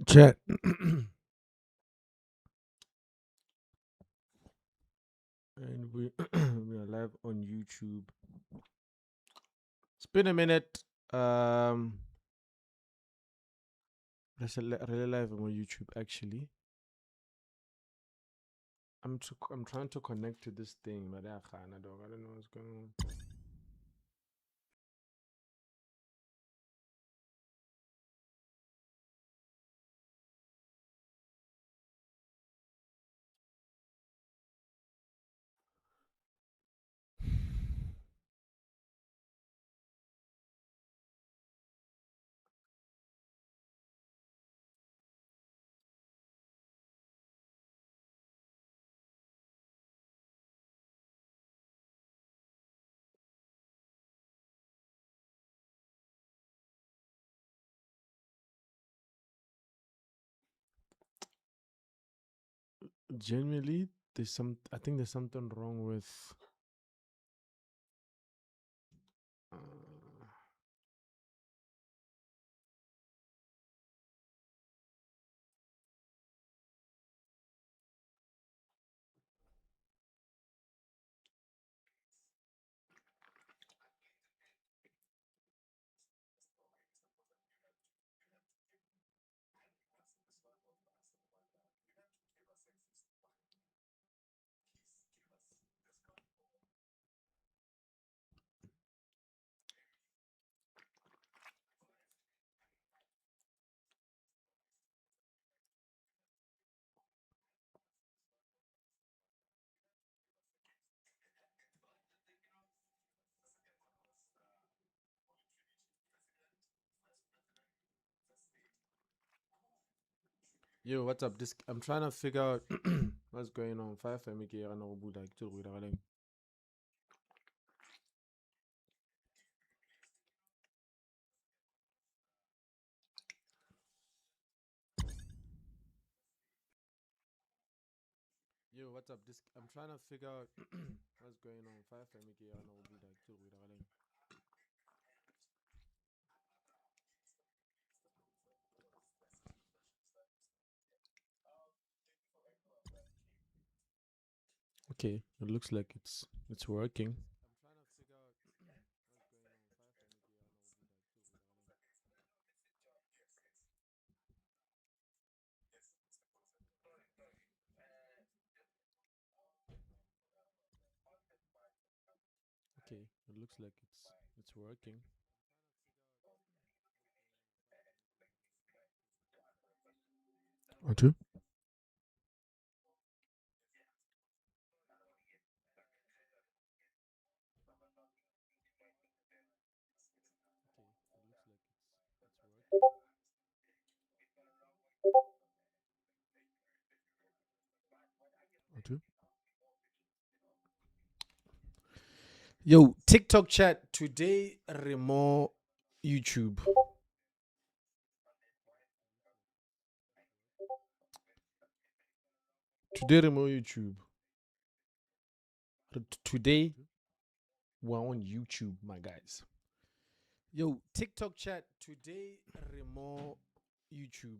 Chat. And we we are live on YouTube. It's been a minute. That's really live on YouTube actually. I'm trying to connect to this thing, but I can't. I don't know what's going on. Genuinely, I think there's something wrong with. Uh, Yo, what's up? This I'm trying to figure out what's going on. Five family here and all like to read. Yo, what's up? This I'm trying to figure out what's going on. Five family here and all like to read. Okay, it looks like it's working. Okay, it looks like it's working. Okay. Okay. Yo, TikTok chat today. Remo YouTube. Today Remo YouTube. Today we're on YouTube, my guys. Yo, TikTok chat today. Remo YouTube.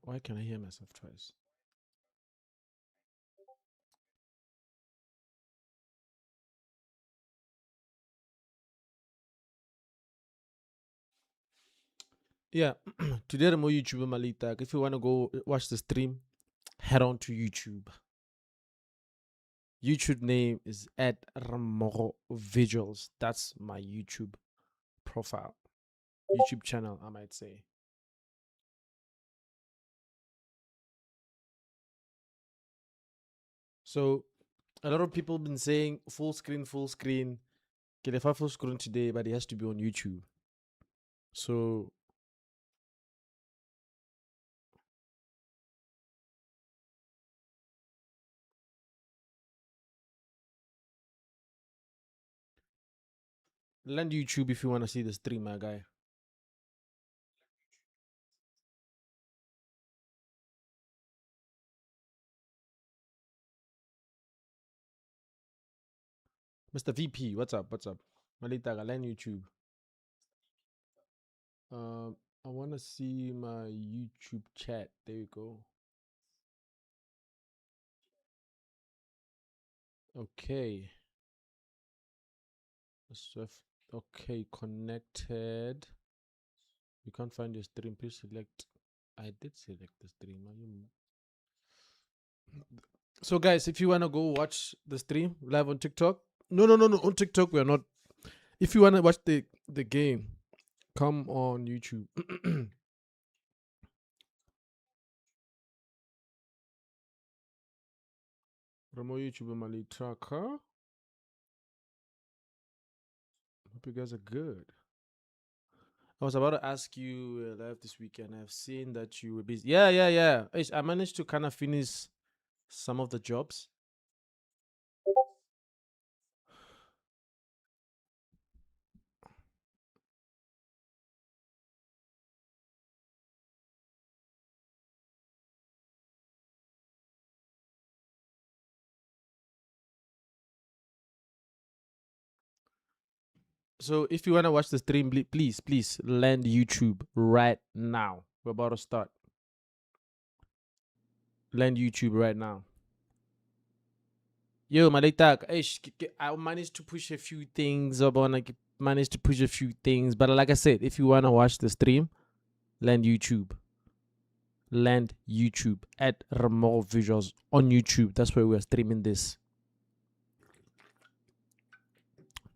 Why can I hear myself twice? Yeah, today Remo YouTube Malita. If you want to go watch the stream, head on to YouTube. YouTube name is at remmogovisuals. That's my YouTube profile, YouTube channel, I might say. So a lot of people been saying full screen, full screen. Get a full screen today, but it has to be on YouTube. So land YouTube if you want to see the stream, my guy. Mr. VP, what's up? What's up? Malita, land YouTube. I want to see my YouTube chat. There you go. Okay. Okay, connected. You can't find your stream. Please select. I did select the stream. So, guys, if you want to go watch the stream live on TikTok, no. On TikTok, we are not. If you want to watch the game, come on YouTube. Remote YouTube Mali tracker. Hope you guys are good. I was about to ask you live this weekend. I've seen that you were busy. Yeah. I managed to kind of finish some of the jobs. So if you want to watch the stream, please land YouTube right now. We're about to start. Land YouTube right now. Yo, Malitak, I managed to push a few things. Managed to push a few things. But like I said, if you want to watch the stream, land YouTube. Land YouTube at remmogovisuals on YouTube. That's where we're streaming this.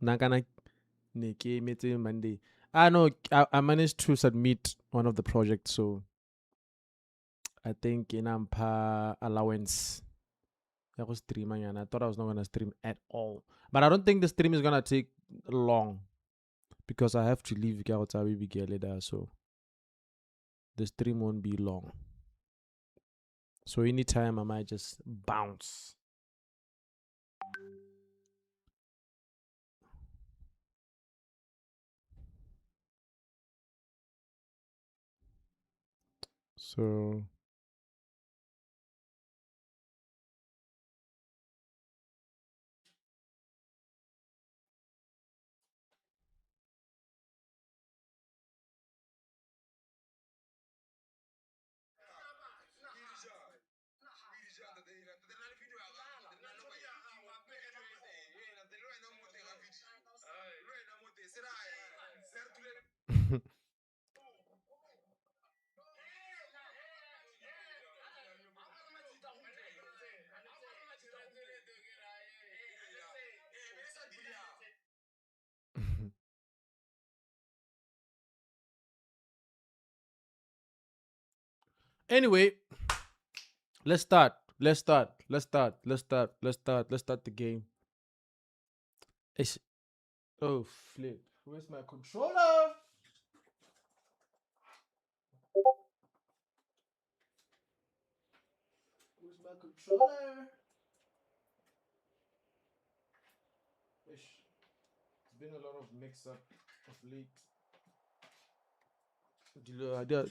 Nakana Monday. No, I managed to submit one of the projects, so I think in ampa allowance. I was streaming and I thought I was not gonna stream at all. But I don't think the stream is gonna take long because I have to leave later, so the stream won't be long. So anytime I might just bounce. So anyway, let's start. Let's start the game. Oh flip. Where's my controller? Where's my controller? It's been a lot of mix up of late. I did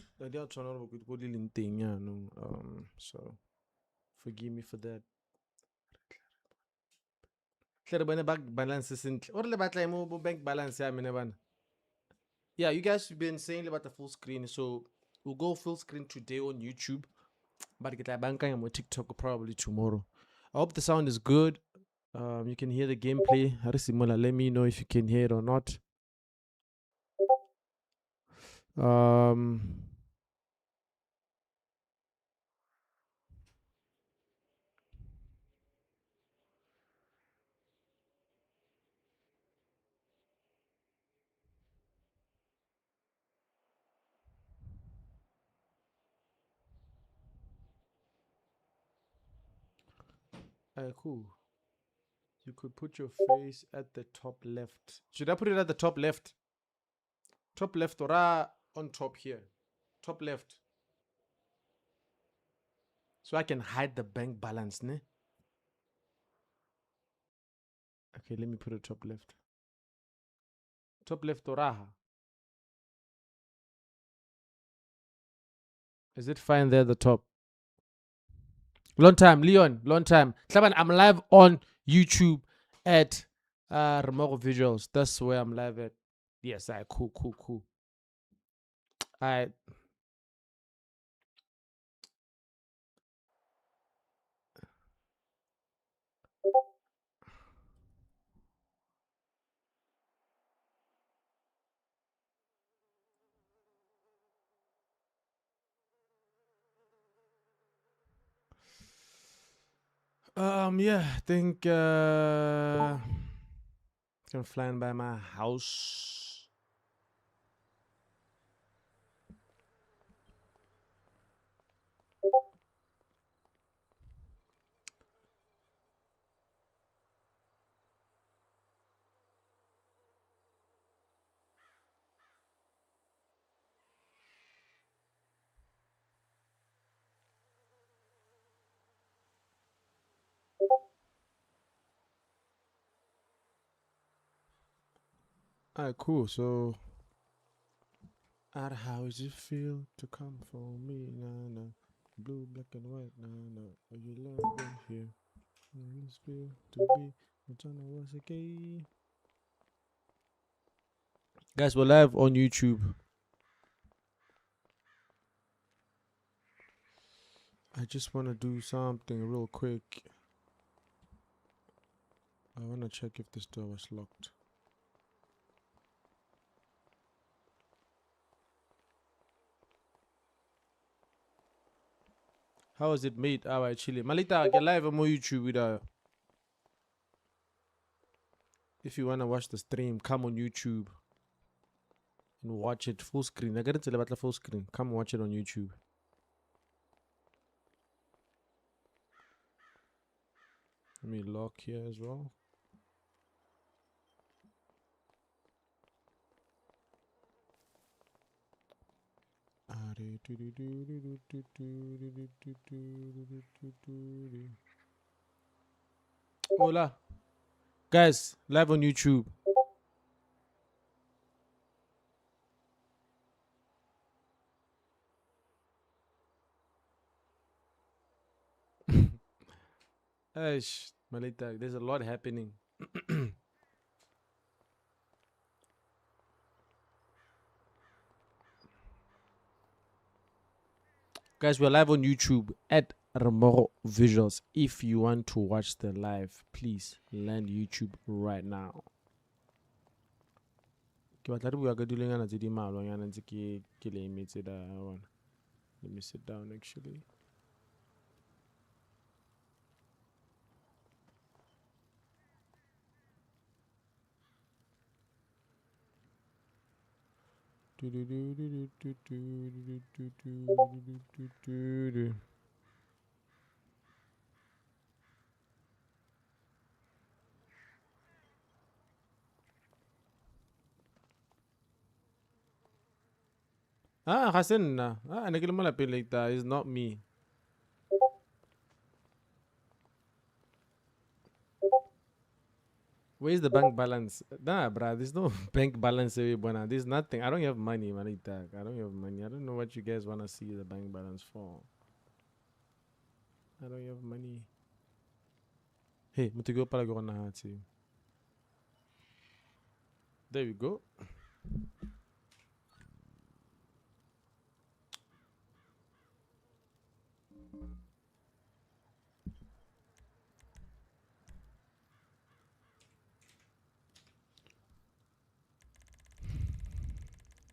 try not to go thing, yeah, no. So forgive me for that. Bank balance isn't or the bank balance, yeah, you guys have been saying about the full screen, so we'll go full screen today on YouTube. But get like bank on TikTok probably tomorrow. I hope the sound is good. You can hear the gameplay. Let me know if you can hear it or not. Um, cool. You could put your face at the top left. Should I put it at the top left? Top left or on top here? Top left. So I can hide the bank balance, ne? Okay, let me put it top left. Top left or Is it fine there at the top? Long time, Leon. Long time. I'm live on YouTube at remmogovisuals. That's where I'm live at. Yes, cool. I yeah, I think I'm flying by my house. Alright, cool. So, how does it feel to come for me? Nah, nah. Blue, black, and white. Nah, nah. Are you loving here? It's feel to be. I'm trying to was okay. Guys, we're live on YouTube. I just want to do something real quick. I want to check if this door was locked. How is it made? Alright, chilly. Malita, get live on my YouTube with if you wanna watch the stream, come on YouTube and watch it full screen. I gotta tell you about the full screen. Come watch it on YouTube. Let me lock here as well. Hola. Guys, live on YouTube. Aish, Malita, there's a lot happening. Guys, we're live on YouTube at remmogovisuals. If you want to watch the live, please land YouTube right now. Let me sit down actually. Hassan, it's not me. Where's the bank balance? Nah, bruh, there's no bank balance. There's nothing. I don't have money, manita. I don't have money. I don't know what you guys want to see the bank balance for. I don't have money. Hey, mutigo pala go na hati. There we go.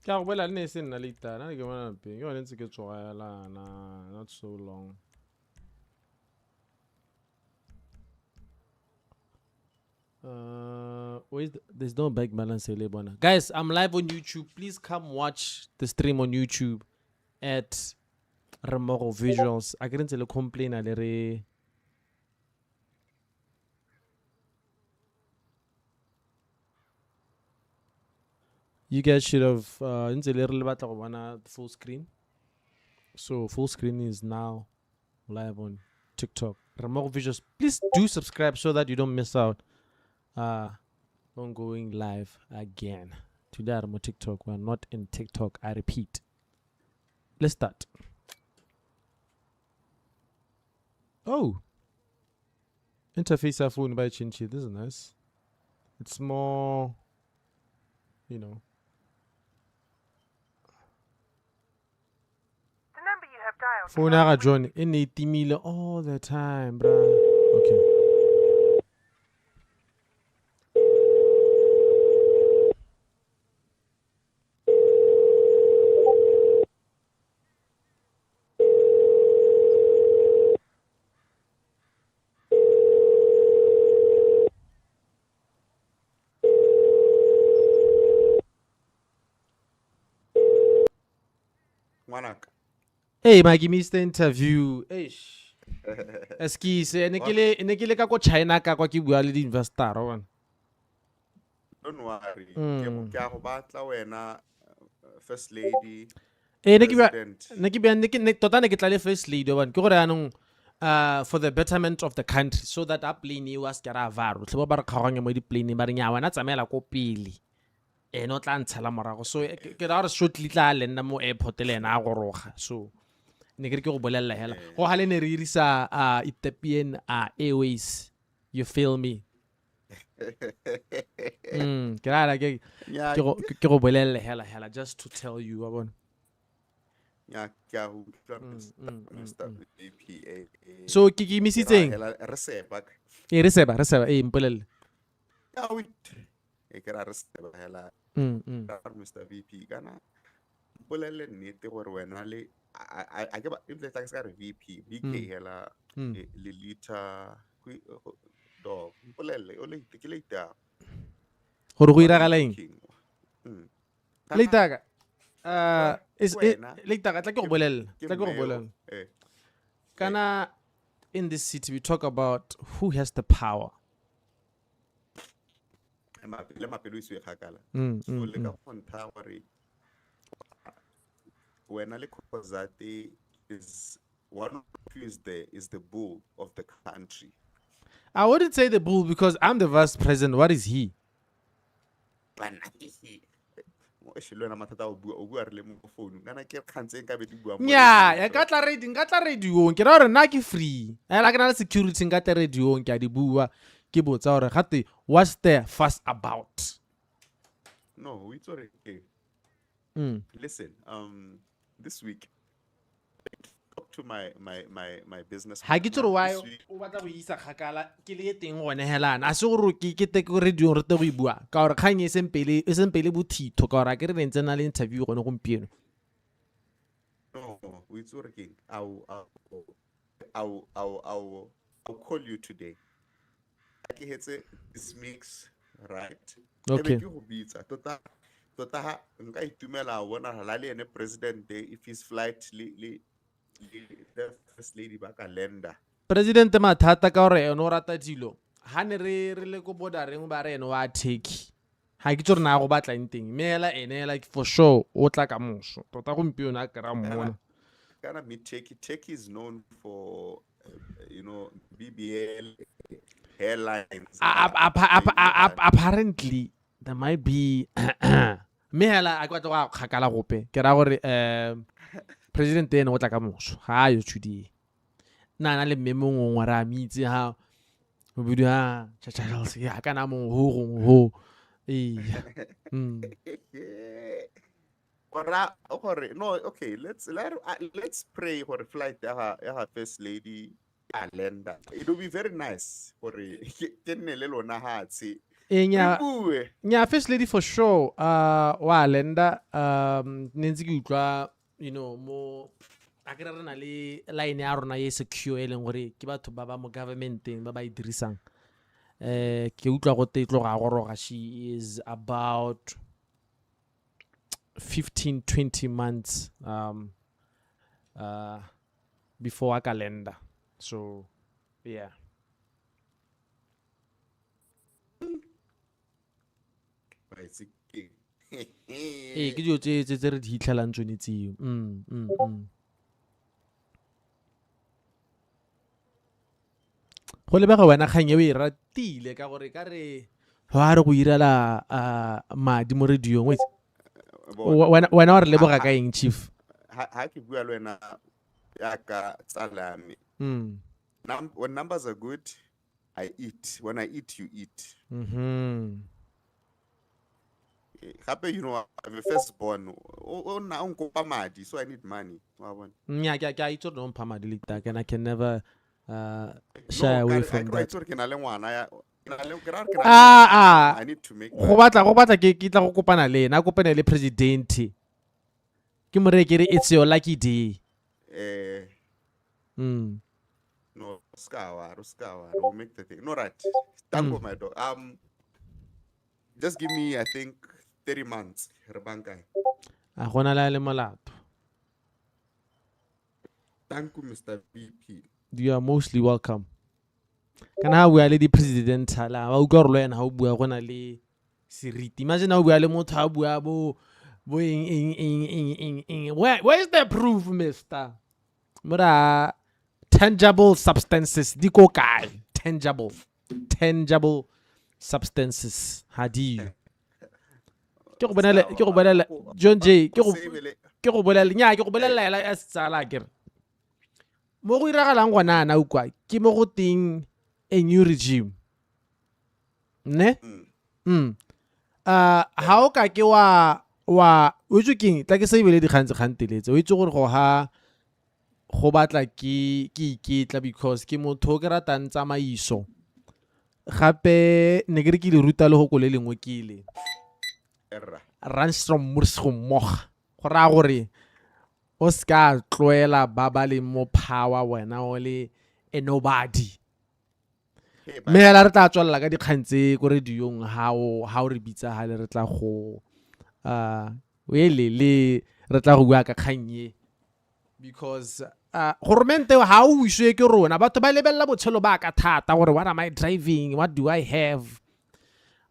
Kaya wala na isin nalita. Na gawin na ping. Yung alin sige na not so long. There's no bank balance bwana. Guys, I'm live on YouTube. Please come watch the stream on YouTube at remmogovisuals. I couldn't tell a complain alere. You guys should have full screen. So full screen is now live on TikTok. remmogovisuals. Please do subscribe so that you don't miss out. On going live again. Today I'm on TikTok. We're not in TikTok. I repeat. Let's start. Oh. Interface of phone by Chinchi. This is nice. It's more, you know. phone ya ga John e ne timile all the time bra. Okay. Hey, ma give me the interview. Eish. Excuse, ne ke le ka ko China ka kwa ke bua le di investor one. Don't worry. Ke a go batla wena first lady. Ne ke tla le first lady one. Ke gore anong for the betterment of the country so that a plane e was kera varu. Tle ba re kgaganya mo di plane ba re nya wana tsamela ko pele. No tla ntshela morago. So ke ra re shortly tla le nna mo airport le ena a goroga. So ne ke go bolella hela go hale ne re irisa Ethiopian Airways, you feel me? Ke ra ke go bolella hela just to tell you wa bona. Ya ke a utlwa Mr. VP. So ke misitseng re seba mpolelle ya wit ke ra re seba hela Mr. VP kana mpolelle nnete gore wena le a ke ba imple tla ka re VP VK hela le liter dog mpolelle o le ke le ita gore go iragala eng leitaka leitaka tla ke go bolella kana in this city we talk about who has the power. Le mapelo iswe khakala so le ka gonta gore wena le Khosati is one of you is the bull of the country. I wouldn't say the bull because I'm the vice president. What is he? Ya ka tla radio ke ra re nna ke free ela ke na le security nka tla radio ke a di bua ke botsa gore gate what's the fuss about. No, it's okay. Listen, this week talk to my business. Ha ke tsore why o batla go isa khakala ke le teng gone helana a se gore ke te go radio re te go bua ka gore khanye e sempele bothitho ka gore ke re ntse na le interview gone gompieno. No, it's working. I'll call you today. This mix, right? Okay. Tota ha nka itumela bona la le ene president if his flight the first lady ba calendar. President mathata ka gore eno rata dilo. Ha ne re le go bordereng ba re eno wa take. Ha ke tsore na go batla nteng mela ene like for sure o tla ka moso tota gompieno a kra mmona kana me take is known for BBL airlines apparently there might be mela a kwatla go khakala gope ke ra gore president ene o tla ka moso ha yo tshudi na le mmemong ngwa ra mitse ha mo bidu ha cha ya kana mo ho no, okay, let's pray for the flight ya first lady calendar. It will be very nice for kenele lona hatsi nya first lady for sure wa lenda nentse ke utlwa mo a ke re na le line ya rona ye secure e leng gore ke batho ba ba mo governmenteng ba ba e dirisang ke utlwa go tetlo ga goroga she is about 15-20 months before a calendar, so yeah. Ke dio tse re di hitlhelang tsone tseo go lebega wena kgang e o e ratile ka gore ka re ga re go irela madi mo radiong wetse wena wa re leboga ka eng chief ha ke bua le wena ya ka tsalame when numbers are good I eat when I eat you eat Happy, you know, I'm a firstborn. Oh, now madi, so I need money. Yeah, I told no pamadi like that, and I can never shy No, away I from cry that. to ngwana. Ah, I need to make go money. batla ke tla go kopana le ena, kopana le president. Ke mo re ke re it's your lucky day. Mm. No, Ruskawa, we'll make the thing. No, right. Thank you, my dog. Just give me, I think, 30 months. Rebankai. A gona la le molato. Thank you, Mr. VP. You are mostly welcome. Kana ha bua le di presidential ba utlwa re lo ena ha o bua gona le seriti. Imagine ha o bua le motho ha bua bo where's the proof, mister? Mora tangible substances di ko kae? Tangible substances hadiyo. Ke go bonela John J ke go bolela nya ke go bolela la tsala ke mo go iragalang gona na ukwa ke mo go ting a new regime ne ha o ka ke wa o itse keng tla ke se ibele dikgantse kganteletse o itse gore go batla ke iketla because ke motho ke ratang tsamaiso gape ne ke re ke le ruta le go ko le lengwe ke ile Ranstrom Mursgo moga go ra gore o ska tloela ba ba le mo power wena o le a nobody me hela re tla tswalla ka dikgantse ko radiong ha o re bitsa ha le re tla go le re tla go bua ka kganye because goromente ha o iswe ke rona batho ba lebella botshelo ba ka thata gore what am I driving, what do I have,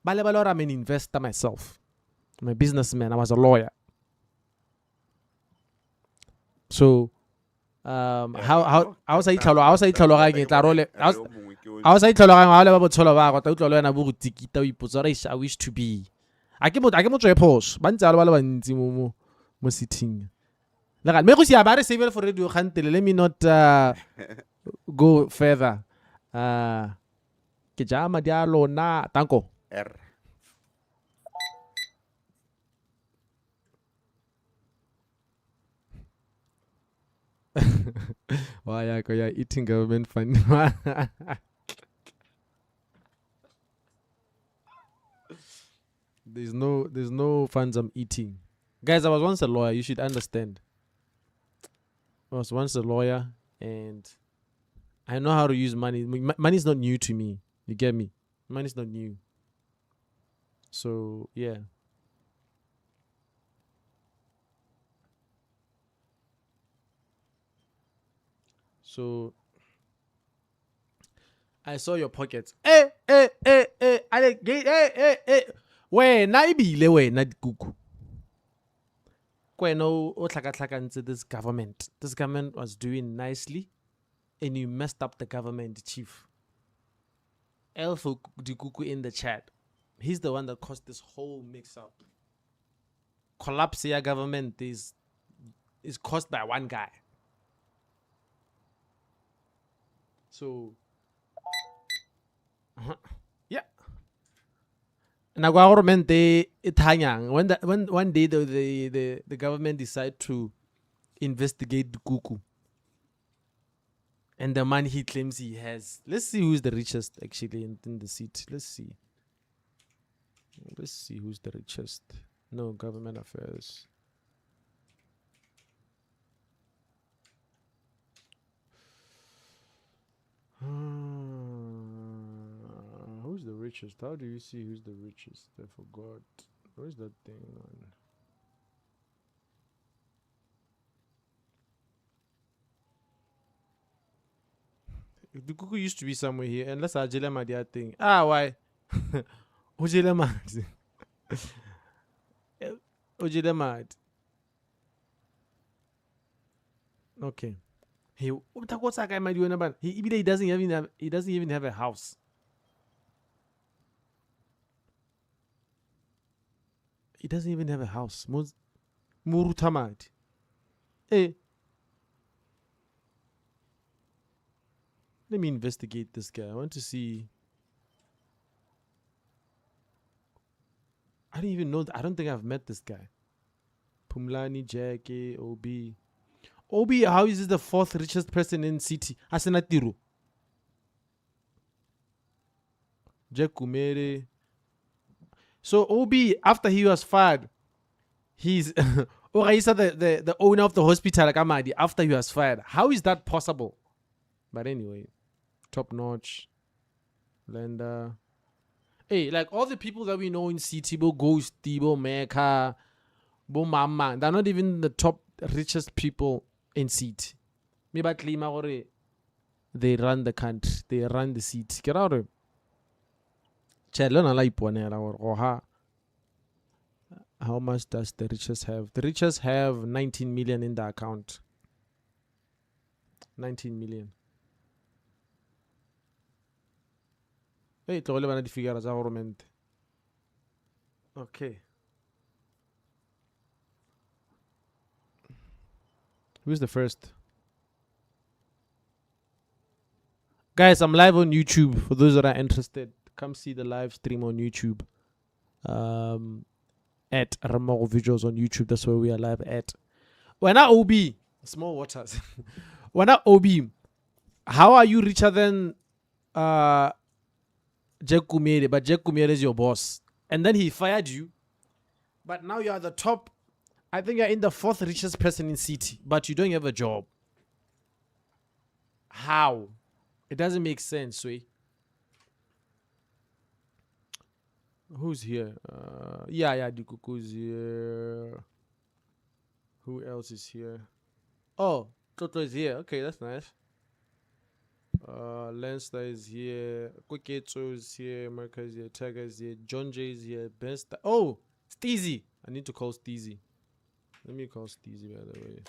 ba lebella gore I'm an investor myself, I'm a businessman, I was a lawyer. So how sa itlhaloganye tla role how sa itlhaloganye ha le ba botshelo ba go ta utlwa le wena bo go tsikita o ipotsa re I wish to be a ke mo tswe phoso ba ntse a le ba le bantsi mo sitting le ga me go sia ba re save for radio gantele. Let me not go further. Ke ja madi a lona tanko why are eating government fund? There's no funds I'm eating. Guys, I was once a lawyer, you should understand. I was once a lawyer and I know how to use money. Money is not new to me. You get me? Money is not new. So, yeah. So, I saw your pockets. Hey, wena ibile wena dikuku. Kwena o tlhakatlhakantse this government. This government was doing nicely and you messed up the government, chief. Elfo dikuku in the chat. He's the one that caused this whole mix up. Collapse ya government is caused by one guy. So yeah. Na kwa government itanyang when one day the government decide to investigate the Kuku and the money he claims he has. Let's see who's the richest actually in the city. Let's see who's the richest. No, government affairs. Who's the richest? How do you see who's the richest? I forgot. Where's that thing on? The Kuku used to be somewhere here, unless I jela madia thing. Why? Ojela mad. Ojela mad. Okay. He what's that guy might do about? He doesn't even have a house. He doesn't even have a house. Murutamad. Hey. Let me investigate this guy. I want to see. I don't even know. I don't think I've met this guy. Pumlani, Jackie, Obi. Obi, how is he the 4th richest person in city? Asenatiru. Jack Kumere. So Obi, after he was fired, he's or he's the owner of the hospital like Amadi after he was fired. How is that possible? But anyway, top notch. Lender. Hey, like all the people that we know in city, Bo Ghost, Bo Mecca, Bo Mama, they're not even the top richest people in city. Maybe they run the country, they run the city. Get out of it. How much does the richest have? The richest have 19 million in the account. 19 million. Hey, tlohole bana di figure tsa government. Okay. Who's the first? Guys, I'm live on YouTube. For those that are interested, come see the live stream on YouTube. At remmogovisuals on YouTube. That's where we are live at. When I OB, small waters. When I OB, how are you richer than Jack Kumere? But Jack Kumere is your boss. And then he fired you. But now you are the top. I think you're in the 4th richest person in city. But you don't have a job. How? It doesn't make sense, Sway. Who's here? Yeah, Dikuku's here. Who else is here? Oh, Toto is here. Okay, that's nice. Leinster is here. Kweketso is here. America is here. Tiger is here. John J is here. Best. Oh, Steezy. I need to call Steezy. Let me call Steezy, by the way.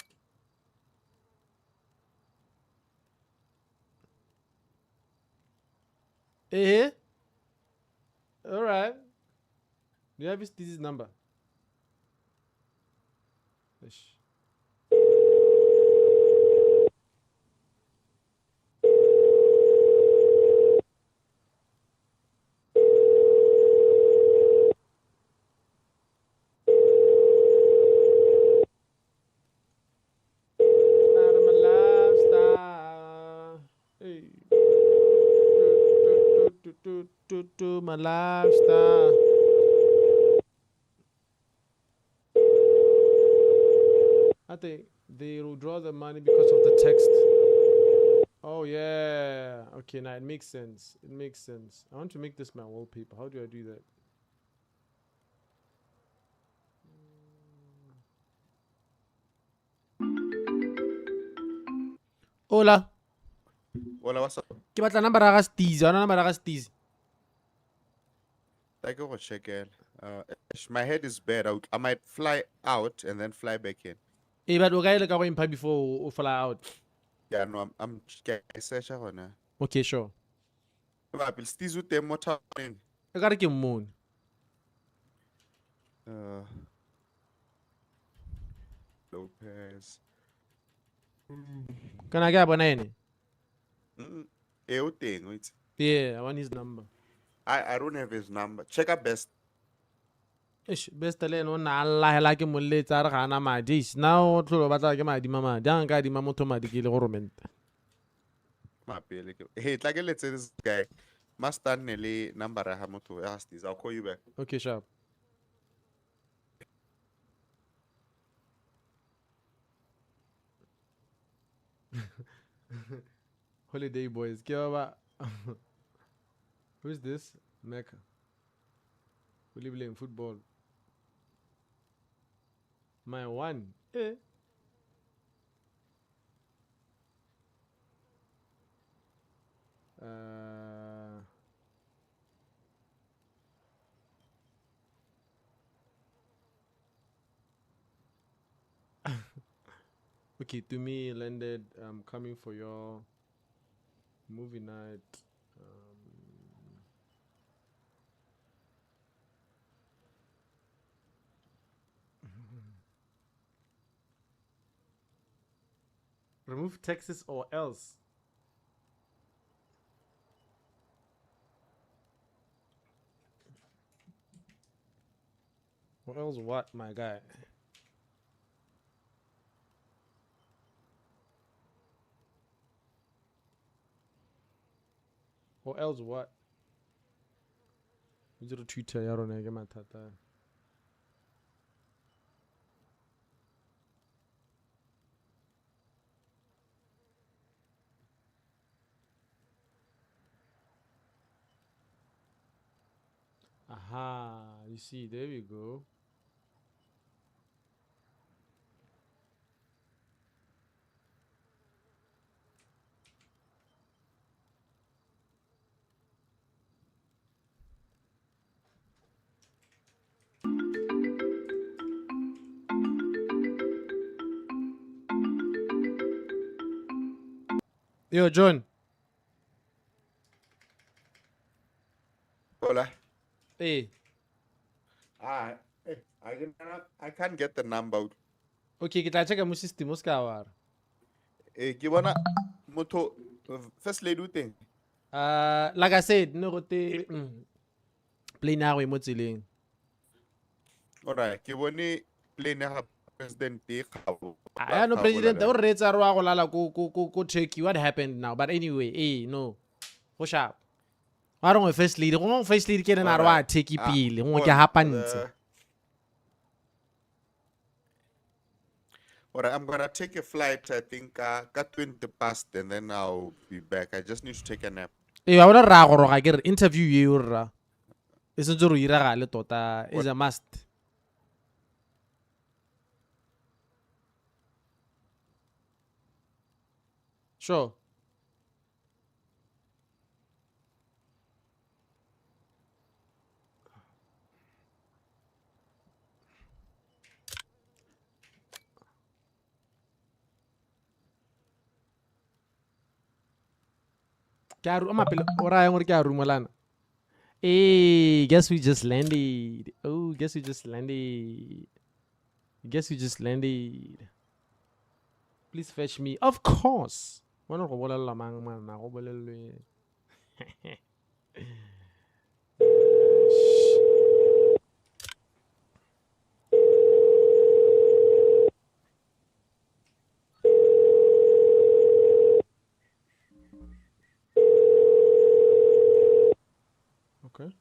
Eh? All right. Do you have Steezy's number? Ish. My lifestyle. I think they will draw the money because of the text. Oh yeah. Okay, now it makes sense. It makes sense. I want to make this my wallpaper. How do I do that? Hola. Hola, what's up? Ke batla number ya ga Steezy. Ana number ya ga Steezy. I go check it. My head is bad. I might fly out and then fly back in. Eh, but okay, le ka go impha before o fly out. Yeah, no, I'm search on. Okay, sure. But still with them motor. E ka re ke mmone. Lopez. Kana ke a bona ene? Wait. Yeah, I want his number. I don't have his number. Check out best. Ish, best le no na Allah hela ke molletsa re gana madi. Now tlo batla ke madi mama. Jang ka di motho madi ke le government. Hey, like let's say this guy. Master Nelly number I have to ask this. I'll call you back. Okay, sharp. Holiday boys. Who's this? Mecca. We live playing football. My one. Eh. Okay, to me landed coming for your movie night. Remove Texas or else. What else? What, my guy? What else? What? Zero Twitter. I don't know. Get Aha. You see, there we go. Yo, John. Hola. Hey. I can't get the number. Okay, kita check mo system mo ska war. Ke bona motho first lady thing. Like I said, no go te play now mo tseleng. Alright, ke bone plane ya president e kgabo. I no president o re tsa rwa go lala ko Turkey. What happened now? But anyway, no. Go sharp. I don't first lead. Go first lead ke na rwa Turkey pile. Go ke hapantse. Alright, I'm gonna take a flight. I think ka 20 past, and then I'll be back. I just need to take a nap. I wanna ra go ga ke interview you ra. Is ntse ro ira ga le tota is a must. Sure. Karu ama pele ora yang ori karu malana. Hey, guess we just landed. Oh, guess we just landed. Guess we just landed. Please fetch me. Of course. Wana go bolela mang man na go bolelwe. Okay.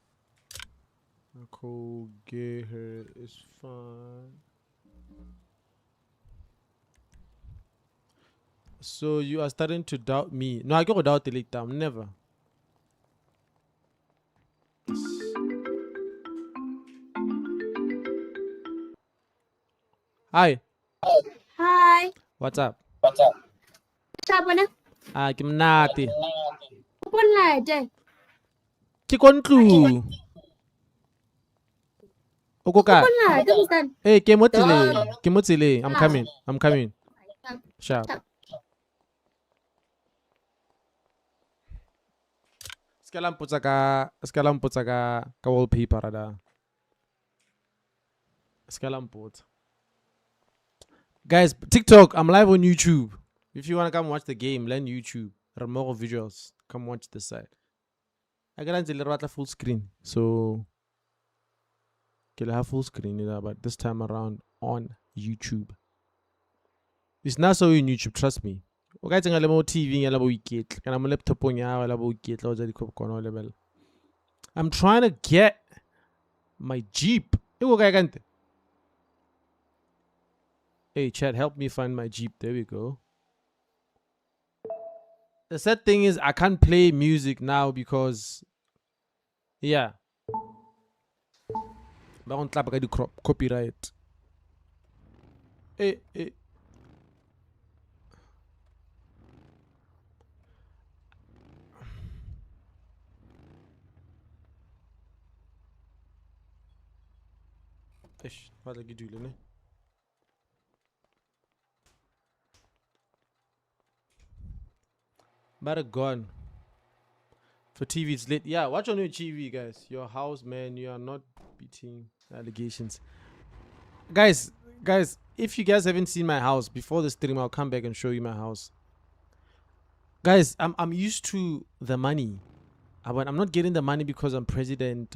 Cool, get her is fine. So you are starting to doubt me. No, I go doubt the time. Never. Hi. Hi. What's up? Siapa na? Ke mnate. Pun lah je. Ke kontlu. Oko ka. Pun lah, tu bukan. Hey, ke mo tseleng. I'm coming. Sharp. Skalam putsa ka wallpaper da. Skalam put. Guys, TikTok, I'm live on YouTube. If you want to come watch the game, learn YouTube. remmogovisuals. Come watch the site. I got until full screen. So I'll have full screen, but this time around on YouTube. It's not so on YouTube, trust me. Okay, I'm going to TV, I'm a laptop on level. I'm trying to get my Jeep. Hey, Chad, help me find my Jeep. There we go. The sad thing is I can't play music now because, yeah. But on clap, I do copyright. Hey. Ish, what are you doing? But gone. For TV, it's lit. Yeah, watch on your TV, guys. Your house, man. You are not beating allegations. Guys, if you guys haven't seen my house before the stream, I'll come back and show you my house. Guys, I'm used to the money. But I'm not getting the money because I'm president.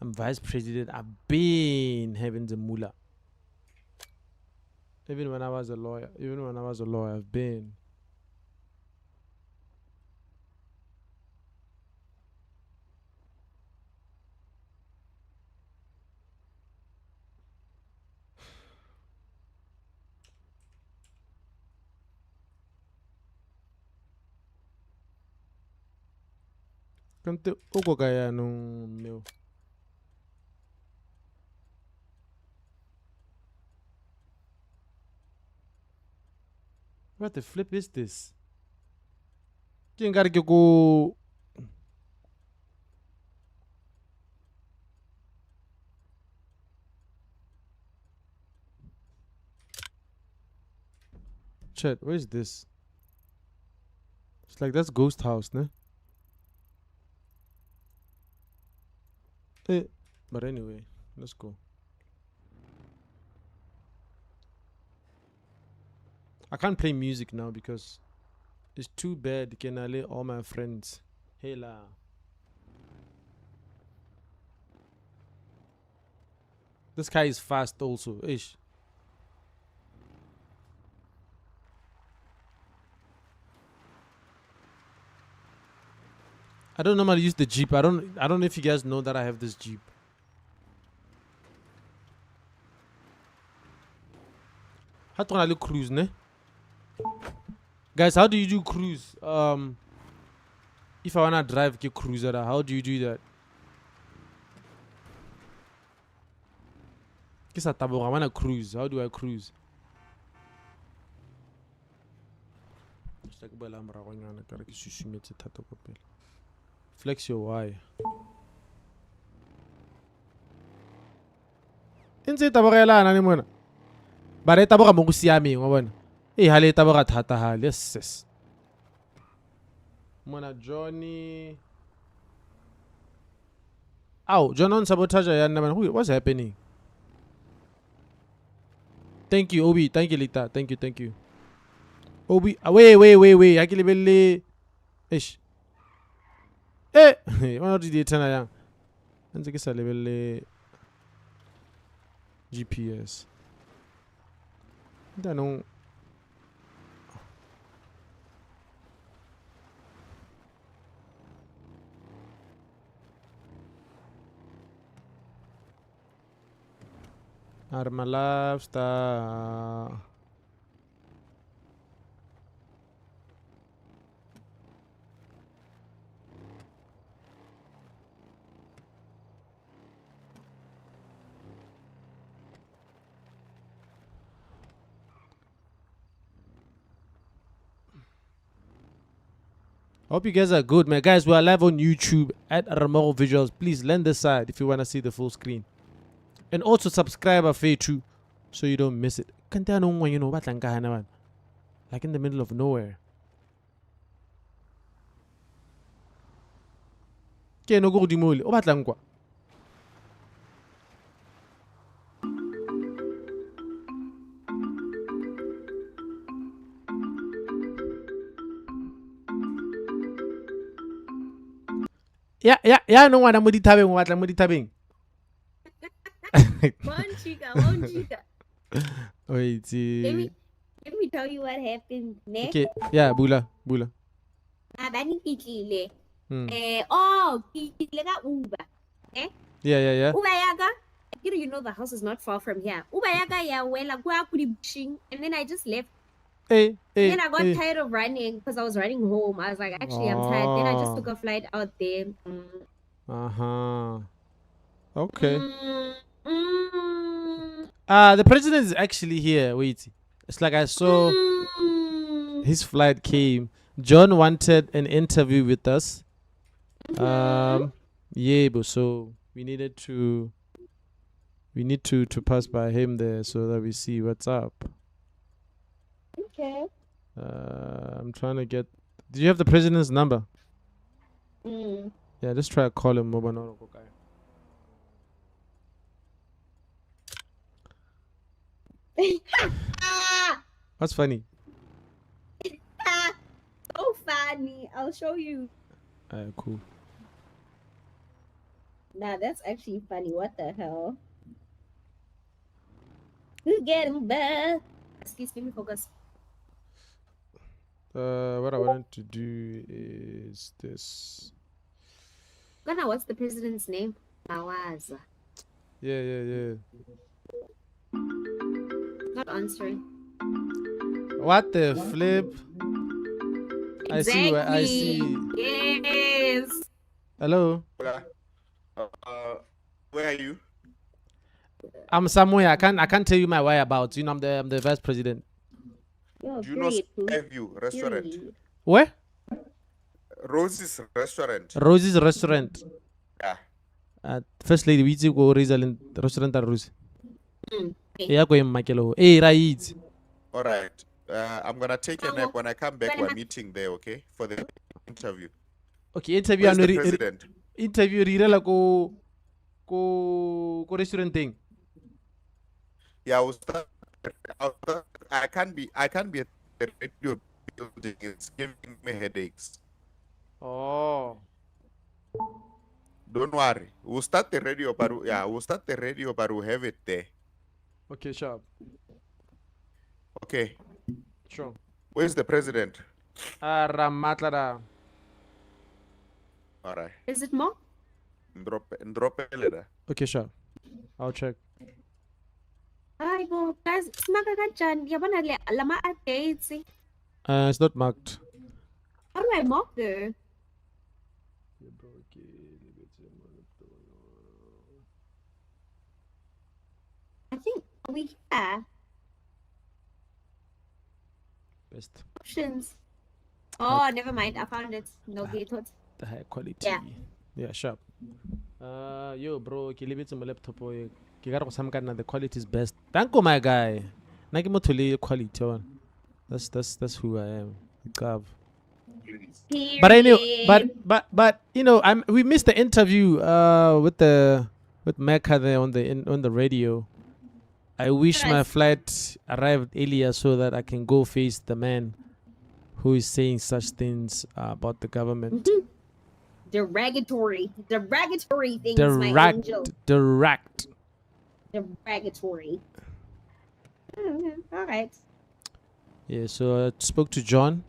I'm vice president. I've been having the mullah. Even when I was a lawyer. I've been. Kante uko kaya nung meu. What the flip is this? Quem cara que go? Chat, where is this? It's like that's ghost house, ne? But anyway, let's go. I can't play music now because it's too bad. Can I let all my friends? Hey la. This guy is fast also. Ish. I don't normally use the Jeep. I don't know if you guys know that I have this Jeep. How do I cruise, ne? Guys, how do you do cruise? If I wanna drive a cruiser, how do you do that? I wanna cruise. How do I cruise? Flex your Y. Intse tabogelana ne mona. Ba re taboga mo go siameng wa bona. Ha le taboga thata ha le ses. Mona Johnny. Ow, John on sabotage ya nna man. What's happening? Thank you, Obi. Thank you, Lita. Thank you. Obi, wait. I can lebelle. Ish. What did you tell ya? Ntse ke sa lebelle GPS. Ntanong Arma lifestyle. Hope you guys are good, man. Guys, we are live on YouTube at remmogovisuals. Please lend this side if you want to see the full screen. And also subscribe after too, so you don't miss it. Like in the middle of nowhere. Ke no go godimo le o batlang kwa. Ya no ngwana mo dithabeng o batlang mo dithabeng. One chica. Wait, Let me tell you what happened next. okay, yeah, bula. Bani kitlile. Hmm. Kitlile ka Uber. Yeah. Uber yaga. You know the house is not far from here. Uber yaga ya wela kwa kudi bushing, and then I just left. And then I got tired of running because I was running home. I was like, actually, I'm tired. Then I just took a flight out there. Okay. The president is actually here. Wait. It's like I saw his flight came. John wanted an interview with us. Yeah, but so we need to pass by him there so that we see what's up. Okay. I'm trying to get. Do you have the president's number? Yeah, just try to call him. What's funny? So funny. I'll show you. Cool. Nah, that's actually funny. What the hell? Who's getting back? Excuse me, focus. What I wanted to do is this. Ghana, what's the president's name? Mawaza. Yeah. Not answering. What the flip? Exactly. I see. Yes. Hello. Where are you? I'm somewhere. I can't tell you my whereabouts. You know, I'm the vice president. Yo, Do you know period, Skyview restaurant? period. Where? Rose's restaurant. Rosie's restaurant. Yeah. First lady, we go Rizal restaurant at Rose. Okay. Yeah, go in Makelo. Hey, right. All right. I'm gonna take a nap. When I come back, we're meeting there, okay? For the interview. Okay, interview. Where's the president? Interview. Rirela go restaurant thing. Yeah, I can't be at the radio building. It's giving me headaches. Oh. Don't worry. We'll start the radio, but we'll have it there. Okay, sure. Okay. Sure. Where's the president? Ramatlara. All right. Is it more? Drop a letter. Okay, sure. I'll check. Ay, go. Guys, smaga ka dyan. Yabana lama updates. It's not marked. How do I mark there? I think we have Best. options. Oh, never mind. I found it. No gatehood. The high quality. Yeah. Sharp. Yo, bro, can leave it to my laptop. You got some kind of the quality is best. Thank you, my guy. Nagi mo tuli quality on. That's who I am. Gav. But anyway, but you know, we missed the interview with Mecca there on the radio. I wish my flight arrived earlier so that I can go face the man who is saying such things about the government. Derogatory things, my angel. Derogatory. All right. Yeah, so I spoke to John.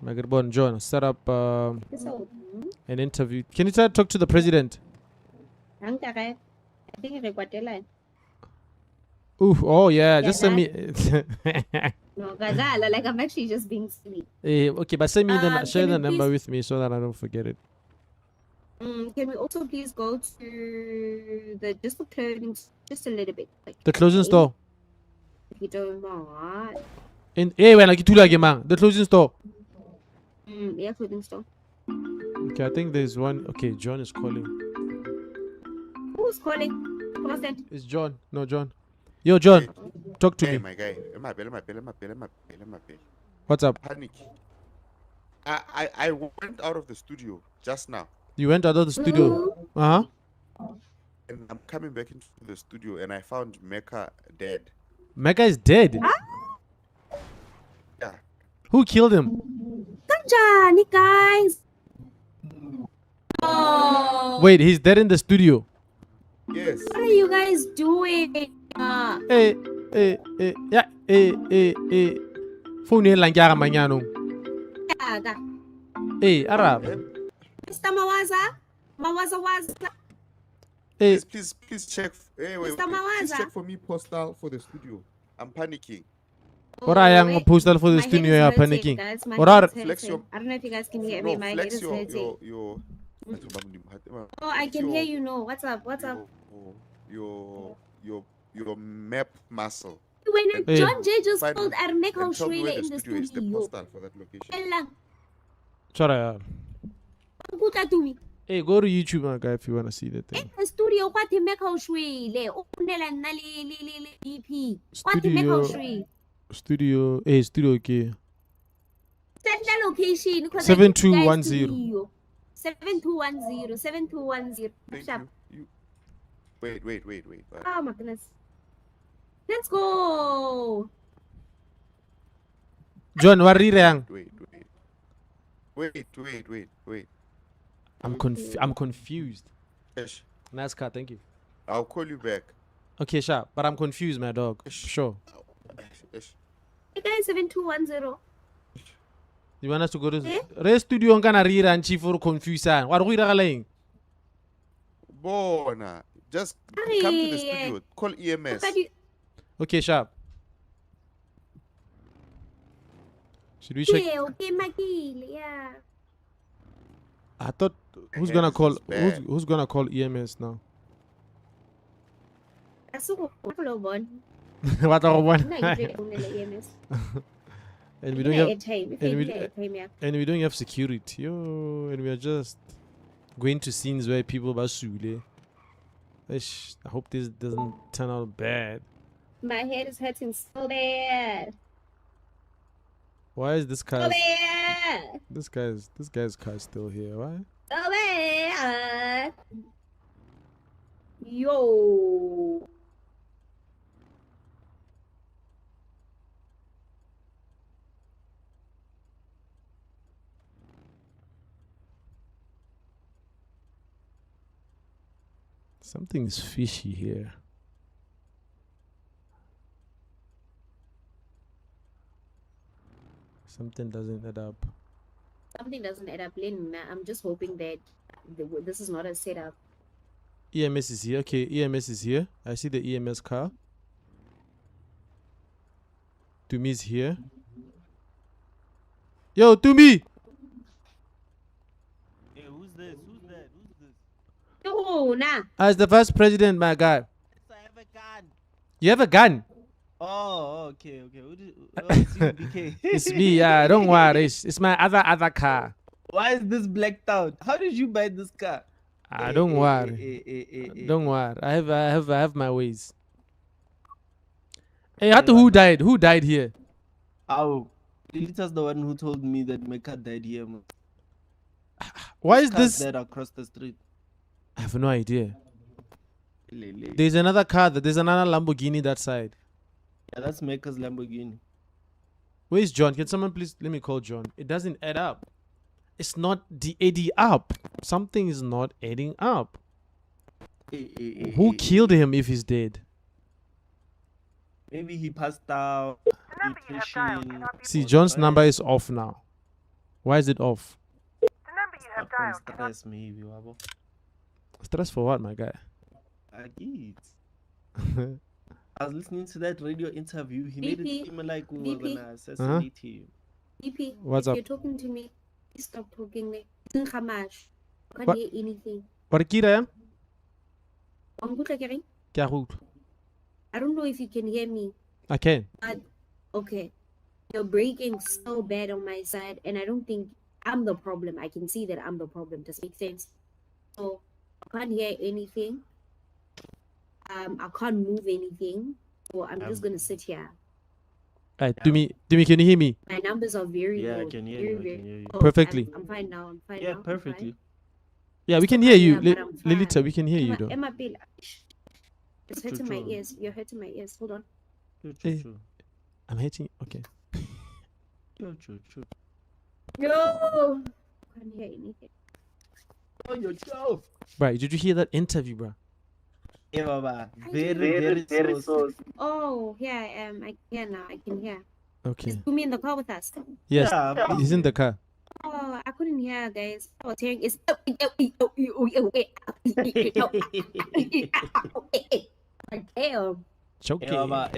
My good boy John, set up an interview. Can you talk to the president? I think I Ooh, oh yeah, just send me. No, like I'm actually just being silly. Okay, but send me share the number with me so that I don't forget it. Can we also please go to the clothing just a little bit, like the closing store? If you don't mind. The closing store. Yeah, clothing store. Okay, I think there's one. Okay, John is calling. Who's calling? President? It's John. No, John. Yo, John, talk to me. My guy. What's up? Panic. I went out of the studio just now. You went out of the studio? And I'm coming back into the studio and I found Mecca dead. Mecca is dead? Huh? Yeah. Who killed him? Kanjani, guys. Oh. Wait, he's dead in the studio? Yes. What are you guys doing? Phone lang ya manyano. Arab. Mr. Mawaza. Please check. Wait, please check for me postal for the studio. I'm panicking. Ora yang postal for the studio ya panicking. Ora I don't know if you guys can hear me. My head is hurting. Oh, I can hear you. No, what's up? Your map muscle. When John J just called Armeko Shwele in the studio. Is the postal for that location. Sorry. To me. Hey, go to YouTube, my guy, if you want to see the thing. The studio, what he make how Shwele? DP. What he make how Shwele? Studio, okay. Set the location. 7210. 7210. Wait. Oh my goodness. Let's go. John, what are you? Wait. I'm confused. Ish. Nice car, thank you. I'll call you back. Okay, sharp. But I'm confused, my dog. Sure. Ish. Hey guys, 7210. You want us to go to Re studio ngana rira and chief for confusion. What are we Bona. Just come to the studio. Call EMS. Okay, sharp. Should we check? Yeah, okay, Maggie. Yeah. I thought who's gonna call who's gonna call EMS now? That's so one. What are one? EMS. And we don't have time. and we don't have security. Yo, and we are just going to scenes where people are sule. I hope this doesn't turn out bad. My head is hurting so bad. Why is this car? So bad. This guy's car still here? Why? So bad. Yo. Something's fishy here. Something doesn't add up. Something doesn't add up, Lynn. I'm just hoping that this is not a setup. EMS is here. Okay, EMS is here. I see the EMS car. Tumi's here. Yo, Tumi! Hey, who's this? Yo, nah. As the vice president, my guy. Yes, I have a gun. You have a gun? Oh, okay. It's you, BK. It's me, yeah. Don't worry. It's my other car. Why is this blacked out? How did you buy this car? Don't worry. Don't worry. I have my ways. Hey, who died? Who died here? Oh, Lilita's the one who told me that my car died here. Why is this dead across the street? I have no idea. There's another car. There's another Lamborghini that side. Yeah, that's Mecca's Lamborghini. Where's John? Can someone please let me call John? It doesn't add up. It's not adding up. Something is not adding up. Who killed him if he's dead? Maybe he passed out. Depression. See, John's number is off now. Why is it off? The number you have dialed cannot... Stress maybe, wabo. Stress for what, my guy? I get. I was listening to that radio interview. He made it seem like we were gonna assassinate him. EP, what's if up? you're talking to me, please stop talking me. I can't hear anything. What kira? I don't know if you can hear me. I can. But okay, you're breaking so bad on my side, and I don't think I'm the problem. I can see that I'm the problem. Does it make sense? So I can't hear anything. I can't move anything. So I'm just gonna sit here. Alright, Tumi, can you hear me? My numbers are very Yeah, low. I can hear very, you. I very can hear you. low. Perfectly. I'm fine now. I'm fine Yeah, now. perfectly. Yeah, we can hear you. but I'm fine. Lilita, we can hear you though. It's hurting my ears. You're hurting my ears. Hold on. I'm hitting. Okay. No. Can't hear anything. Oh, your joke. Right, did you hear that interview, bro? Yeah, Baba. Very so. Oh, here I am. I can hear now. I can hear. Okay. Is Bumi in the car with us? Yes, Yeah. he's in the car. Oh, I couldn't hear, guys. I was hearing it's. Damn. Choke. Hey, Baba,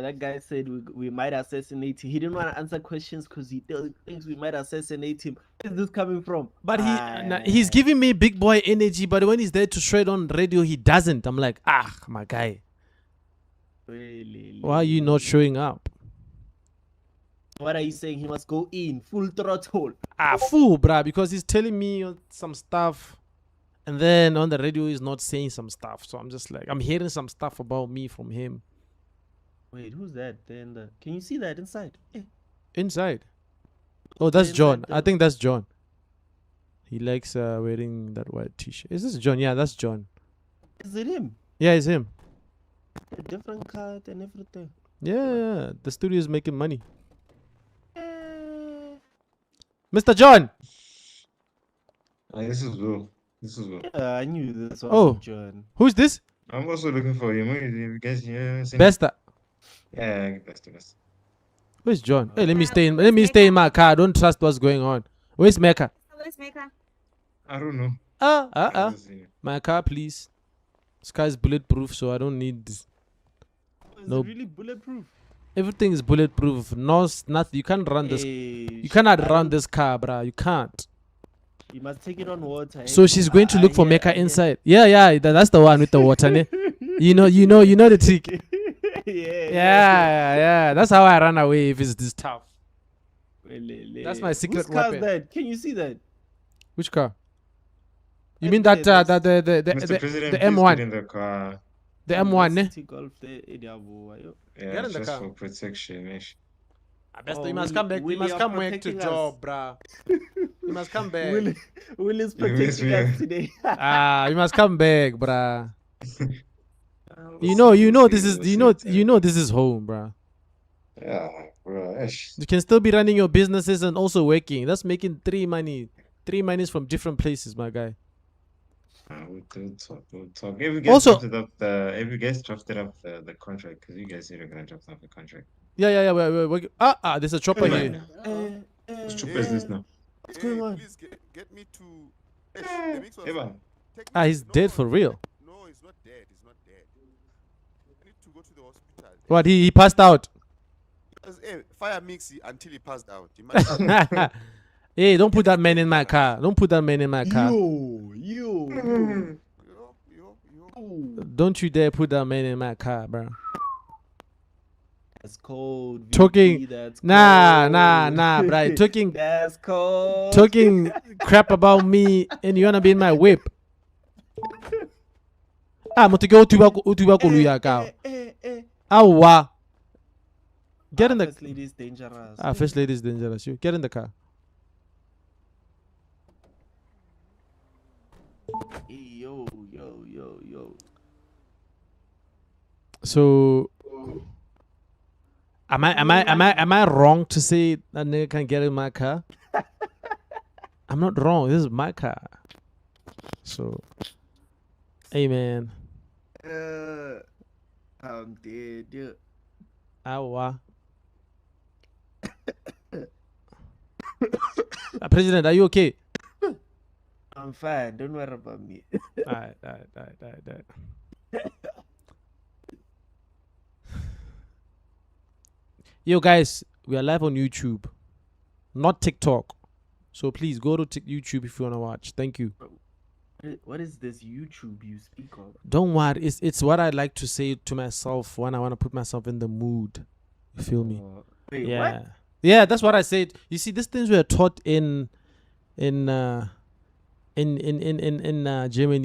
that guy said we might assassinate him. He didn't want to answer questions because he thinks we might assassinate him. Where is this coming from? But he's giving me big boy energy, but when he's there to shred on radio, he doesn't. I'm like, my guy. Really? Why are you not showing up? What are you saying? He must go in full throttle. Fool, bruh, because he's telling me some stuff. And then on the radio, he's not saying some stuff. So I'm just like, I'm hearing some stuff about me from him. Wait, who's that? Then can you see that inside? Yeah. Inside. Oh, that's Inside John. the- I think that's John. He likes wearing that white t-shirt. Is this John? Yeah, that's John. Is it him? Yeah, it's him. A different cut and everything. Yeah, the studio is making money. Eh. Mr. John! This is Will. This is what I knew this was Oh. John. Who's this? I'm also looking for him. You guys, Besta. Yeah, best. Where's John? Hey, let me Yeah, stay in. where's Let me stay in Mecca? my car. I don't trust what's going on. Where's Mecca? Where's Mecca? I don't know. Ah. I haven't seen him. My car, please. This car is bulletproof, so I don't need. Is No. it really bulletproof? Everything is bulletproof. No, nothing. You can't run this. Hey, You cannot run this car, bruh. You can't. You must take it on water. So she's going to look for Mecca inside. Yeah. That's the one with the water. Ne? You know the trick. Yeah. That's how I run away if it's this tough. That's my secret Whose car's weapon. that? Can you see that? Which car? You Right mean that there, the Mr. President, the please M1? get in the car. The M1, ne? City Golf there, Ediabo, ayo. Yeah, Get in the just car. for protection. You must come back. You Willie must are come back to protecting us. job, bruh. You must come back. Will is You miss protecting me, us yeah. today. You must come back, bruh. You We'll know see, this is we'll see. you know this is home, bruh. Yeah, bro. You can still be running your businesses and also working. That's making three monies from different places, my guy. We'll talk. If you guys Also- drafted up the contract, because you guys said you're gonna draft up the contract. Yeah. We're there's a chopper Hey, here. man. What's stupid is this now? What's going on? Please get me to. The mix was- Hey, man. take me He's to- dead for real. No, he's not dead. He's not dead. I need to go to the hospital. What? He passed out. Fire mix until he passed out. Imagine. Hey, don't put that man in my car. Don't put that man in my car. Yo. yo. Don't you dare put that man in my car, bro. That's cold. VP, Talking- that's Nah, cold. bro. That's cold. Talking crap about me and you wanna be in my whip. Motike utuba koloi ya ka. Awa. Get in the First lady is dangerous. first lady is dangerous. You get in the car. Yo. So am I wrong to say that nigga can get in my car? I'm not wrong. This is my car. So hey man. I'm dead. Yeah. Awa. President, are you okay? I'm fine. Don't worry about me. Alright. Yo guys, we are live on YouTube, not TikTok. So please go to YouTube if you wanna watch. Thank you. What is this YouTube you speak of? Don't worry, it's what I like to say to myself when I wanna put myself in the mood. You feel me? Wait, Yeah. what? Yeah, that's what I said. You see, these things were taught in Germany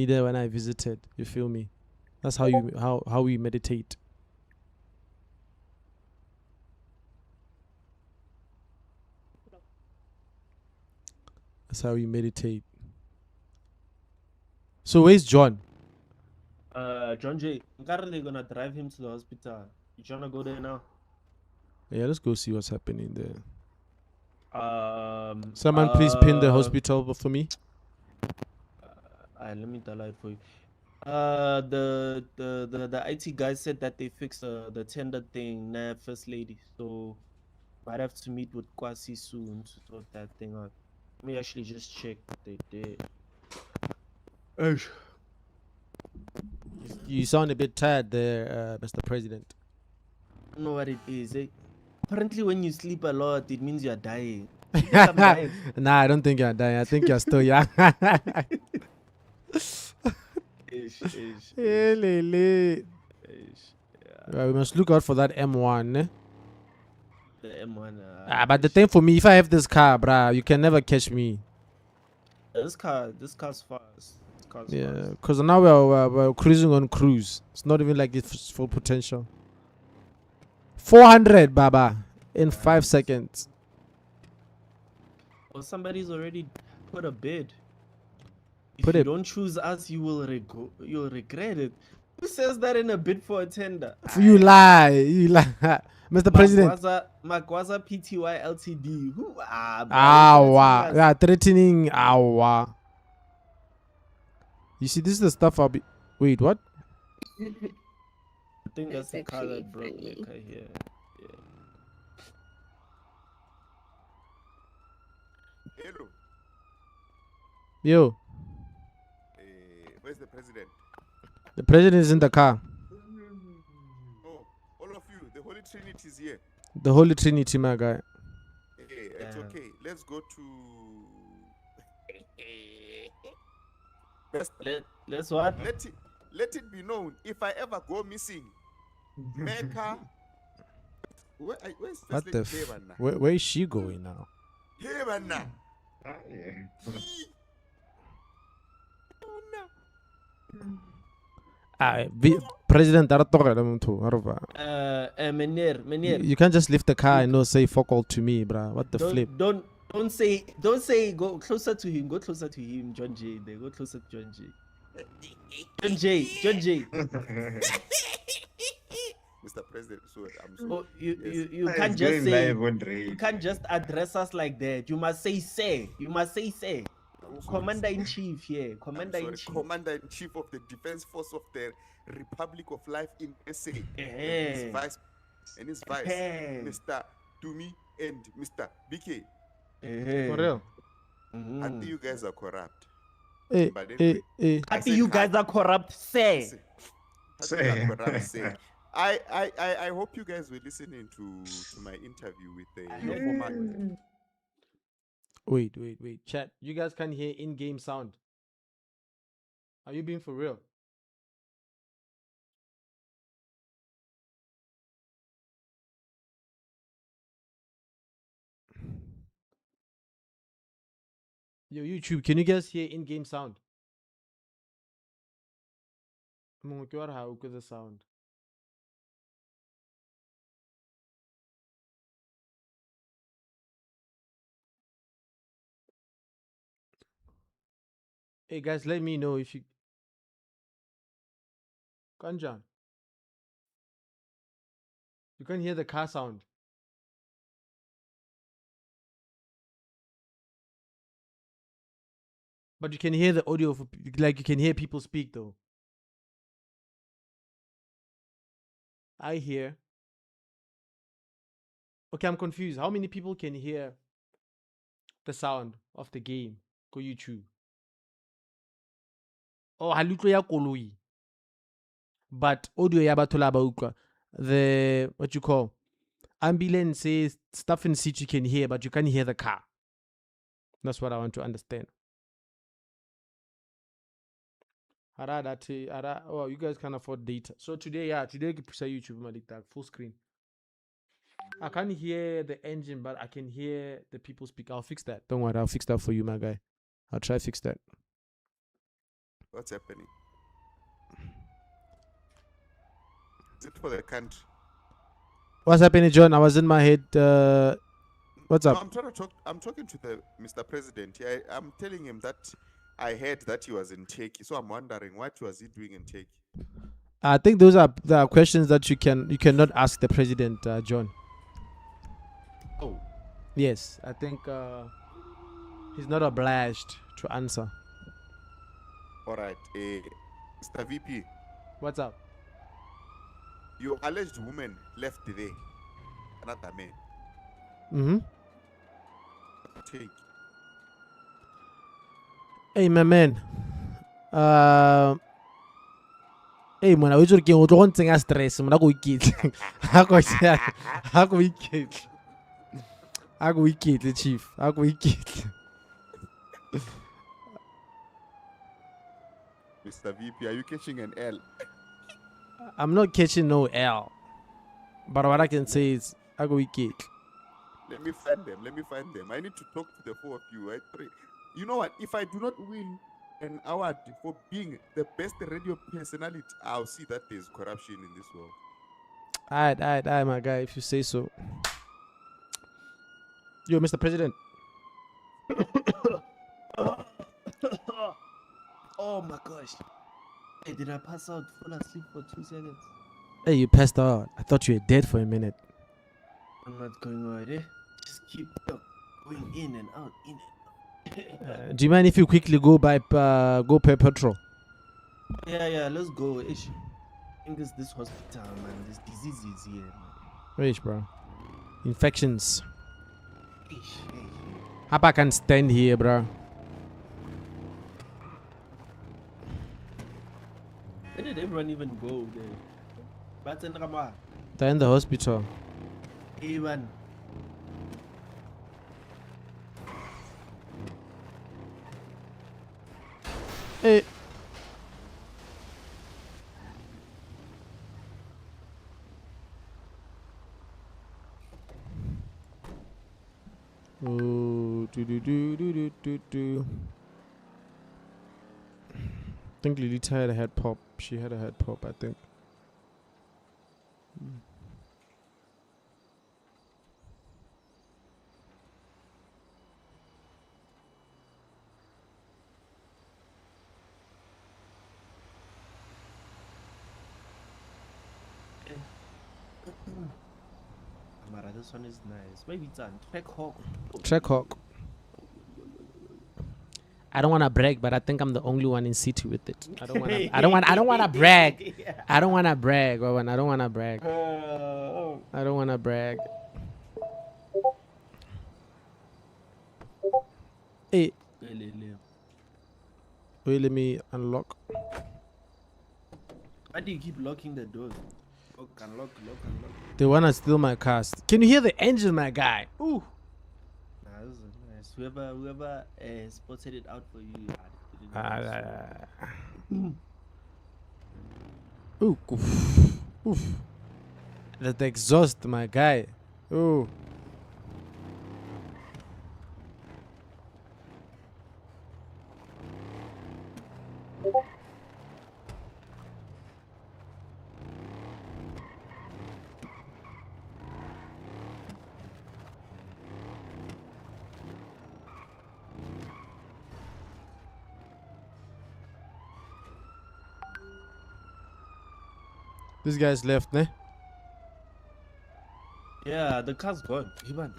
there when I visited. You feel me? That's how how we meditate. That's how we meditate. So where's John? John J. I'm currently gonna drive him to the hospital. You trying to go there now? Yeah, let's go see what's happening there. Um. Someone please pin the hospital for me. Let me tell it for you. The IT guy said that they fixed the tender thing, nah, first lady. So might have to meet with Kwasi soon to sort that thing out. Let me actually just check what they did. You sound a bit tired there, Mr. President. I don't know what it is. Apparently, when you sleep a lot, it means you're dying. You think I'm dying? Nah, I don't think you're dying. I think you're still young. Ish. Lele. Yeah, We must look out for that M1. Eh? the M1. But the thing for me, if I have this car, bruh, you can never catch me. This car's fast. Yeah, because now we're cruising on cruise. It's not even like it's full potential. 400, Baba, in 5 seconds. Well, somebody's already put a bid. If Put you it- don't choose us, you'll regret it. Who says that in a bid for a tender? You lie, Mr. President. Magwaza Pty Ltd. Who? Awa, yeah, threatening awa. You see, this is the stuff I'll be. Wait, what? I think that's That's the car actually that broke my funny. car here. Hello. Yo, Where's the president? the president is in the car. Oh, all of you, the Holy Trinity is here. The Holy Trinity, my guy. Hey, it's Yeah. okay. Let's go to. Let's what? Let it be known, if I ever go missing, Mecca. Where's What First the? Lady Devana? Where is she going now? Devana. Ah, yeah. President, Meneer. you can't just lift the car and not say fuck all to me, bruh. What the flip? Don't say go closer to him. Go closer to him, John J. They go closer to John J. John J. Mr. President, so I'm sorry. Oh, you It's can't just going say. live on Ray. You can't just address us like that. You must say say. You must say say. I'm sorry, Commander sir. in chief here. I'm Commander in sorry, chief. Commander in Chief of the Defense Force of the Republic of Life in SA. And his Eh. vice, Mr. Dumi and Mr. BK. For real? I think you guys are corrupt. Hey, But hey, anyway, hey. I think you guys are corrupt, say. Listen, I think you are corrupt, say. I hope you guys were listening to my interview with your former. Wait. Chat. You guys can hear in-game sound. Are you being for real? Yo, YouTube, can you guys hear in-game sound? How the sound? Hey guys, let me know if you Kanjan. You can hear the car sound. But you can hear the audio for, like you can hear people speak though. I hear. Okay, I'm confused. How many people can hear the sound of the game? Go YouTube. Oh, halutlo ya koloi. But audio ya batho la ba utlwa. The what you call ambulance says stuff in seat you can hear, but you can't hear the car. That's what I want to understand. Oh, you guys can afford data. So today say YouTube Malik full screen. I can't hear the engine, but I can hear the people speak. I'll fix that. Don't worry, I'll fix that for you, my guy. I'll try fix that. What's happening? Is it for the country? What's happening, John? I was in my head. What's No, up? I'm talking to the Mr. President. Yeah, I'm telling him that I heard that he was in Turkey. So I'm wondering what was he doing in Turkey? I think those are the questions that you cannot ask the president, John. Oh, Yes, I think he's not obliged to answer. all right. Mr. VP, What's up? your alleged woman left there. Another man. Mm-hmm. Take. Hey, my man. Hey, man, I was working with one thing. I stress. I'm not going to get. I go get. I go get, chief. I go get. Mr. VP, are you catching an L? I'm not catching no L. But what I can say is, I go get. Let me find them. I need to talk to the four of you. You know what? If I do not win an award for being the best radio personality, I'll see that there's corruption in this world. Alright, my guy, if you say so. Yo, Mr. President. Oh my gosh. Hey, did I pass out? Fall asleep for 2 seconds. Hey, you passed out. I thought you were dead for a minute. I'm not going out, eh? Just keep going in and out, in and out. Do you mind if you quickly go pay petrol? Yeah, let's go. Ish. I think it's this hospital, man. This disease is here, man. Wait, bro. Infections. Ish. How about I can stand here, bro? Where did everyone even go there? But in Rama. They're in the hospital. Even. Hey. Oh, do. I think Lilita had a head pop. She had a head pop, I think. Mara, this one is nice. Maybe it's on Trek Hawk. Trek Hawk. I don't want to brag, but I think I'm the only one in city with it. I don't want to. I don't want to brag. I don't want to brag, Owen. I don't want to brag. I don't want to brag. Hey, wait, let me unlock. Why do you keep locking the doors? Lock. They want to steal my cars. Can you hear the engine, my guy? Ooh. Nah, this is nice. Whoever spotted it out for you. Ooh. Oof. That exhaust, my guy. Ooh. This guy's left, ne? Yeah, the car's gone. Ivan.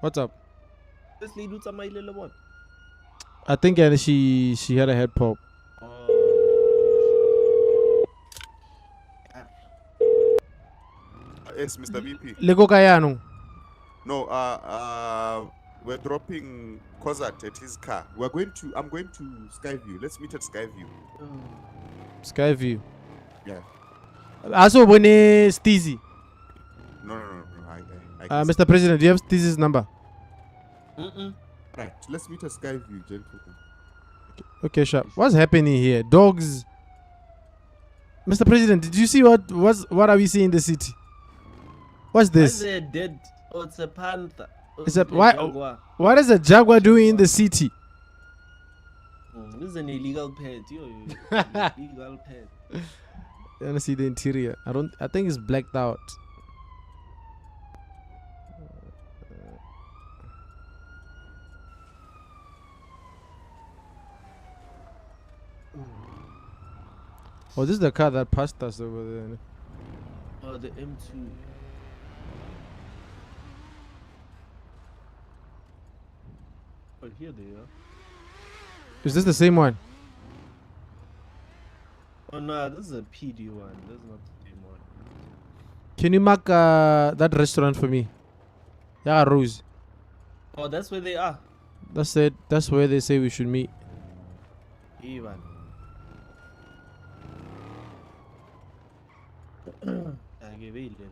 What's up? This lady do my little one. I think she had a head pop. Yes, Mr. VP. Lego kayano. No, we're dropping Kozat at his car. I'm going to Skyview. Let's meet at Skyview. Skyview. Yeah. Also, when Steezy. No. I Mr. President, do you have Steezy's number? Right. Let's meet at Skyview, gentlemen. Okay, sure. What's happening here? Dogs. Mr. President, did you see what are we seeing in the city? What's this? Why is it dead? Oh, it's a panther. Oh, It's a a why? jaguar. What is a jaguar doing in the city? This is an illegal pet. Illegal pet. I want to see the interior. I think it's blacked out. Oh, this is the car that passed us over there. Oh, the M2. Oh, here they are. Is this the same one? Oh no, this is a PD one. This is not the same one. Can you mark that restaurant for me? Yeah, Rose. Oh, that's where they are. That's it. That's where they say we should meet. Ivan.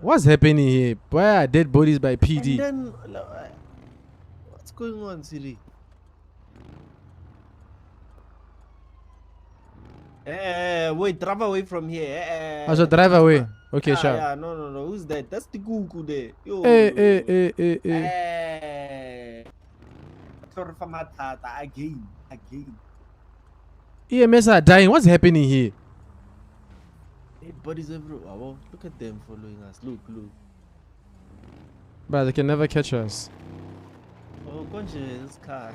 What's happening here? Why are dead bodies by PD? And then, what's going on, Siri? Wait, drive away from here. I should drive away. Okay, sure. Yeah, no. Who's that? That's the cuckoo there. Yo, Hey. Sorry for my tata again. EMS are dying. What's happening here? Dead bodies everywhere. Oh, look at them following us. Look. But they can never catch us. Oh, conscious car.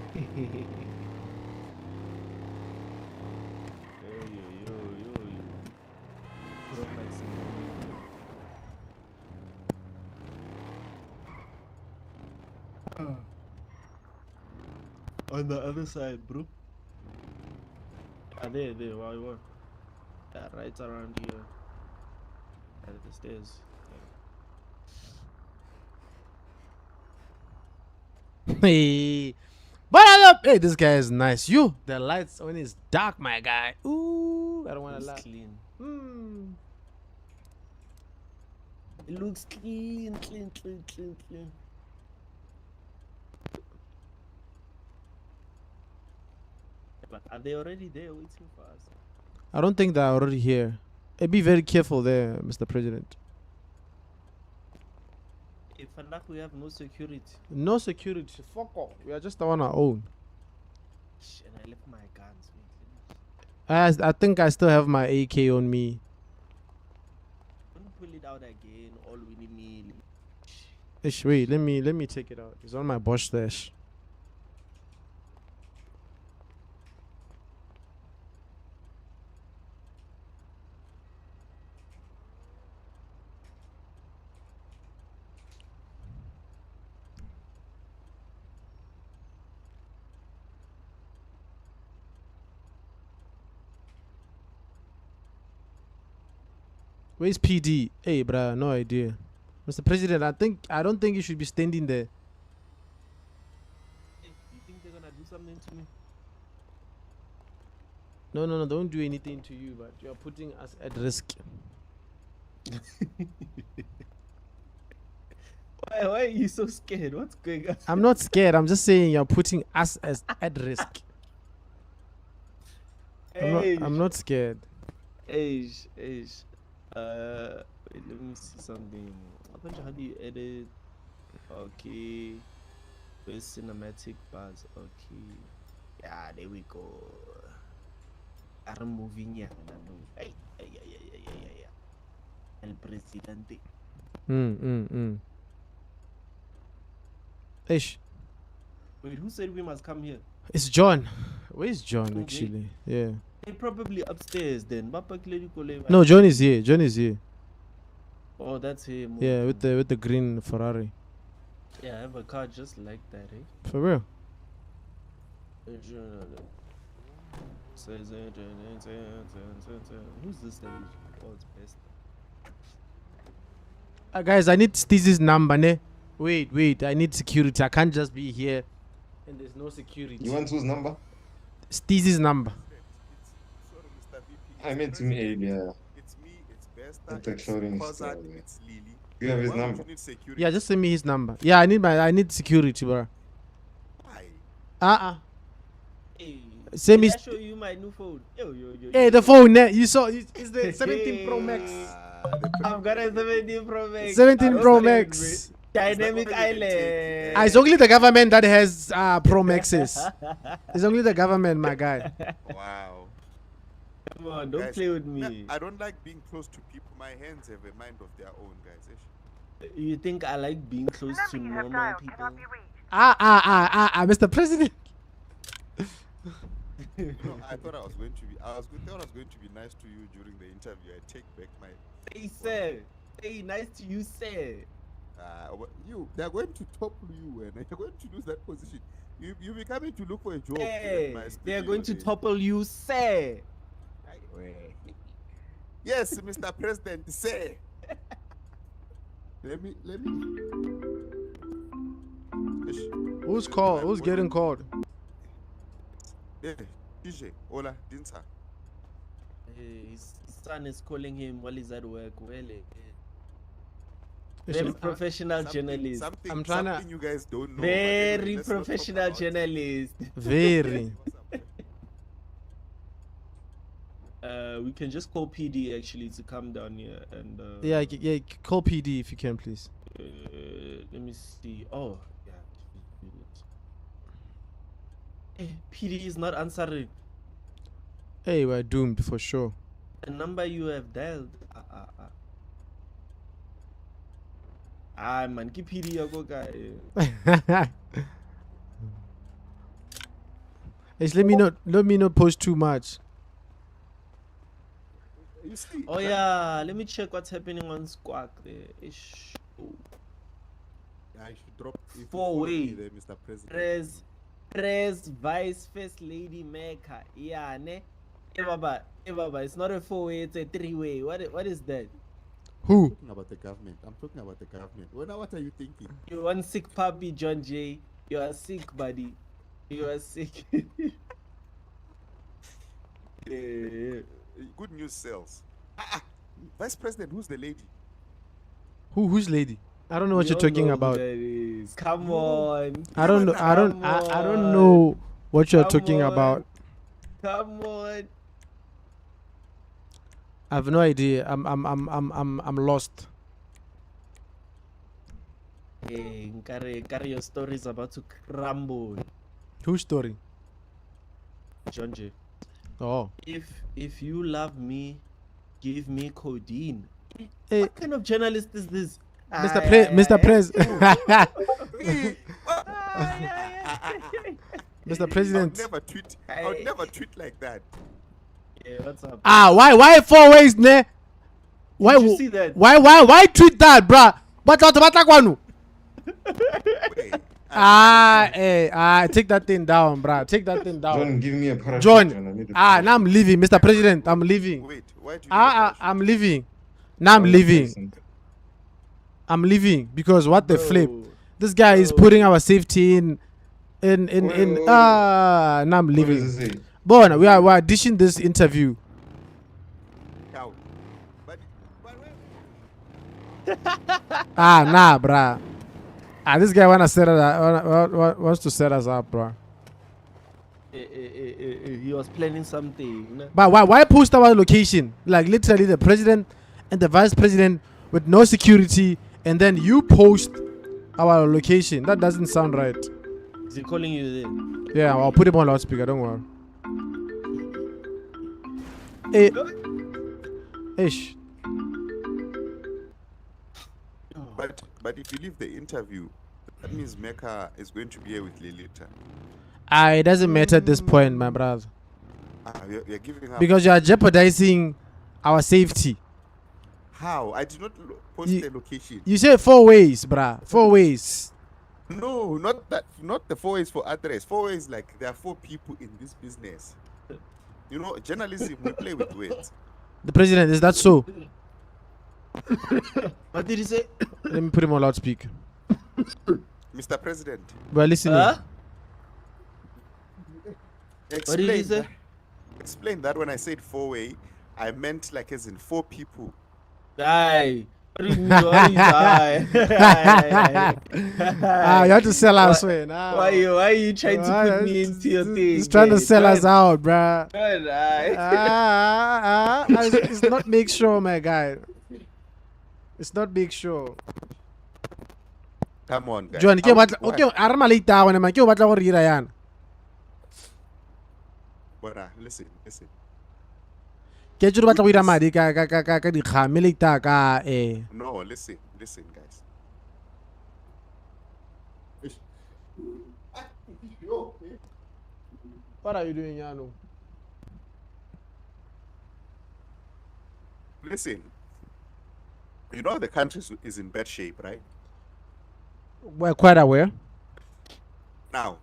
On the other side, bro. There, why what? Yeah, right around here. At the stairs. Hey, but I love. Hey, this guy is nice. The lights when it's dark, my guy. Ooh, I don't want to It's lie. clean. Hmm. It looks clean. But are they already there waiting for us? I don't think they're already here. Hey, be very careful there, Mr. President. If we have no security. No security. Fuck off. We are just on our own. And I left my guns. Wait, I think I still have my AK on me. don't pull it out again. All willy nilly. Ish, wait, let me take it out. It's on my Bosch stash. Where's PD? Hey, bruh, no idea. Mr. President, I don't think you should be standing there. Hey, you think they're gonna do something to me? No, don't do anything to you, but you're putting us at risk. Why are you so scared? What's going on? I'm not scared. I'm just saying you're putting us at risk. I'm not scared. Age. Wait, let me see something. How do you edit? Okay. With cinematic bars. Okay. Yeah, there we go. I'm moving here. Hey. El Presidente. Ish. Wait, who said we must come here? It's John. Where's John Okay. actually? Yeah. They're probably upstairs then. No, John is here. Oh, that's him. Yeah, with the green Ferrari. Yeah, I have a car just like that, eh? For real. Who's this that is? Oh, it's best. Guys, I need Steezy's number, ne? Wait, I need security. I can't just be here and there's no security. You want whose number? Steezy's number. Sorry, Mr. VP. I meant to me earlier. It's me, it's Besta, It's like it's shouting Kozak, stuff, yeah. it's Lily. You have his Why would number? you need security? Yeah, just send me his number. Yeah, I need security, bro. Why? Hey, Send me. I show you my new phone. Yo. Hey, the phone, ne? You saw? It's the 17 Pro Max. I've got a 17 Pro Max. 17 Pro Outside, Max. Dynamic Is that what you island. It's only the government that has Pro Maxes. It's only the government, my guy. Wow. Come on, don't Guys, play with nah, me. I don't like being close to people. My hands have a mind of their own, guys. You think I like being close to Number you have normal dialed people? cannot be reached. Mr. President. You know, I thought I was going to be nice to you during the interview. I take back my. Hey, sir. Hey, nice to you, sir. They're going to topple you, and you're going to lose that position. You'll be coming to look for a job. Hey, at my they are studio going to day. topple you, sir. Yes, Mr. President, say. Let me. Who's called? Who's getting called? Hey, DJ, hola, Dinsa. Hey, his son is calling him while he's at work. Well, Ish, very professional journalist. I'm trying to- Something you guys don't know. but Very anyway, let's not talk professional about it. journalist. Very. We can just call PD actually to come down here and. Yeah, call PD if you can, please. Let me see. Oh, yeah. Hey, PD is not answering. Hey, we're doomed for sure. The number you have dialed. Man, keep PD go guy. Ish, let me not post too much. You see? Oh yeah, let me check what's happening on Squawk there. Ish. Oh. I should drop. if you Four follow me way. there, Mr. President. Press Vice First Lady Maker. Yeah, ne? Baba, it's not a 4-way, it's a 3-way. What is that? Who? Talking about the government. I'm talking about the government. What are you thinking? You one sick puppy, John J. You are sick, buddy. You are sick. Good news sells. Vice President, who's the lady? Who's lady? I don't know what We you're all talking know who about. that is. Come No. on. I don't know. I don't. I don't know what you're talking about. Come on. I have no idea. I'm lost. Hey, Nkare, your story is about to crumble. Whose story? John J. Oh. If you love me, give me codeine. Hey, What kind of journalist is this? Mr. Prez. Mr. President. I would never tweet like that. Yeah, what's up? Why 4 ways, ne? Why Did you see that? Why tweet that, bruh? But Wait, take that thing down, bruh. Take that thing down. John, give me a parachute. John. I need a Now parachute. I'm leaving, Mr. President. I'm leaving. wait, why do you need a parachute? I'm leaving. Now I'm Oh, leaving. listen. I'm leaving because what the flip? Bro. This guy is putting our safety in. Wait. Now I'm What does leaving. it say? Bon, we are dishing this interview. Cow. But Nah, bruh. This guy wants to set us up, bruh. He was planning something. But why post our location? Like literally the president and the vice president with no security, and then you post our location. That doesn't sound right. Is he calling you then? Yeah, I'll put him on loudspeaker. Don't worry. Hey, ish. but if you leave the interview, that means Mecca is going to be here with Lilita. It doesn't matter at this point, my brother, You're giving up. because you are jeopardizing our safety. How? I did not post You- the location. You say 4 ways, bruh. 4 ways. No, not that. Not the 4 ways for address. 4 ways like there are 4 people in this business. You know, journalism we play with words. The president, is that so? What did he say? Let me put him on loudspeaker. Mr. President, We're listening. Huh? explain What did he say? that- explain that when I said 4-way, I meant like as in 4 people. Aye. What do you mean? What do you aye? You have to sell us, Why- man. Why you trying to put me into your thing? He's trying to sell us out, bruh. Aye. It's not Big Show, my guy. It's not Big Show. Come on, guys. John, ke Why- batla okay, a re malate a wena man, ke o batla go re ira yana. Bora, listen. Ke tšo re batla go ira madi ka dikgame late ka No, listen, guys. What are you doing, Yano? Listen. You know the country is in bad shape, right? We're quite aware. Now,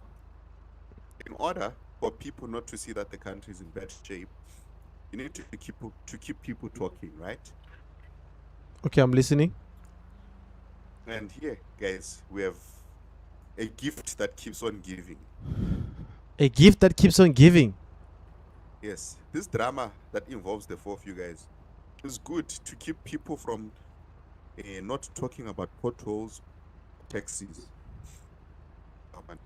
in order for people not to see that the country is in bad shape, you need to keep people talking, right? Okay, I'm listening. And here, guys, we have a gift that keeps on giving. A gift that keeps on giving. Yes, this drama that involves the 4 of you guys is good to keep people from not talking about potholes, taxis. Come on.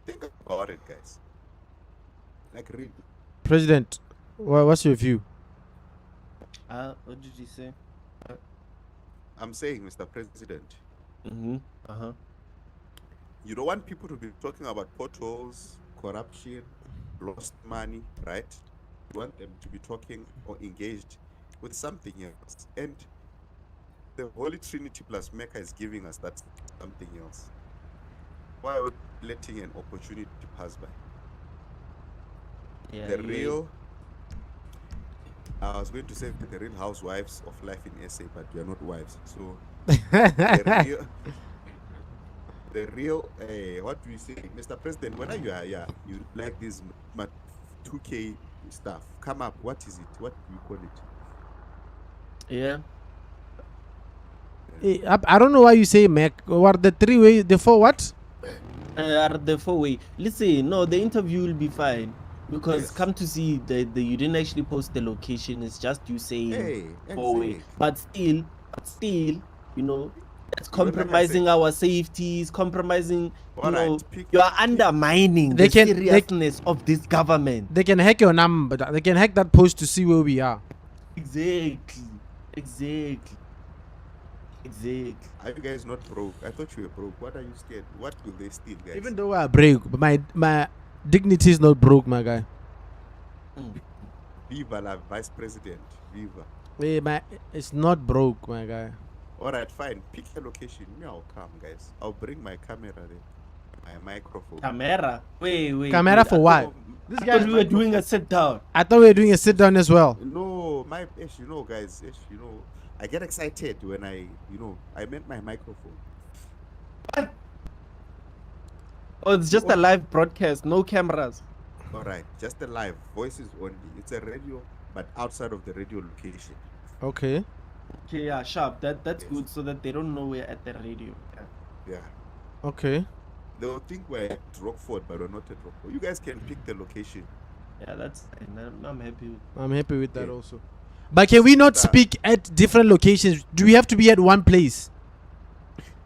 Think about it, guys. Like, really. President, what's your view? What did he say? I'm saying, Mr. President, you don't want people to be talking about potholes, corruption, lost money, right? You want them to be talking or engaged with something else. And the Holy Trinity plus Mecca is giving us that something else. Why are we letting an opportunity pass by? Yeah, The real, I was going to say the real housewives of life in SA, but we are not wives. So the real, what do we say, Mr. President? Whether you like these 2K stuff. Come up. What is it? What do you call it? Yeah. I don't know why you say Mac. What the 3-way, the 4 what? The 4-way. Listen, no, the interview will be fine because Yes. come to see that you didn't actually post the location. It's just you saying Hey, 4-way. exact. But still, you know, it's You know, like I compromising our safeties, compromising. All You right, know, pick- you are undermining They the can- seriousness of this government. They can hack your number. They can hack that post to see where we are. Exactly. Are you guys not broke? I thought you were broke. What are you scared? What will they steal, guys? Even though we are broke, but my dignity is not broke, my guy. Viva la vice president. Viva. Hey, it's not broke, my guy. All right, fine. Pick a location. Me, I'll come, guys. I'll bring my camera there. My microphone. Camera. Wait. Camera for what? This I thought we were doing a sit down. I thought we were doing a sit down as well. No, guys, I get excited when I meant my microphone. Oh, it's just a live broadcast, no cameras. All right, just a live, voices only. It's a radio, but outside of the radio location. Okay. Okay, yeah, sharp. That's Yes. good so that they don't know we're at the radio. Yeah. Okay. They'll think we're at Rockford, but we're not at Rockford. You guys can pick the location. Yeah, that's fine. I'm happy with I'm happy with that Yeah. also. But can we not That- speak at different locations? Do we have to be at one place?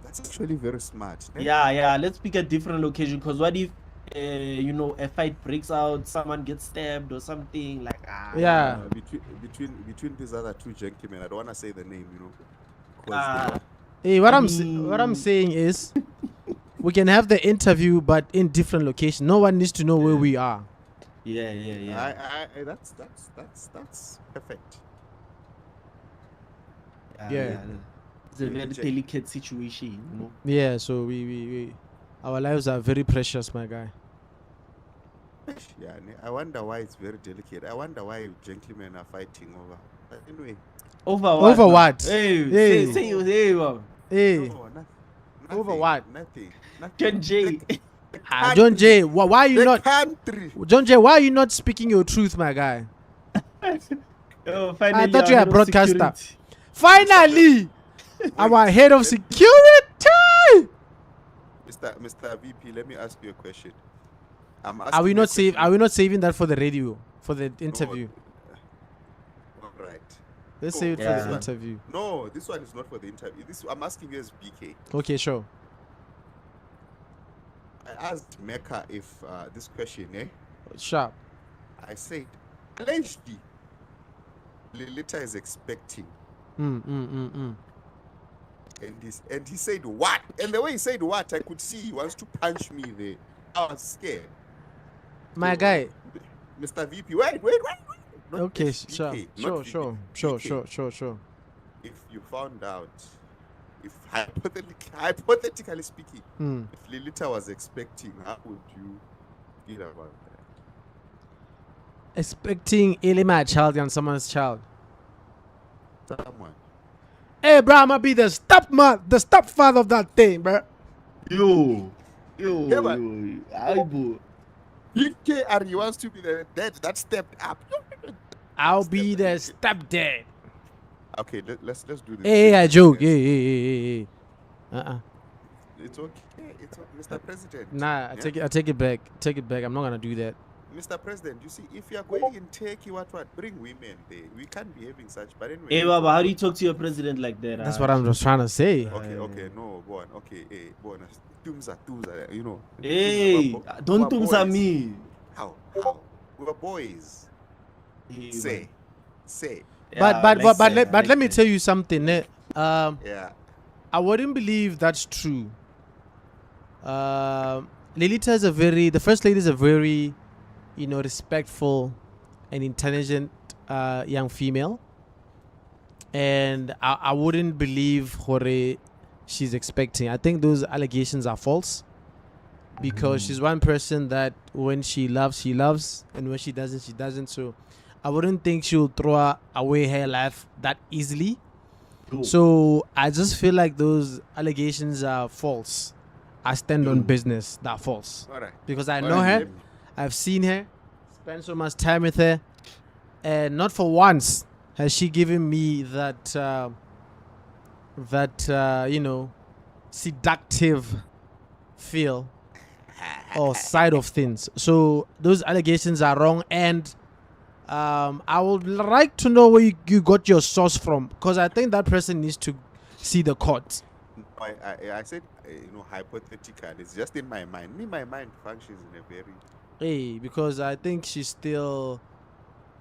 That's actually very smart. Eh? Yeah, let's pick a different location because what if a fight breaks out, someone gets stabbed or something like Yeah. Between these other two gentlemen, I don't want to say the name, 'cause Hey, what I'm saying is, we can have the interview, but in different locations. No one needs to know where we are. yeah. that's perfect. Yeah. It's a very delicate situation, Yeah. So we our lives are very precious, my guy. Yeah, I wonder why it's very delicate. I wonder why gentlemen are fighting over. But anyway, Over what? Hey, Hey. say, wow. Hey, no, nothing. Over what? Nothing. John Jay. John Jay, why are you The not? country. John Jay, why are you not speaking your truth, my guy? Oh, I thought our you were head a of broadcaster. security. Finally, our head of security. Mr. VP, let me ask you a question. Are we asking you a not save? question. Are we not saving that for the radio, for the interview? All right. Let's Oh, save it for yeah. the interview. No, this one is not for the interview. I'm asking you as BK. Okay, sure. I asked Mecca if this question, Sharp. I said, allegedly, Lilita is expecting. And he said, what? And the way he said what, I could see he wants to punch me there. I was scared. My guy. Mr. VP, wait. Not Okay, SBK, not sure. VP, Sure. If you found out, if hypothetically speaking, if Lilita was expecting, how would you feel about that? Expecting Eli my child and someone's child. Someone. Hey, bro, I'ma be the stepfather of that thing, bro. Yo. Yeah, but- Aibo. BK he wants to be the dad that stepped up. I'll be the stepdad. Okay, let's do this. Hey, I joke. Hey. It's okay. Mr. President. Nah, I Yeah? take it back. Take it back. I'm not gonna do that. Mr. President, you see, if you are going in Turkey, what, bring women there. We can't be having such. But anyway. Hey, Baba, how do you talk to your president like that? That's what I'm just trying to say. Okay, no, go on. Okay, go on. Tumza, you know. Hey, don't we are tumsa boys. me. How? We were boys. Hey, Say. But let me tell you something. Yeah. I wouldn't believe that's true. Lilita is the first lady is a very, respectful and intelligent young female. And I wouldn't believe Hore she's expecting. I think those allegations are false. Because she's one person that when she loves, and when she doesn't, she doesn't. So I wouldn't think she'll throw away her life that easily. Cool. So I just feel like those allegations are false. I stand on business. They're false. All right. Because I All know right, her. let me- I've seen her spent so much time with her, and not for once has she given me that seductive feel or side of things. So those allegations are wrong, and I would like to know where you got your source from, because I think that person needs to see the court. I said, hypothetical. It's just in my mind. My mind functions in a very... Because I think she's still,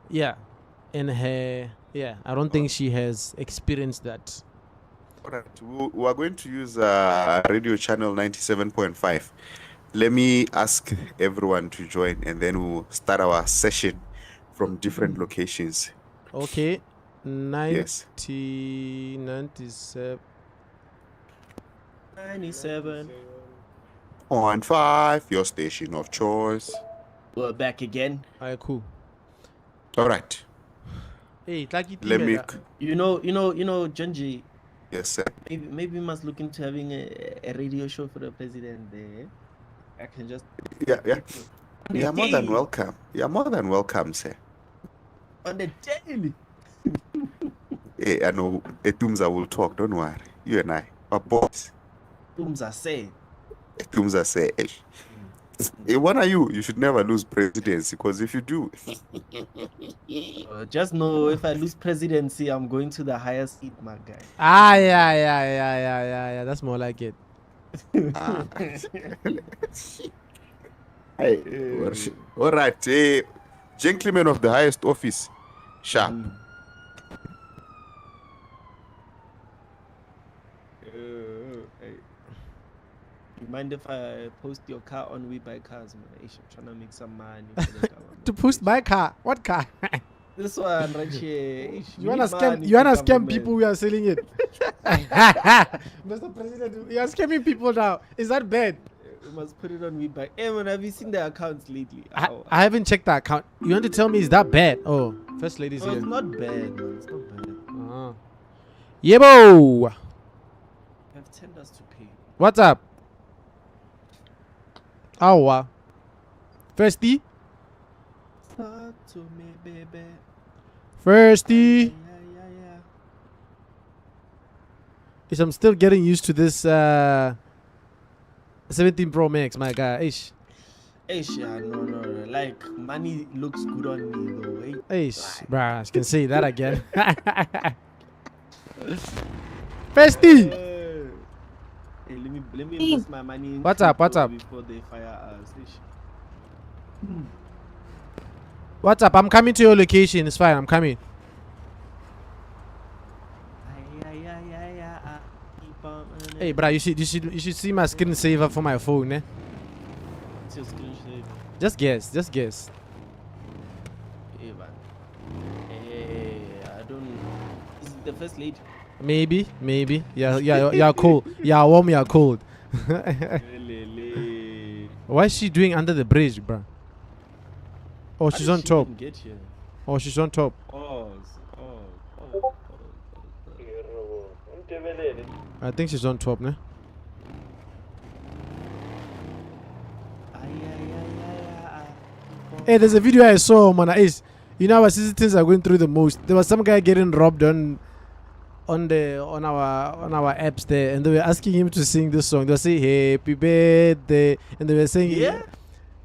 in her, I don't think she has experienced that. All right, we are going to use radio channel 97.5. Let me ask everyone to join, and then we'll start our session from different locations. Okay. Yes. 97. 97.5, your station of choice. We're back again. Alright, cool. All right. Hey, Let me... You know, Junji. Yes, sir. Maybe we must look into having a radio show for the president there. I can just... Yeah. You're more than welcome. You're more than welcome, sir. On the daily. Hey, I know Etumza will talk, don't worry. You and I are boys. Etumza say. Hey, one of you should never lose presidency, because if you do... Just know, if I lose presidency, I'm going to the highest seat, my guy. Yeah. That's more like it. Hey, all right. Hey, gentleman of the highest office, sharp. You mind if I post your car on We Buy Cars, man? I'm trying to make some money for the government. To post my car? What car? This one right here. You wanna scam people? We are selling it. Mr. President, you are scamming people now. Is that bad? We must put it on We Buy. Hey man, have you seen the accounts lately? I haven't checked the account. You want to tell me is that bad? Oh, first lady's here. It's not bad, man. It's not bad. Yebo! I have tenders to pay. What's up? Awa. Firsty? Talk to me, baby. Firsty? Yeah. Ish, I'm still getting used to this 17 Pro Max, my guy. Ish. No. Like, money looks good on me, though. Ish, bruh, I can say that again. Firsty! Hey, let me invest my money in What's up? before they fire us. What's up? I'm coming to your location. It's fine. I'm coming. Hey, bro, you should see my screensaver for my phone, eh? What's your screensaver? Just guess. Hey, man. Hey, I don't. Is it the first lady? Maybe. You're cold. You're warm. You're cold. What is she doing under the bridge, bro? Oh, she's on top. Oh, she's on top. I think she's on top, ne? Hey, there's a video I saw, man. You know our citizens are going through the most. There was some guy getting robbed on our apps there, and they were asking him to sing this song. They were saying happy birthday, and they were saying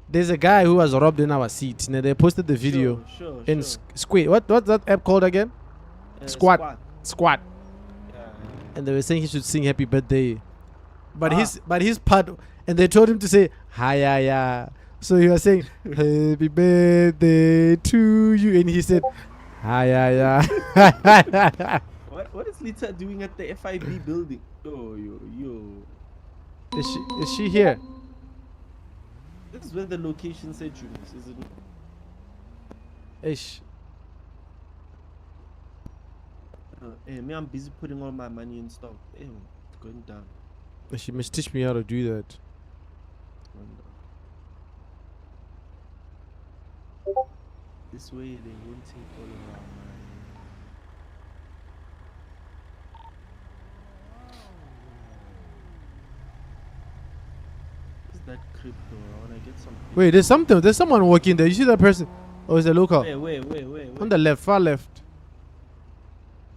there's a guy who was robbed in our seat. And they posted the video in Squid. What's that app called again? Squad. And they were saying he should sing happy birthday, but his part, and they told him to say hi. So he was saying happy birthday to you, and he said hi. What is Lita doing at the FIB building? Oh, yo. Is she here? This is where the location said you is, isn't it? Ish. Hey, me, I'm busy putting all my money in stock. Hey, it's going down. She must teach me how to do that. It's going down. This way they won't take all of our money. What's that crypto? I wanna get some. Wait, there's someone walking there. You see that person? Oh, is it local? Wait. On the left, far left.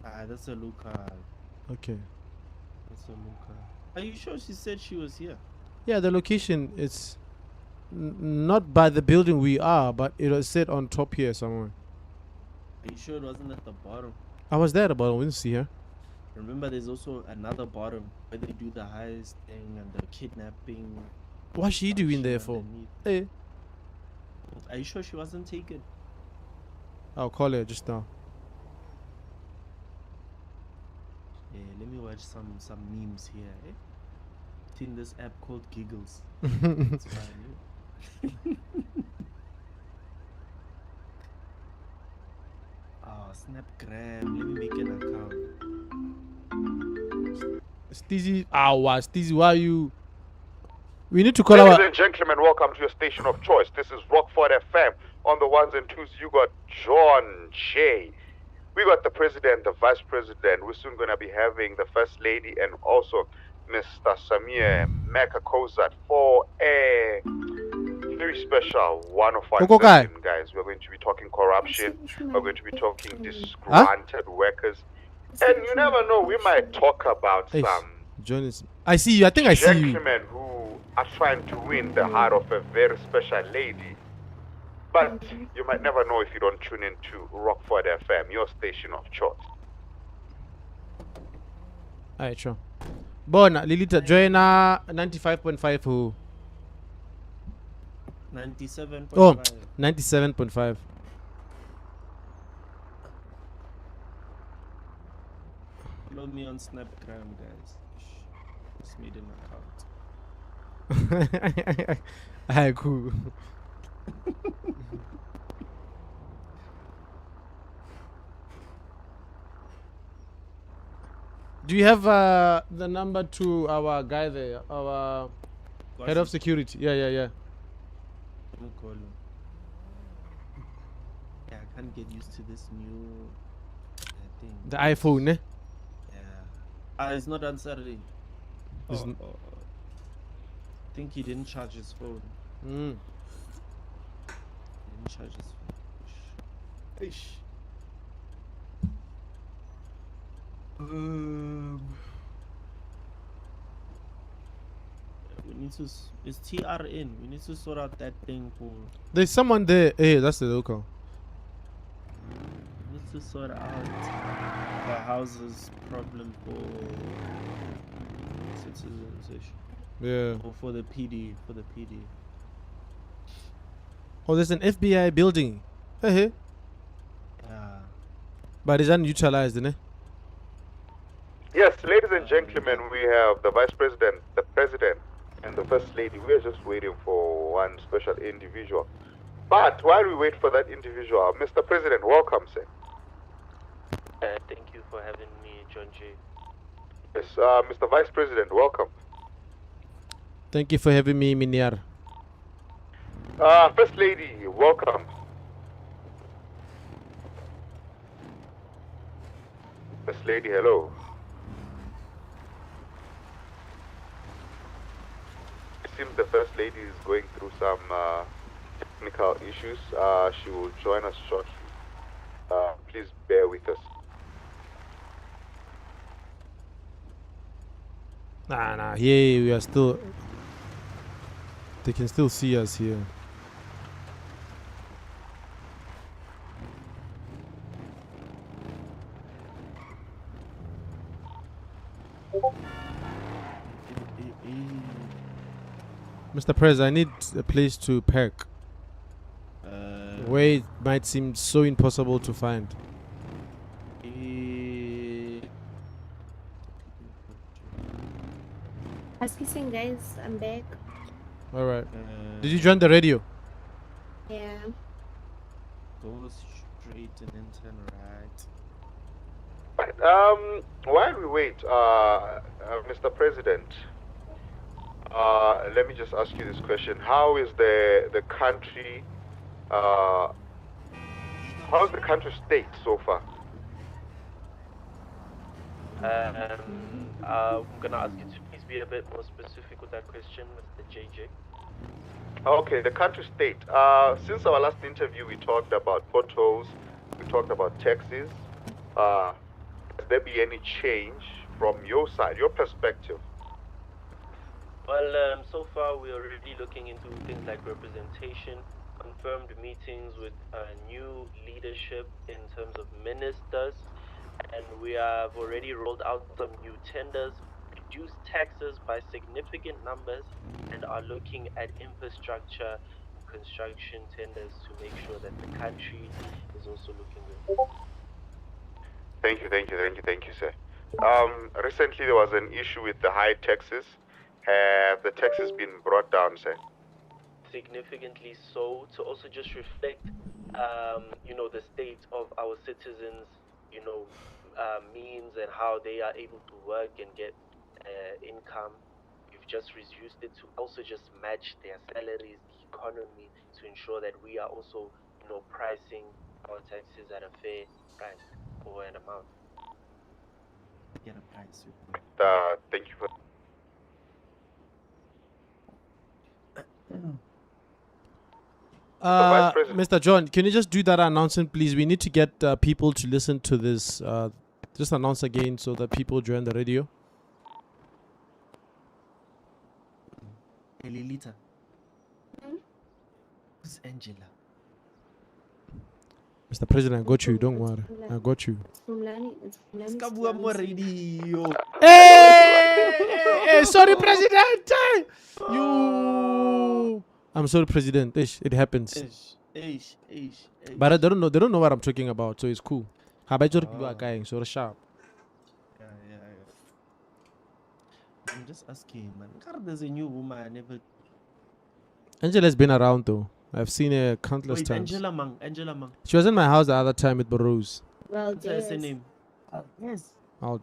Ah, that's a Luca. Okay. That's a Luca. Are you sure she said she was here? Yeah, the location is not by the building we are, but it was set on top here somewhere. Are you sure it wasn't at the bottom? I was there at the bottom. We didn't see her. Remember, there's also another bottom where they do the heist thing and the kidnapping. What's she doing there for? underneath. Hey, Are you sure she wasn't taken? I'll call her just now. Yeah, let me watch some memes here. Eh? It's in this app called Giggles. It's fine. Oh, Snapgram. Let me make an account. Steezy, Steezy, why are you? We need to call Ladies our. and gentlemen, welcome to your station of choice. This is Rockford FM. On the ones and twos, you got John Jay. We got the president, the vice president. We're soon going to be having the first lady and also Mr. Samir Mekakozat for a very special one-of-one session, guys. We're going to be talking corruption. We're going to be talking disgruntled workers. And you never know, we might talk about some John is. I see you. I think I see you. gentlemen who are trying to win the heart of a very special lady. But you might never know if you don't tune into Rockford FM, your station of choice. Alright, sure. Bona, Lilita, join 95.5 who? 97.5. Oh, 97.5. Follow me on Snapgram, guys. Just made an account. Alright, cool. Do you have the number to our guy there, our head of security? Yeah. Let me call him. Yeah, I can't get used to this new thing. The iPhone, eh? Yeah. It's not answering. It's I think he didn't charge his phone. Mm. He didn't charge his phone. Ish. We need to. It's TRN. We need to sort out that thing for. There's someone there. Hey, that's the local. We need to sort out the house's problem for citizenship. Yeah. Or for the PD. Oh, there's an FBI building. Hey. Yeah. But it's unutilized, isn't it? Yes, ladies and gentlemen, we have the vice president, the president, and the first lady. We are just waiting for one special individual. But while we wait for that individual, Mr. President, welcome, sir. Thank you for having me, John J. Yes, Mr. Vice President, welcome. Thank you for having me, Miniar. First lady, welcome. First lady, hello. It seems the first lady is going through some technical issues. She will join us shortly. Please bear with us. Nah. Yeah, we are still. They can still see us here. Mr. Prez, I need a place to park. Where it might seem so impossible to find. Excuse guys, I'm back. Alright. Did you join the radio? Yeah. Go straight and then turn right. Right, while we wait, Mr. President, let me just ask you this question. How is the country, how's the country state so far? I'm gonna ask you to please be a bit more specific with that question, Mr. JJ. Okay, the country state. Since our last interview, we talked about photos, we talked about taxes. Has there be any change from your side, your perspective? Well, so far we're already looking into things like representation, confirmed meetings with new leadership in terms of ministers, and we have already rolled out some new tenders, reduced taxes by significant numbers, and are looking at infrastructure and construction tenders to make sure that the country is also looking good. Thank you, sir. Recently there was an issue with the high taxes. Have the taxes been brought down, sir? Significantly so, to also just reflect, the state of our citizens, means and how they are able to work and get income. We've just reduced it to also just match their salaries, the economy, to ensure that we are also, pricing our taxes at a fair price or an amount. Get a price. Thank you for Vice President. Mr. John, can you just do that announcement, please? We need to get people to listen to this. Just announce again so that people join the radio. Lilita. Who's Angela? Mr. President, I got you. Don't worry. I got you. Radio. Hey, sorry, President. You. I'm sorry, President. It happens. But they don't know what I'm talking about, so it's cool. How about you are going so sharp? Yeah. I'm just asking, man. There's a new woman I never. Angela's been around though. I've seen her countless times. Angela Mang. She was in my house the other time with Barose. Well, What's her name? Yes.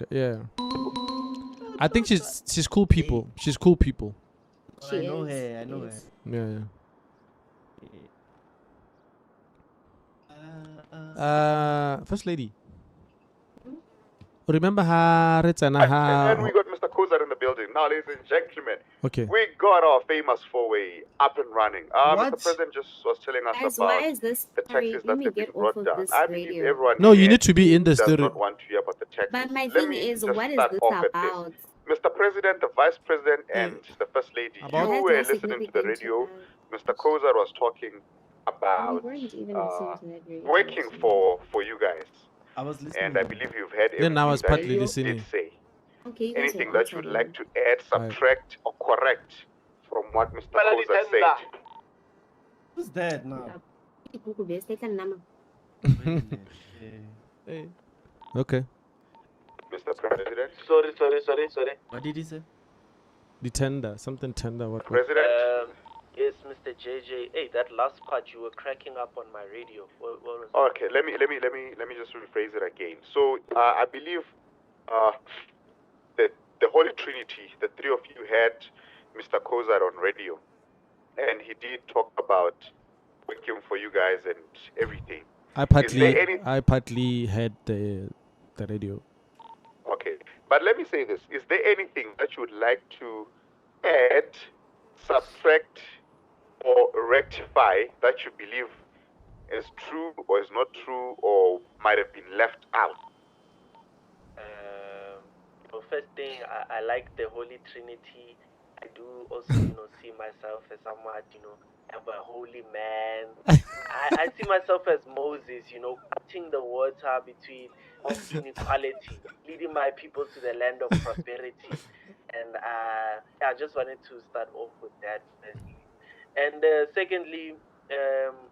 Yeah. I think she's cool people. She's cool people. I know her. Yeah. First lady. Remember her? And we got Mr. Kozar in the building. Now, ladies and gentlemen, okay. We got our famous four-way up and running. Mr. President just was telling us Guys, about why is this the taxes that have been brought down. I believe radio. everyone No, you here need to be in the does story. not want to hear about the taxes. But my Let thing me is, just what is start this off at about? this. Mr. President, the Vice President, and the First Lady, About- you were listening to the radio. Mr. Kozar was talking about We weren't even listening to that radio. working for you guys. I was listening. And I believe you've heard Then I was everything that partly you listening. did say. Okay, you guys Anything will that you'd answer like then. to add, subtract, or correct from what Mr. Kozar said? Who's that now? Okay. Mr. President. Sorry. What did he say? The tender. Something tender. What? President. Yes, Mr. JJ. Hey, that last part you were cracking up on my radio. What was it? Okay, let me just rephrase it again. So I believe the Holy Trinity, the three of you had Mr. Kozar on radio, and he did talk about working for you guys and everything. I partly had the radio. Okay, but let me say this: is there anything that you would like to add, subtract, or rectify that you believe is true or is not true or might have been left out? First thing, I like the Holy Trinity. I do also, see myself as somewhat, I'm a holy man. I see myself as Moses, cutting the water between inequality, leading my people to the land of prosperity. And I just wanted to start off with that firstly. And secondly,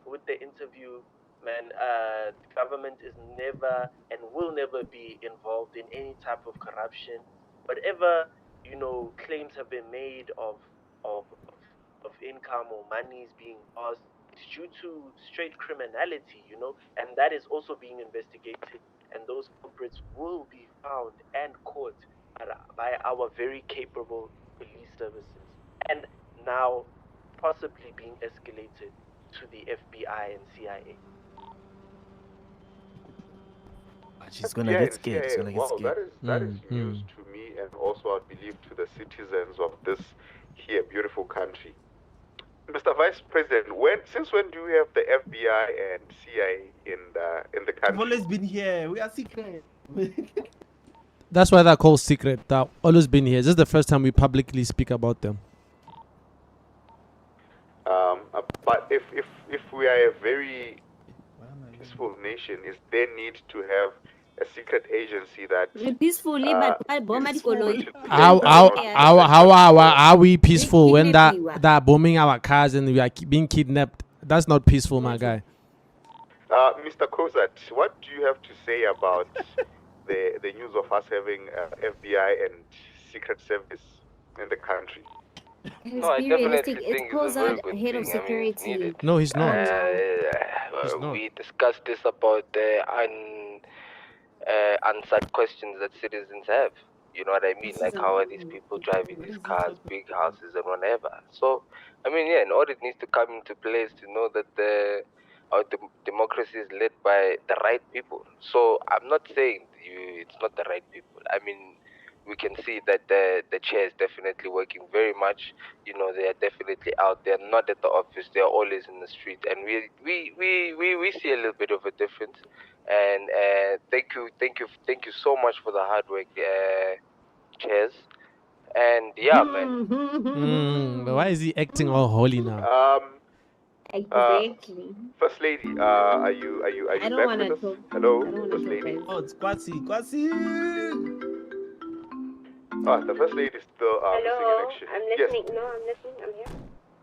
with the interview, man, the government is never and will never be involved in any type of corruption. Whatever, claims have been made of income or monies being lost, it's due to straight criminality, and that is also being investigated. And those culprits will be found and caught by our very capable police services. And now possibly being escalated to the FBI and CIA. She's gonna get scared. She's gonna get Wow, scared. that is news to me, and also I believe to the citizens of this here beautiful country. Mr. Vice President, since when do you have the FBI and CIA in the We've country? always been here. We are secret. That's why they're called secret. They've always been here. This is the first time we publicly speak about them. But if we are a very peaceful nation, is there need to have a secret agency that Peacefully, but How are we peaceful when they're bombing our cars and we are being kidnapped? That's not peaceful, my guy. Mr. Kozat, what do you have to say about the news of us having FBI and Secret Service in the country? No, I definitely think it's a very good head of security. No, he's not. He's not. We discussed this about unanswered questions that citizens have. You know what I mean? Like, how are these people driving these cars, big houses, and whatever? So, I mean, yeah, an audit needs to come into place to know that our democracy is led by the right people. So, I'm not saying it's not the right people. I mean, we can see that the chair is definitely working very much. You know, they are definitely out there, not at the office. They are always in the street, and we see a little bit of a difference. And thank you so much for the hard work, chairs. And yeah, man. Why is he acting all holy now? Exactly. First Lady, are you I don't back wanna with us? talk. Hello, I don't wanna First talk, Lady. guys. Oh, it's Kwasi. The First Lady is still missing in action. I'm Yes. listening. No, I'm listening. I'm here.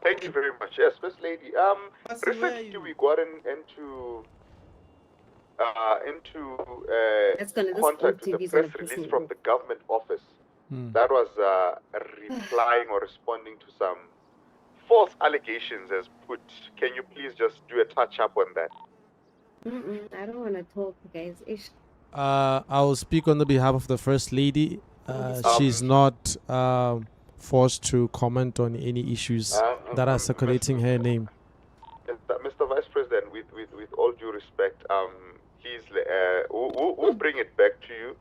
Thank you very much. Yes, First Lady. Kwasi, where are Recently you? we got into That's gonna contact with the TV's gonna press piss release me from off. the government office that was replying or responding to some false allegations as put. Can you please just do a touch up on that? I don't want to talk, guys. Ish. I'll speak on the behalf of the First Lady. She's not forced to comment on any issues that are circulating her name. Mr. Vice President, with all due respect, please, we'll bring it back to you.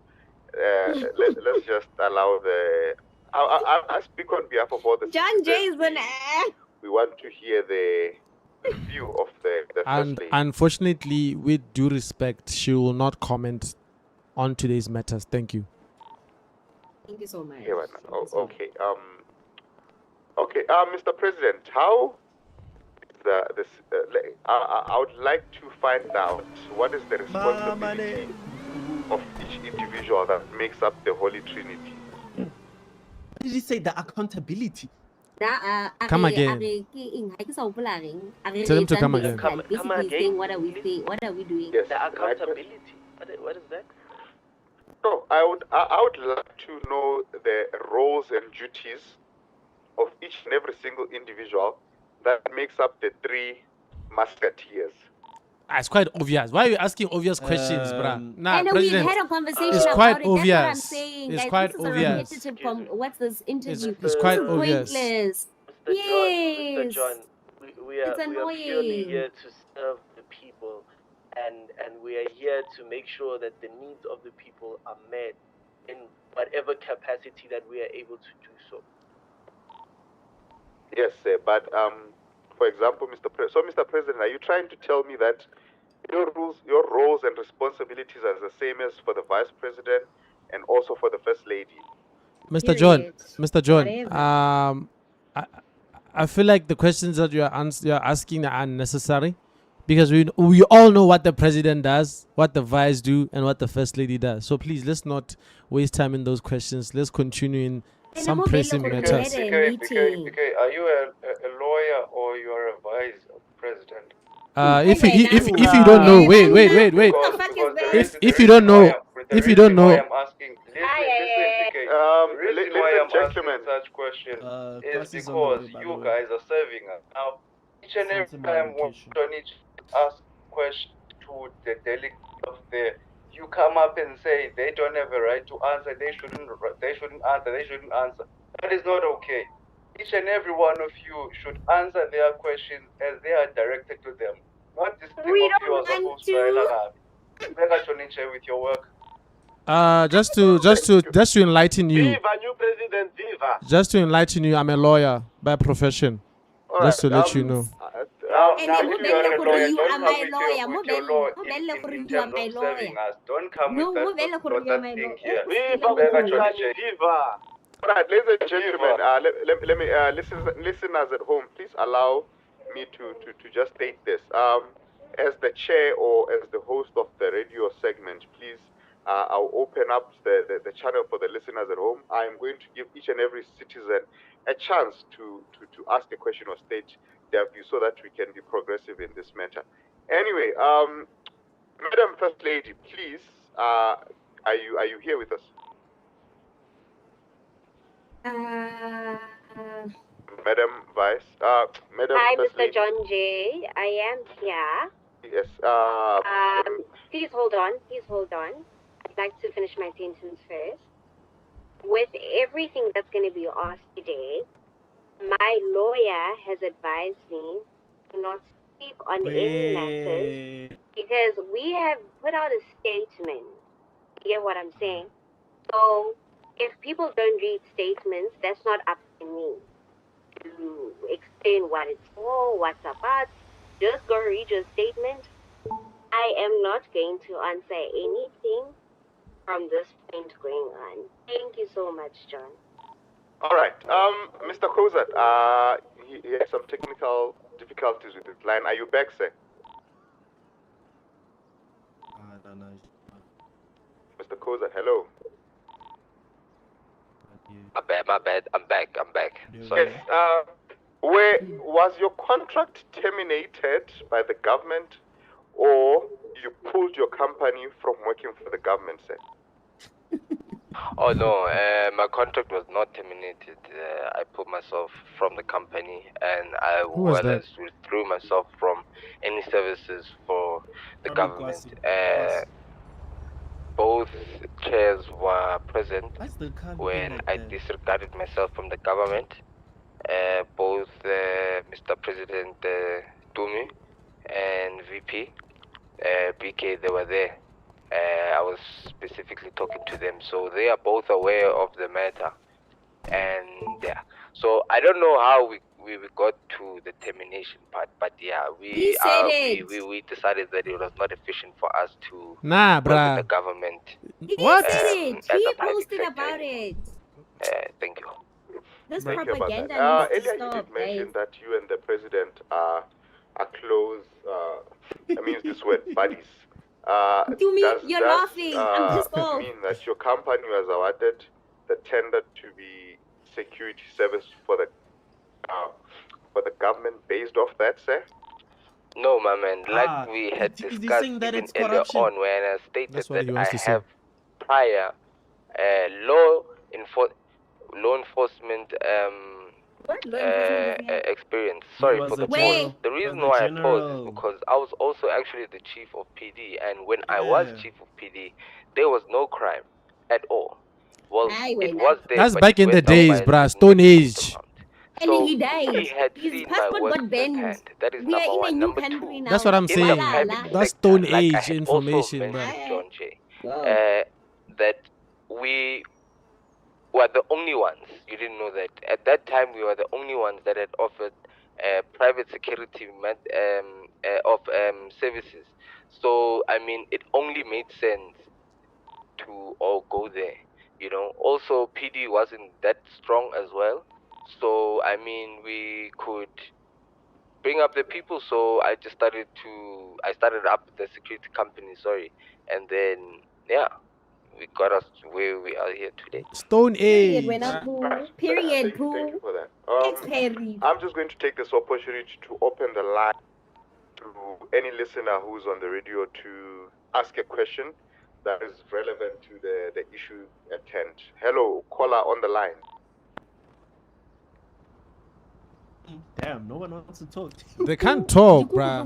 Let's just allow the. I speak on behalf of all the. John Jay's citizens. We want to hear the view of the And First Lady. unfortunately, with due respect, she will not comment on today's matters. Thank you. Thank you so much. Okay, okay. Okay. Mr. President, how this? I would like to find out what is the responsibility of each individual that makes up the Holy Trinity. What did he say? The accountability. Come again. Tell him to come again. Come again. Saying, what are we saying? What are we doing? Yes. The accountability. What is that? So I would like to know the roles and duties of each and every single individual that makes up the three musketeers. It's quite obvious. Why are you asking obvious questions, bruh? Nah, I know President. we had a conversation it's about quite it. That's what I'm obvious. saying. It's guys. quite this is obvious. A repetitive from what's this interview? It's quite This is obvious. Pointless. Mr. Yes. John, we are It's purely annoying. here to serve the people, and we are here to make sure that the needs of the people are met in whatever capacity that we are able to do so. Yes, sir. But for example, Mr. President, are you trying to tell me that your roles and responsibilities are the same as for the Vice President and also for the First Lady? Mr. John, Period. Mr. John, Whatever. I feel like the questions that you're asking are unnecessary because we all know what the president does, what the vice do, and what the first lady does. So please, let's not waste time in those questions. Let's continue in some pressing matters. Meeting. Are you a lawyer or you are a vice president? If you don't know, wait. What the fuck is that? If you don't know, if you don't know, I'm asking, Ladies and gentlemen, such question is Kwasi's because on the way, by the you way. guys are serving us. Now, each and every Send him my time we location. need to ask questions to the delegate of the, you come up and say they don't have a right to answer, they shouldn't answer. That is not okay. Each and every one of you should answer their questions as they are directed to them. Not this thing We of don't yours want supposed to. to with your work. just to enlighten you, Viva, new president, viva! just to enlighten you, I'm a lawyer by profession. All Just right, to let you know. Now, And now then if you are a Mobella, lawyer, you don't are come my with lawyer. your law Mobella, in you are terms my of lawyer. serving us. Don't come with No, Mobella, that my thing lawyer. here. All right, ladies and gentlemen, let me listeners at home, please allow me to just state this. As the chair or as the host of the radio segment, please, I'll open up the channel for the listeners at home. I am going to give each and every citizen a chance to ask a question or state their view so that we can be progressive in this matter. Anyway, Madam First Lady, please, are you here with us? Madam Vice, Madam Hi, First Mr. Lady. John J. I am here. Yes. Please hold on. I'd like to finish my sentence first. With everything that's going to be asked today, my lawyer has advised me to not speak on any matters because we have put out a statement. You get what I'm saying? So if people don't read statements, that's not up to me to explain what it's for, what's about. Just go read your statement. I am not going to answer anything from this point going on. Thank you so much, John. All right. Mr. Kozat, he has some technical difficulties with his line. Are you back, sir? No. Mr. Kozat, hello. My bad. I'm back. Yes. Where was your contract terminated by the government, or you pulled your company from working for the government, sir? Oh no, my contract was not terminated. I put myself from the company, and I withdrew myself from any services for the government. Both chairs were present when I disregarded myself from the government. Both Mr. President Dumi and VP BK, they were there. I was specifically talking to them, so they are both aware of the matter. And yeah, so I don't know how we got to the termination part, but yeah, we decided that it was not efficient for us to work with the government. What? He posted about it. Thank you. This Thank you about that. propaganda needs to Earlier, you stop, did mention guys. that you and the president are close. I mean this word, buddies. You're laughing. I'm pissed off. Mean that your company was awarded the tender to be security service for the government based off that, sir? No, my man. Like we had discussed even earlier on, when I stated that I have prior law enforcement experience. Sorry for the pause. The reason why I paused is because I was also actually the chief of PD, and when I was chief of PD, there was no crime at all. Well, it was there. That's back in the days, bruh. Stone Age. And he died. He had His seen passport my work got banned. That is We are number in one. a new Number country two, now. That's what I'm saying. That's Stone Age information, also bruh. John J. That we were the only ones. You didn't know that. At that time, we were the only ones that had offered private security services. So, I mean, it only made sense to all go there. You know, also PD wasn't that strong as well. So, I mean, we could bring up the people. So I started up the security company, and then yeah, we got us to where we are here today. Stone Age. Period, Thank you for that. I'm just going to take this opportunity to open the line to any listener who's on the radio to ask a question that is relevant to the issue at hand. Hello, caller on the line. Damn, no one wants to talk. They can't talk, bruh.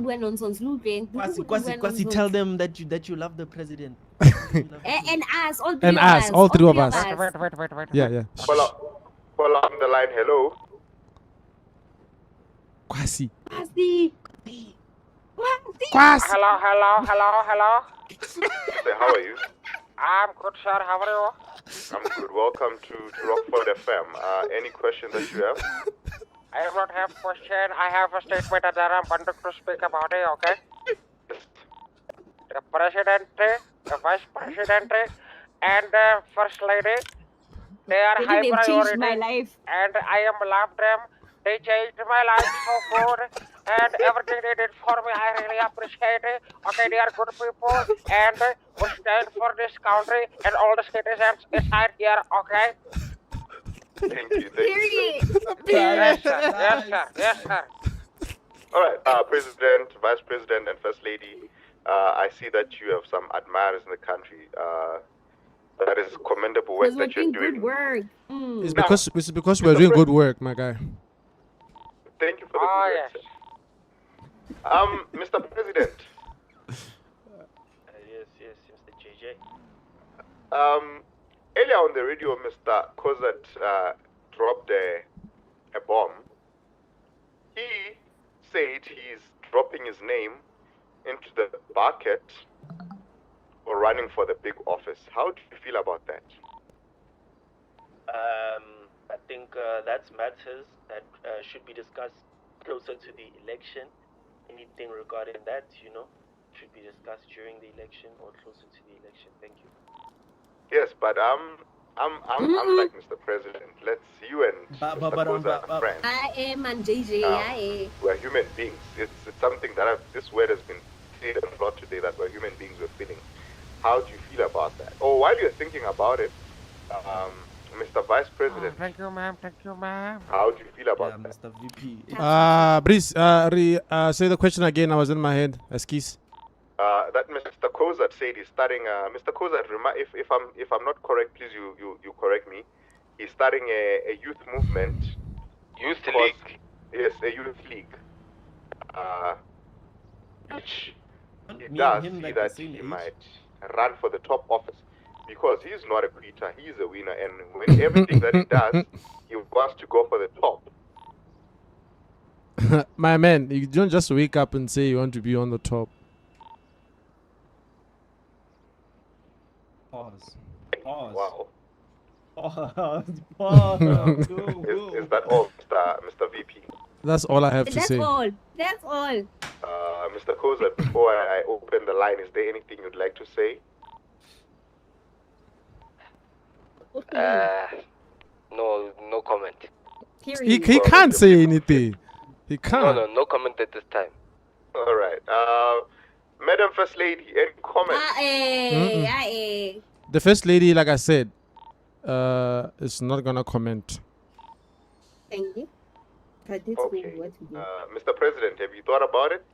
Kwasi, tell them that you love the president. And us, all three of us. Wait. Yeah. Caller on the line. Hello. Kwasi. Hello. Say, how are you? I'm good, sir. How are you? I'm good. Welcome to Rockford FM. Any question that you have? I do not have question. I have a statement that I'm wanting to speak about it, okay? The president, the vice president, and the first lady, they are Maybe high they've changed my priority, life. and I am love them. They changed my life so good, and everything they did for me, I really appreciate it. Okay, they are good people, and we stand for this country and all the citizens inside here, okay? Thank you. Period. Yes, sir. Yes, sir. Yes, sir. All right, President, Vice President, and First Lady. I see that you have some admirers in the country. That is commendable work Because we're that you're doing doing. good work. It's because we're doing good work, my guy. Thank you for the good work, sir. Mr. President. Yes, Mr. JJ. Earlier on the radio, Mr. Kozat dropped a bomb. He said he's dropping his name into the bucket or running for the big office. How do you feel about that? I think that's matters that should be discussed closer to the election. Anything regarding that, should be discussed during the election or closer to the election. Thank you. Yes, but I'm like Mr. President. You and Mr. Koza are friends. I am and JJ. We're human beings. It's something that this word has been said a lot today, that we're human beings, we're feeling. How do you feel about that? Oh, while you're thinking about it, Mr. Vice President. Thank you, ma'am. Thank you, ma'am. How do you feel about that? Mr. VP. Breeze, say the question again. I was in my head. Excuse. That Mr. Kozat said he's starting. Mr. Kozat, if I'm not correct, please you correct me. He's starting a youth movement. Youth league. Yes, a youth league. Which he does see that he might run for the top office because he's not a quitter. He's a winner, and when everything that he does, he wants to go for the top. My man, you don't just wake up and say you want to be on the top. Pause. Wow. Pause. Is that all, Mr. VP? That's all I have to say. That's all. Mr. Koza, before I open the line, is there anything you'd like to say? No comment. He can't say anything. He can't. No comment at this time. All right. Madam First Lady, any comment? The First Lady, like I said, is not gonna comment. Thank you. Okay. Mr. President, have you thought about it?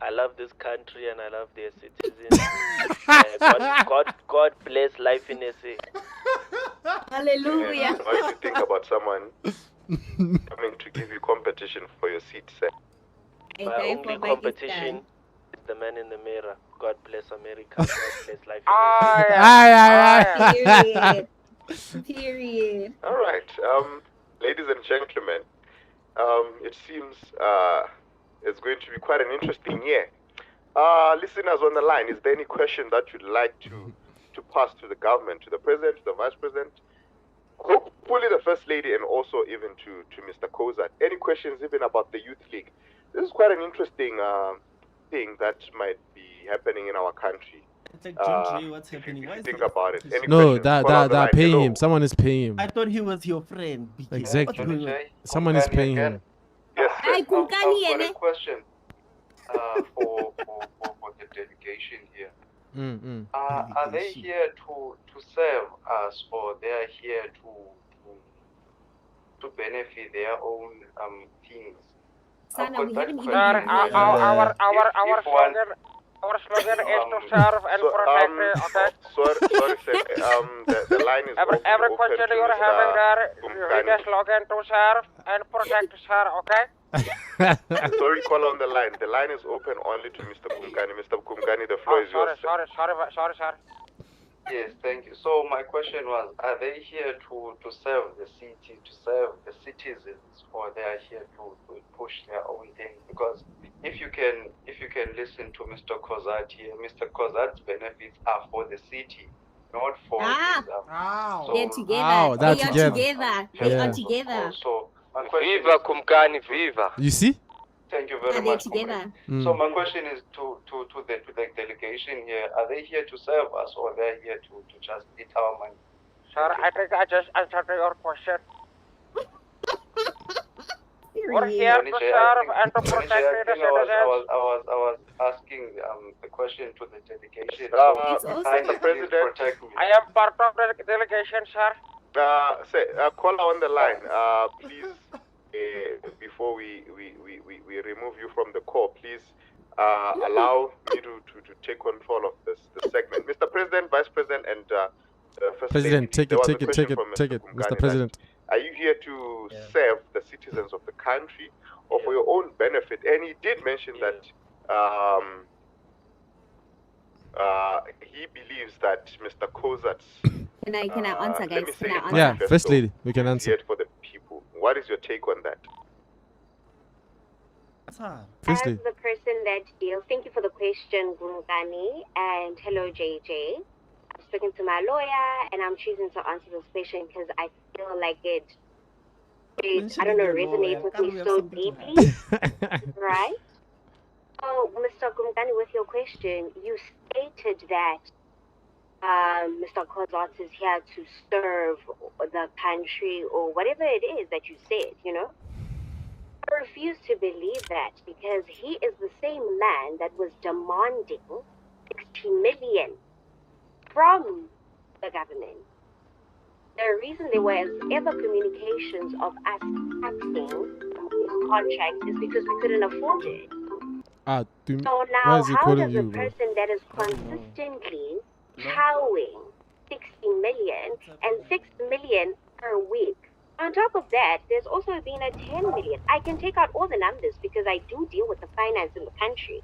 I love this country and I love their citizens. God bless life in SA. Hallelujah. And what do you think about someone coming to give you competition for your seat, sir? My only competition is the man in the mirror. God bless America. God bless life in SA. Period. All right. Ladies and gentlemen, it seems it's going to be quite an interesting year. Listeners on the line, is there any question that you'd like to pass to the government, to the president, to the vice president, hopefully the first lady, and also even to Mr. Kozat? Any questions even about the youth league? This is quite an interesting thing that might be happening in our country. It's like, Ginger, what's happening? Why is Think about it. Any No, questions? they're paying him. Someone is paying him. I thought he was your friend. Exactly. Someone is paying him. Yes, sir. I've got a question for the delegation here. Are they here to serve us, or they are here to benefit their own things? Sana, we haven't even Our slogan is to serve and protect, okay? Sorry, sir. The line is every question you're having there, you read the slogan to serve and protect, sir, okay? Sorry, call on the line. The line is open only to Mr. Kumkani. Mr. Kumkani, the floor is yours. Sorry, sir. Yes, thank you. So my question was, are they here to serve the city, to serve the citizens, or they are here to push their own thing? Because if you can listen to Mr. Kozat here, Mr. Kozat's benefits are for the city, not for his, they're together. They are together. So My question Viva is, Kumkani, viva. You see? thank you very Are they much, together? comrade. So my question is to the delegation here: are they here to serve us, or they're here to just eat our money? Sir, I think I just answered your question. We're here to serve and to protect the citizens. I was asking the question to the delegation. Mr. President, protect me. I am part of the delegation, sir. Caller on the line, please, before we remove you from the call, please allow me to take control of this segment. Mr. President, Vice President, and First President, Lady, take it, Mr. President. are you here to serve the citizens of the country or for your own benefit? And he did mention that he believes that Mr. Kozat's Can I answer, guys? Can I answer? Yeah, First Lady, we can answer. for the people. What is your take on that? First As Lady. the person that deals, thank you for the question, Gungani, and hello, JJ. I'm speaking to my lawyer, and I'm choosing to answer this question because I feel like it I don't know, resonates with me so deeply, right? So, Mr. Gungani, with your question, you stated that Mr. Kozat is here to serve the country or whatever it is that you said, you know? I refuse to believe that because he is the same man that was demanding 60 million from the government. The reason there was ever communications of us taxing his contract is because we couldn't afford it. So now, how does a person that is consistently chowing 60 million and 6 million per week? On top of that, there's also been a 10 million. I can take out all the numbers because I do deal with the finance in the country,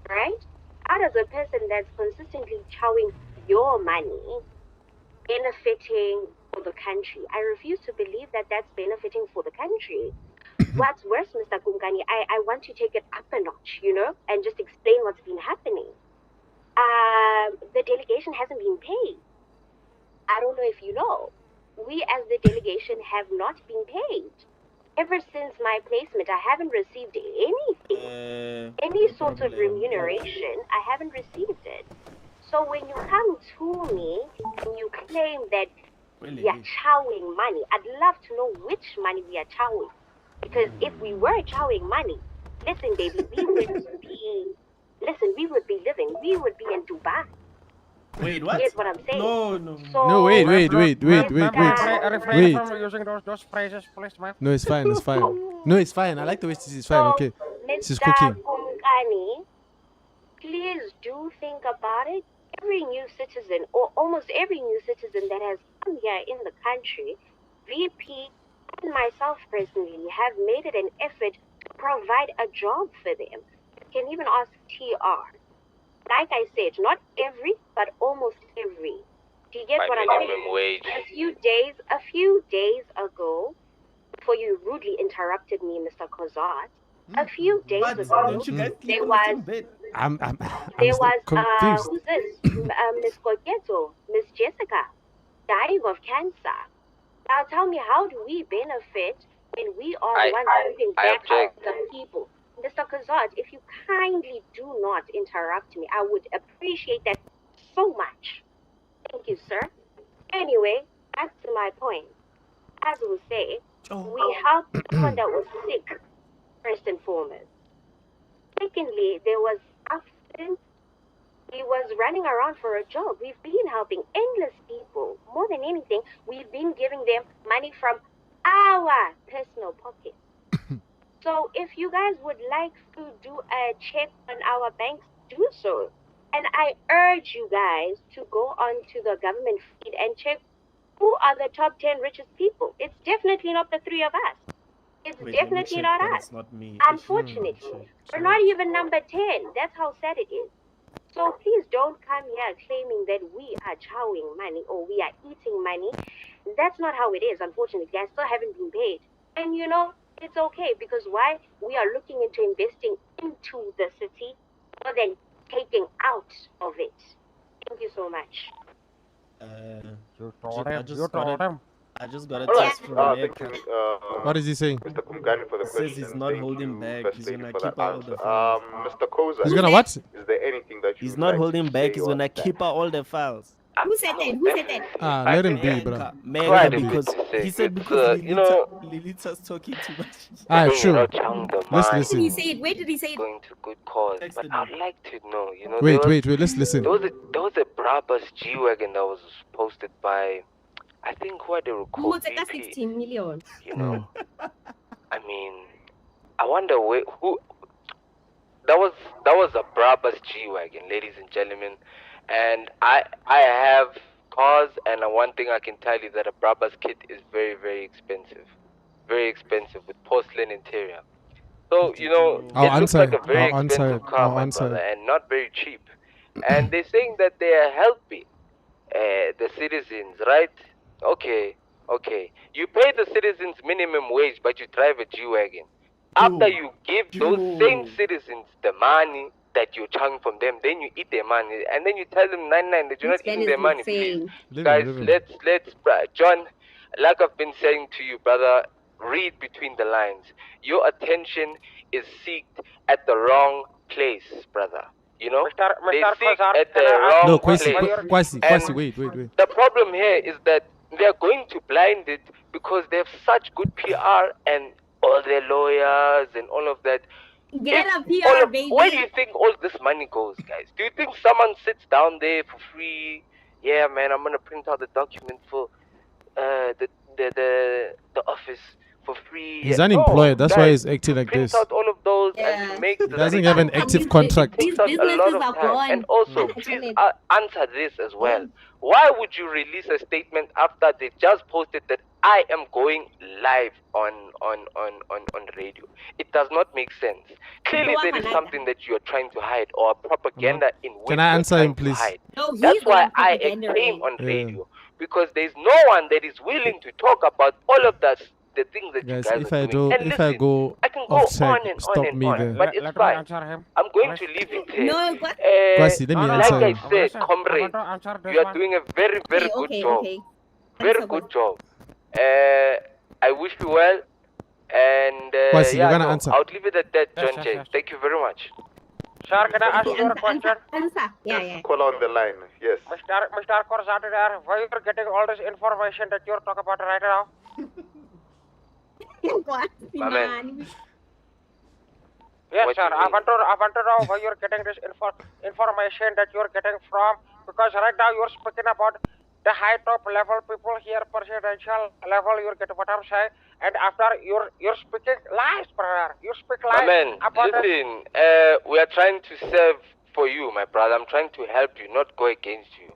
right? How does a person that's consistently chowing your money benefiting for the country? I refuse to believe that that's benefiting for the country. What's worse, Mr. Gungani, I want to take it up a notch, you know, and just explain what's been happening. The delegation hasn't been paid. I don't know if you know. We as the delegation have not been paid. Ever since my placement, I haven't received anything. Any sort of remuneration, I haven't received it. So when you come to me and you claim that we are chowing money, I'd love to know which money we are chowing. Because if we were chowing money, listen, baby, we would be living, we would be in Dubai. Wait, what? Here's what I'm saying. No. So, No, wait. Refrain from using those phrases, please, ma'am. No, it's fine. No, it's fine. I like the way it's fine. Okay. She's Mr. cooking. Kumkani, please do think about it. Every new citizen, or almost every new citizen that has come here in the country, VP and myself personally have made it an effort to provide a job for them. You can even ask TR. Like I said, not every, but almost every. Do you get what I'm saying? Wage. A few days ago, before you rudely interrupted me, Mr. Kozat, a few days ago, there was confused. who's this? Miss Koketo, Miss Jessica, dying of cancer. Now tell me, how do we benefit when we are the ones giving back to the people? Mr. Kozat, if you kindly do not interrupt me, I would appreciate that so much. Thank you, sir. Anyway, back to my point. As we say, we helped someone that was sick, first and foremost. Secondly, there was absence. He was running around for a job. We've been helping endless people. More than anything, we've been giving them money from our personal pocket. So if you guys would like to do a check on our banks, do so. And I urge you guys to go onto the government feed and check who are the top 10 richest people. It's definitely not the three of us. It's definitely not us. Not me. Unfortunately, we're not even number 10. That's how sad it is. So please don't come here claiming that we are chowing money or we are eating money. That's not how it is, unfortunately. I still haven't been paid. And you know, it's okay because why? We are looking into investing into the city more than taking out of it. Thank you so much. You told him. I just got a All right. text from Thank you, What is he saying? Mr. Kumgani, for the Says question. he's not Thank holding you, back. First He's Lady, gonna for keep that out all answer. the files. Mr. Koza, He's gonna what? is there anything that you He's would not like holding to back. say He's on gonna that? keep out all the files. Who said that? Who said that? Ah, let him be, bro. Mega, Let him mega, be. because he said It's, because you know, Lilita's talking too much. Ah, thing, you know, sure. Chang the Let's man Where did he listen. say it? Where did he say it? going to good cause. But Texted I'd me. like to know, you know, Wait. Let's listen. there was a Brabus G-Wagon that was posted by, I think, who they were called Who's like VP, 16 million? you know. I mean, I wonder who that was a Brabus G-Wagon, ladies and gentlemen. And I have cars, and one thing I can tell you that a Brabus kit is very, very expensive. Very expensive with porcelain interior. So, you know, I'll it looks answer like it. a very I'll answer expensive it. car, I'll my answer brother, it. and not very cheap. And they're saying that they are helping the citizens, right? Okay. You pay the citizens minimum wage, but you drive a G-Wagon. After you give those same citizens the money that you're charging from them, then you eat their money, and then you tell them 99 that you're This not man eating is their money. Please, insane. guys, Leave him. let's John, like I've been saying to you, brother, read between the lines. Your attention is seeked at the wrong place, brother. You know, they seek at the wrong No, place. Kwasi, wait. The problem here is that they're going to blind it because they have such good PR and all their lawyers and all of that. Get a All PR, of- baby. Where do you think all this money goes, guys? Do you think someone sits down there for free? Yeah, man, I'm gonna print out the document for the office for free. He's unemployed. That's why he's acting to like print this. out all of those Yeah. and to make He the doesn't thing have an happen. active These- contract. These Takes us a lot businesses of are time. gone. And also, please answer this as well. Why would you release a statement after they just posted that I am going live on radio? It does not make sense. Clearly, there is something that you are trying to hide, or propaganda in which Can I you're answer trying him, to please? hide. No, he's That's the why one I propagandering. came on Yeah. radio, because there's no one that is willing to talk about all of that, the things that Guys, you guys if are I doing. And if I listen, go I can go off track, on and stop on and me on, there. but it's Let me fine. answer him. I'm going to leave it here. No, what? Kwasi, let me like answer I him. said, Listen, comrade, I'm going to answer this you are one. doing a very, very good job. Okay. Very Thanks, good job. I wish you well. And Kwasi, you're yeah, gonna no, answer. I'll leave it at that, Yes, John yes, Jay. yes. Thank you very much. Sir, can I ask you a question? Answer. Yeah. Call on the line. Yes. Mr. Korzadi there, where you're getting all this information that you're talking about right now? Kwasi, My man. man. Yes, What sir. you I mean? want to know where you're getting this information that you're getting from, because right now you're speaking about the high top level people here, presidential level. You're getting what I'm saying, and after you're speaking lies, brother. You speak My lies man, about the listen, we are trying to serve for you, my brother. I'm trying to help you, not go against you.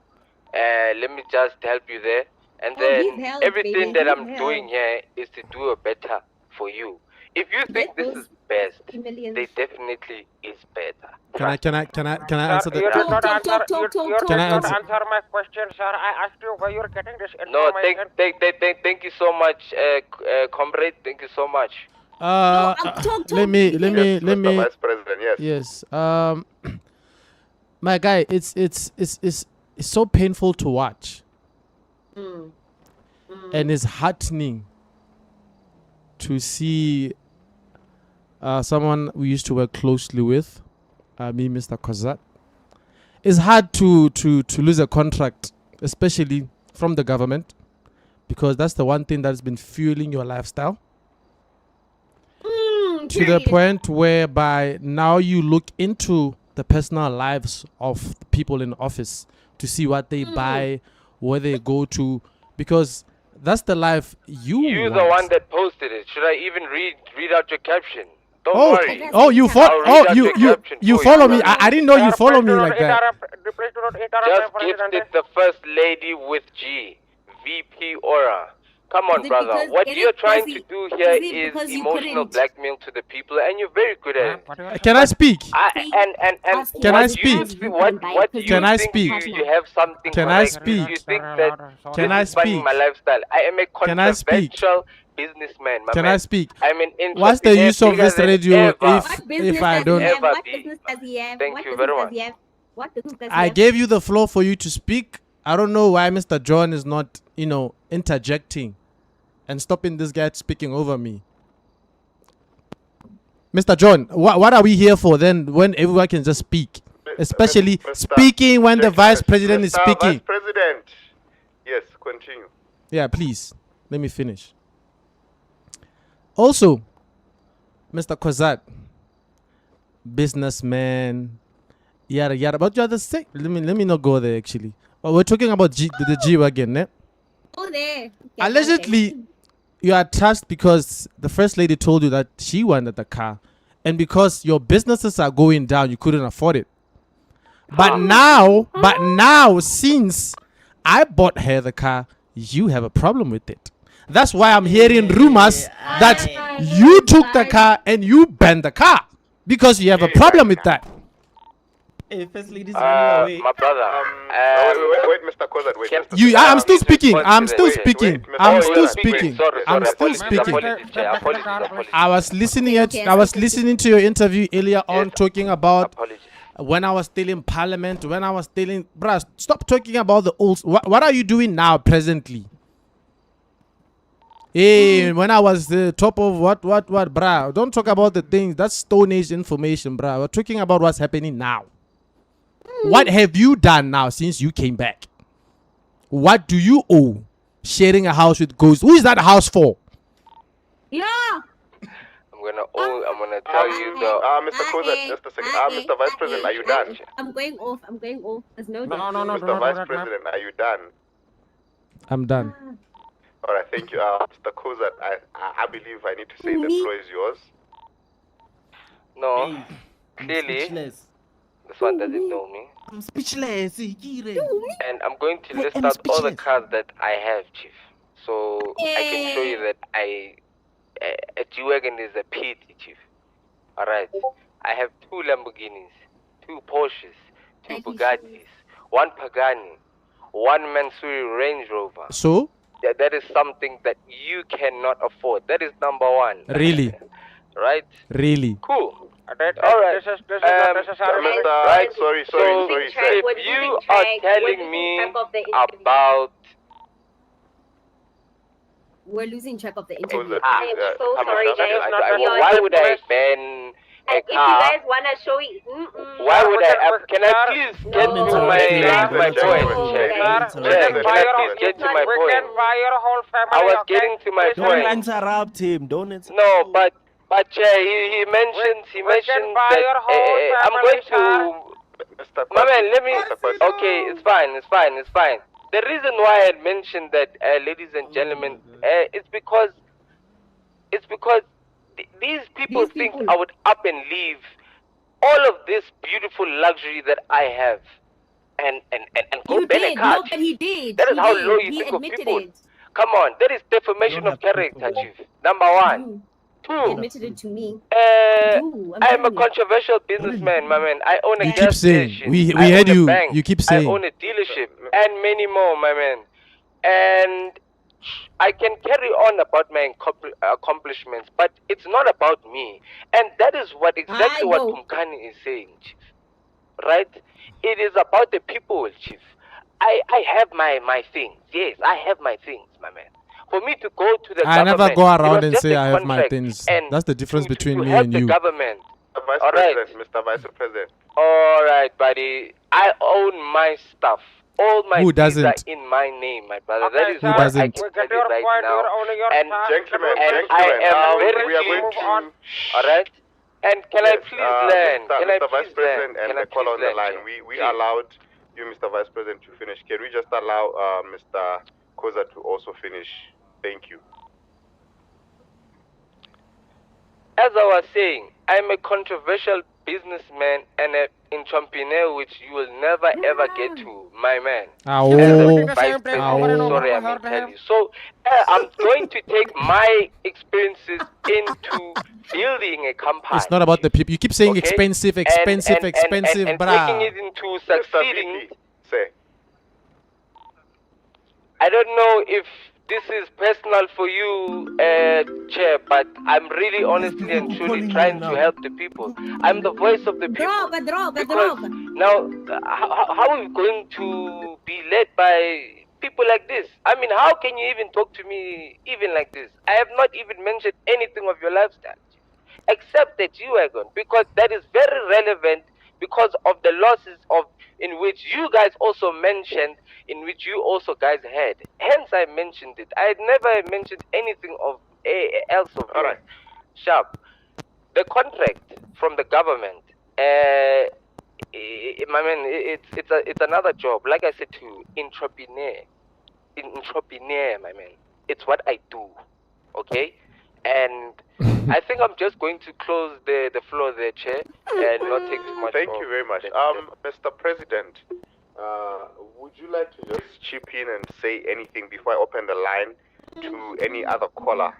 Let me just help you there. And Oh, he's then helped, everything baby, that he's I'm doing here is to do a better for you. If you think this is best, millions. they definitely is better. Can I answer Sir, you the? did not answer. You Can I did not answer? answer my question, sir. I asked you where you're getting this No, information. thank you so much, comrade. Thank you so much. Let me. Mr. Vice President, yes. Yes. My guy, it's so painful to watch, and it's heartening to see someone we used to work closely with, me, Mr. Kozat. It's hard to lose a contract, especially from the government, because that's the one thing that's been fueling your lifestyle. To the point whereby now you look into the personal lives of the people in office to see what they buy, where they go to, because that's the life You're want. the one that posted it. Should I even read out your caption? Don't worry. You follow. I'll read out your caption You for follow you, me. brother. I didn't know you follow me like that. Please do not interrupt Just my gifted president. the first lady with G, VP Aura. Come on, Is it brother. because- What is you're it trying because to do you- here is it is because you emotional couldn't- blackmail to the people, and you're very good at it. Can I speak? And Can I what speak? do you think Can I you speak? you have something Can I correct? speak? You think that Can this I is funding speak? my lifestyle? I am a Can I speak? controversial businessman, my Can man. I speak? I'm an What's the entrepreneur use of bigger this than radio ever. if I don't? Ever What be. business does he have? Thank What you business very does much. he have? What business does he I have? gave you the floor for you to speak. I don't know why Mr. John is not, interjecting and stopping this guy speaking over me. Mr. John, what are we here for then when everyone can just speak? Especially speaking when the vice president is speaking. Vice President. Yes, continue. Yeah, please. Let me finish. Also, Mr. Kozat, businessman, yada yada. But you are the same. Let me not go there actually. But we're talking about the G-Wagon, eh? Oh, there. Okay, Allegedly, you are trashed because the first lady told you that she wanted the car, and because your businesses are going down, you couldn't afford it. But now, since I bought her the car, you have a problem with it. That's why I'm hearing rumors that you took the car and you banned the car because you have a problem with that. Hey, first ladies running away. My brother. Wait, Mr. Kozat, wait. I'm still speaking. I'm still speaking. I'm still speaking. Sorry, I'm still apologies, speaking. apologies. I was listening to your interview earlier on, talking about when I was still in parliament, when I was still in... Bruh, stop talking about the old... What are you doing now, presently? Hey, when I was the top of what, bruh? Don't talk about the things. That's Stone Age information, bruh. We're talking about what's happening now. What have you done now since you came back? What do you owe sharing a house with Ghost? Who is that house for? Yeah. I'm gonna tell you the... Mr. Kozat, just a second. Mr. Vice President, are you done? I'm going off. There's no No. Mr. Vice President, are you done? I'm done. All right, thank you. Mr. Kozat, I believe I need to say the floor is yours. No, Hey, I'm clearly, speechless. this one doesn't know me. I'm speechless. And I'm going to list I'm out all the speechless. cars that I have, Chief. So I can show you that a G-Wagon is a PT, Chief. Alright. I have 2 Lamborghinis, 2 Porsches, 2 Bugattis, 1 Pagani, 1 Mansouri Range Rover. So? That is something that you cannot afford. That is number 1. Really? Right? Really? Cool. Alright. Alright. This is not necessary. Right? Sorry. If you are telling me about... We're losing track of the interview. I am so sorry, guys. Why would I ban a car? If you guys want to show it, Why would I? Can I please get to my point, Can I please get to my We can point? buy your whole family. I was getting to my Don't point. interrupt him. Don't interrupt. No, but he mentioned that I'm going to... My man, let me... Okay, it's fine. The reason why I mentioned that, ladies and gentlemen, it's because these people think I would up and leave all of this beautiful luxury that I have and go ban a car. No, but he did. That is how low you He think of admitted people. it. Come on, that is defamation of character, Chief. Number 1. He 2. admitted it to me. I am a controversial businessman, my man. I own a You gas keep saying. station. We I heard own a you. bank. You keep I saying. own a dealership and many more, my man. And I can carry on about my accomplishments, but it's not about me. And that is exactly what Kumkani is saying, Chief. Right? It is about the people, Chief. I have my things. Yes, I have my things, my man. For me to go to the government... I never go around and say a I have my contract, things. and That's the difference between to me help and the you. government. Mr. Vice President. All right, buddy. I own my stuff. All my Who things are doesn't? in my name, my brother. Okay, that is sir. what doesn't? I can tell you right now. And Gentlemen, I am very we are going move to... on. All right. And can I please learn? Mr. Vice President and the caller on the line, we allowed you, Mr. Vice President, to finish. Can we just allow Mr. Kozat to also finish? Thank you. As I was saying, I'm a controversial businessman and an entrepreneur which you will never ever get to, my man. Sorry, I mean tell you. So I'm going to take my experiences into building a company. It's not about the people. You keep saying expensive, and bruh. taking it into succeeding. I don't know if this is personal for you, Chair, but I'm really honestly and truly trying to help the people. I'm the voice of the people. Because now, how are we going to be led by people like this? I mean, how can you even talk to me even like this? I have not even mentioned anything of your lifestyle, except the G-Wagon, because that is very relevant because of the losses of in which you guys also mentioned, in which you also guys had. Hence, I mentioned it. I had never mentioned anything of else of yours. Right. Sharp. The contract from the government, my man, it's another job. Like I said to you, entrepreneur, my man. It's what I do, okay? And I think I'm just going to close the floor there, Chair, and not take too much. Thank you very much. Mr. President, would you like to just chip in and say anything before I open the line to any other caller?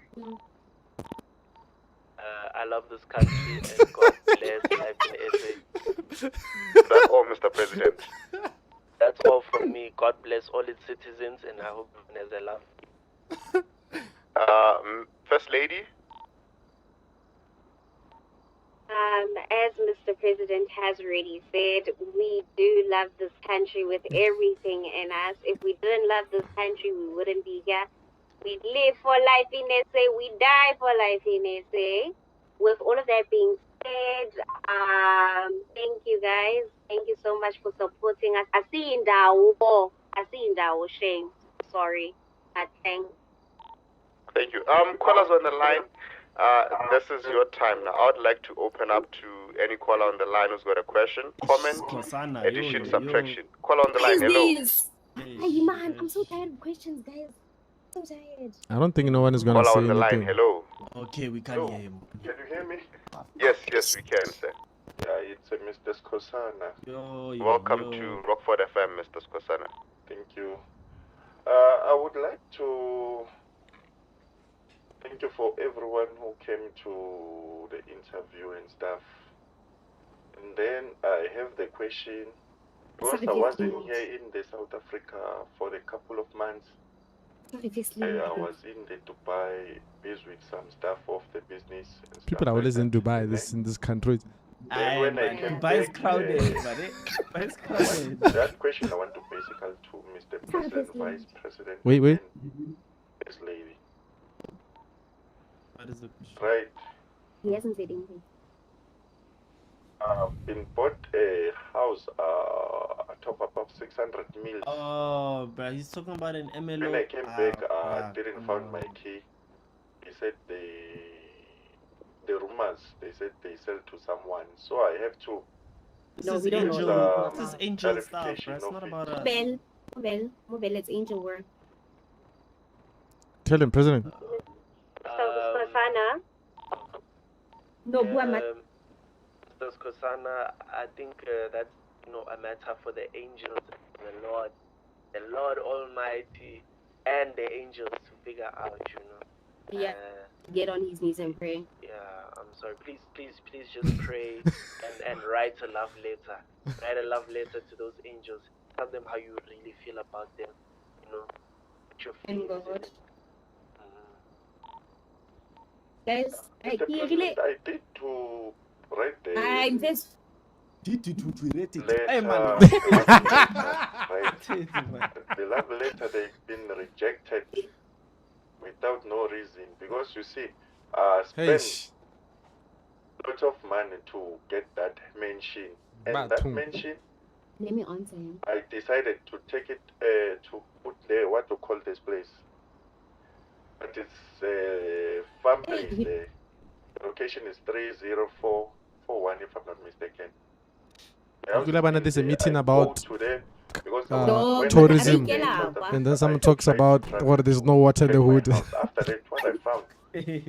I love this country and God bless life in SA. That's all, Mr. President. That's all from me. God bless all its citizens, and I hope everyone has a love. First Lady? As Mr. President has already said, we do love this country with everything in us. If we didn't love this country, we wouldn't be here. We live for life in SA, we die for life in SA. With all of that being said, thank you guys. Thank you so much for supporting us. I see in Dawo, shame. Sorry. Thank you. Callers on the line, this is your time now. I would like to open up to any caller on the line who's got a question, comment, addition, subtraction. Caller on the line, hello. Hey, man, I'm so tired of questions, guys. So tired. I don't think no one is gonna say on the anything. Line. Hello. Okay, we can hear him. Can you hear me? Yes, we can, sir. Yeah, it's Mr. Setswana. Welcome to Rockford FM, Mr. Setswana. Thank you. I would like to thank you for everyone who came to the interview and stuff. And then I have the question, because I wasn't here in the South Africa for a couple of months. I was in the Dubai busy with some stuff of the business. And people are always in Dubai, in this country. Then when I came Dubai is back, crowded, Dubai is crowded. That question I want to basically to Mr. President, Vice President, wait. and this lady. What is the question? Right. He hasn't said anything. Been bought a house top up of 600 mil. Oh, but he's talking about an MLO. When I came back, I didn't find my key. He said the rumors, they said they sell to someone. So I have to. This is angel. This is angel stuff. Right? It's not about us. Mobile, it's angel work. Tell him, President. So, Sana. No, Mr. Skosana, I think that's a matter for the angels, the Lord Almighty, and the angels to figure out. Yeah. Get on his knees and pray. Yeah, I'm sorry. Please just pray and write a love letter. Write a love letter to those angels. Tell them how you really feel about them. Put your feelings in it. Guys, I did to write the I'm just letter. The love letter, they've been rejected without no reason, because you see, spent lots of money to get that mansion, and that mansion, let me answer him. I decided to take it to put there, what to call this place, but it's farm place there. The location is 30441 if I'm not mistaken. There's a meeting about tourism, and then someone talks about there's no water in the hood. After that, what I found, the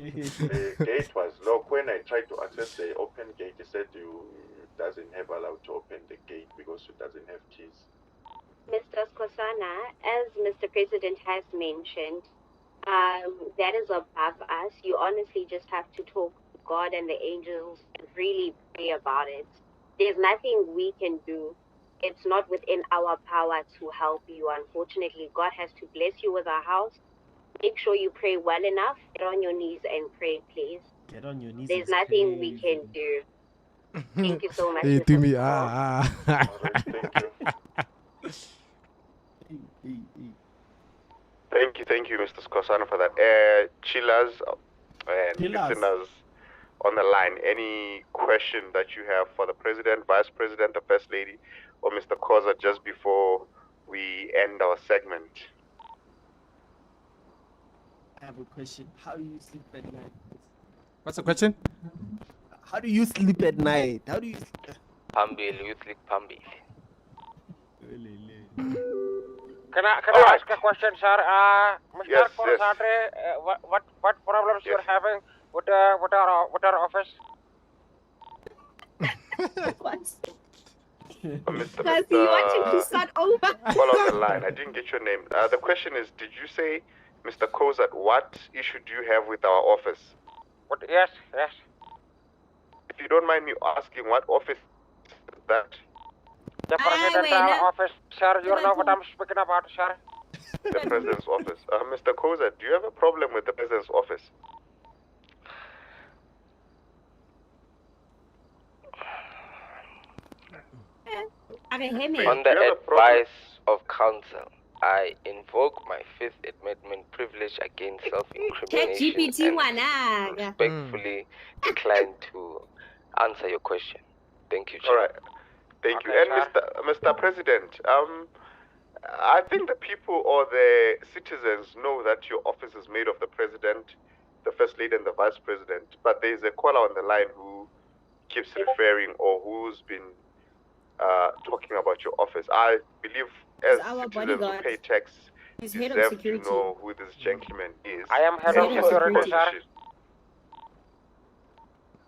gate was locked. When I tried to access the open gate, he said you doesn't have allowed to open the gate because it doesn't have keys. Mr. Skosana, as Mr. President has mentioned, that is above us. You honestly just have to talk to God and the angels and really pray about it. There's nothing we can do. It's not within our power to help you. Unfortunately, God has to bless you with a house. Make sure you pray well enough. Get on your knees and pray, please. Get on your knees. There's nothing we can do. Thank you so much. Hey, to me, Thank you. Thank you, Mr. Skosana, for that. Chillers and listeners on the line, any question that you have for the President, Vice President, the First Lady, or Mr. Koza just before we end our segment? I have a question. How do you sleep at night? What's the question? How do you sleep at night? How do you sleep? Pambil, you sleep Pambil. Can I ask a question, sir? Mr. Yes, Korsatre, what problems you're having with our office? What? Mr. Because you watching to start over. Follow the line. I didn't get your name. The question is, did you say, Mr. Kozat, what issue do you have with our office? Yes. If you don't mind me asking, what office is that? The presidential office, sir. You know what I'm speaking about, sir. The president's office. Mr. Kozat, do you have a problem with the president's office? On the advice of counsel, I invoke my Fifth Amendment privilege against self-incrimination and respectfully decline to answer your question. Thank you, Chair. All right. Thank you. And Mr. President, I think the people or the citizens know that your office is made of the President, the First Lady, and the Vice President. But there is a caller on the line who keeps referring or who's been talking about your office. I believe as citizens who pay tax, deserve to know who this gentleman is. I am head of security, sir.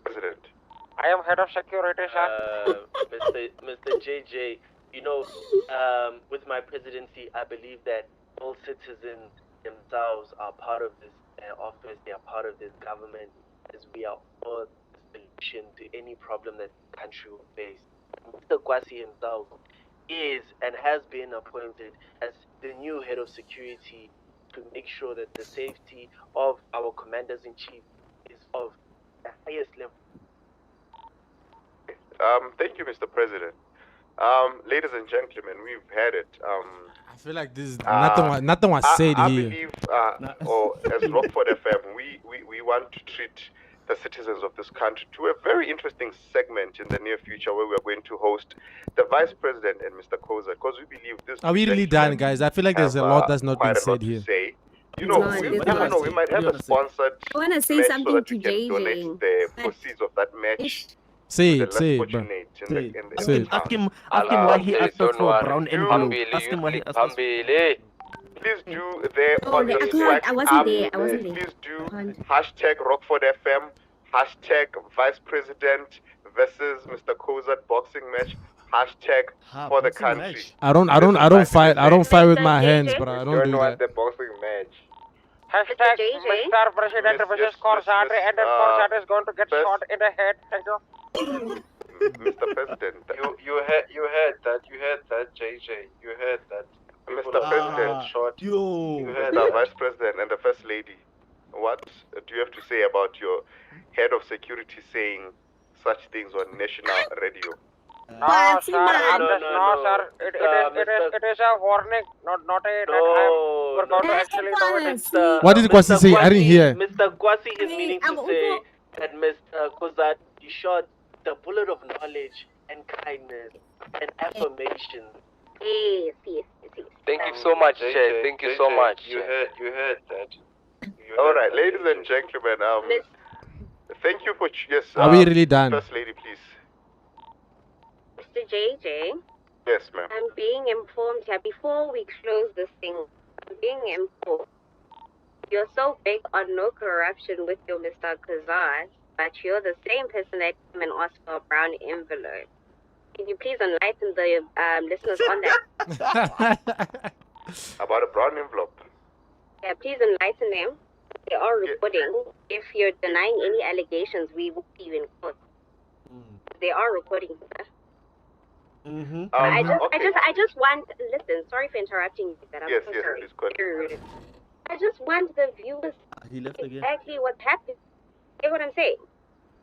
President. I am head of security, sir. Mr. JJ, you know, with my presidency, I believe that all citizens themselves are part of this office. They are part of this government, as we are all the solution to any problem that the country will face. Mr. Kwasi himself is and has been appointed as the new head of security to make sure that the safety of our commanders-in-chief is of the highest level. Thank you, Mr. President. Ladies and gentlemen, we've had it. I feel like this is nothing was said I here. believe, or as Rockford FM, we want to treat the citizens of this country to a very interesting segment in the near future where we are going to host the Vice President and Mr. Koza, because we believe this. Are we really done, guys? I feel like there's a lot that's not been said here. You know, we might have a sponsored I want to say match something so that to we can JJ. donate the proceeds of that match. Say to it, the say less it, bro. fortunate in the Say it. Ask him why he asked us for a brown envelope. Ask him why he asked us. Please do there on the I wasn't there. I wasn't there. Please do hashtag Rockford FM, hashtag Vice President versus Mr. Kozat boxing match, hashtag for the country. I don't fight with my hands, but I don't do that. The boxing match. Hashtag Mr. President versus Korsatre, and then Korsatre is going to get shot in the head. Thank you. Mr. President, you heard that, JJ. You heard that. Mr. President, Mr. Vice President and the First Lady, what do you have to say about your head of security saying such things on national radio? No, sir. No, sir. It is a warning, not a. We're going to actually do it. What did Kwasi say? I didn't hear. Mr. Kwasi is meaning to say that Mr. Kozat, you shot the bullet of knowledge and kindness and affirmation. Yes. Thank you so much, Chair. Thank you so much. You heard that. All right, ladies and gentlemen, thank you for Are we really done? First Lady, please. Mr. JJ. Yes, ma'am. I'm being informed here before we close this thing. I'm being informed. You're so big on no corruption with your Mr. Kazaz, but you're the same person that came and asked for a brown envelope. Can you please enlighten the listeners on that? About a brown envelope. Yeah, please enlighten them. They are recording. If you're denying any allegations, we will see you in court. They are recording that. I just want. Listen, sorry for interrupting you. That I'm so sorry. Please I just want the viewers to know exactly what's happening. Get what I'm saying?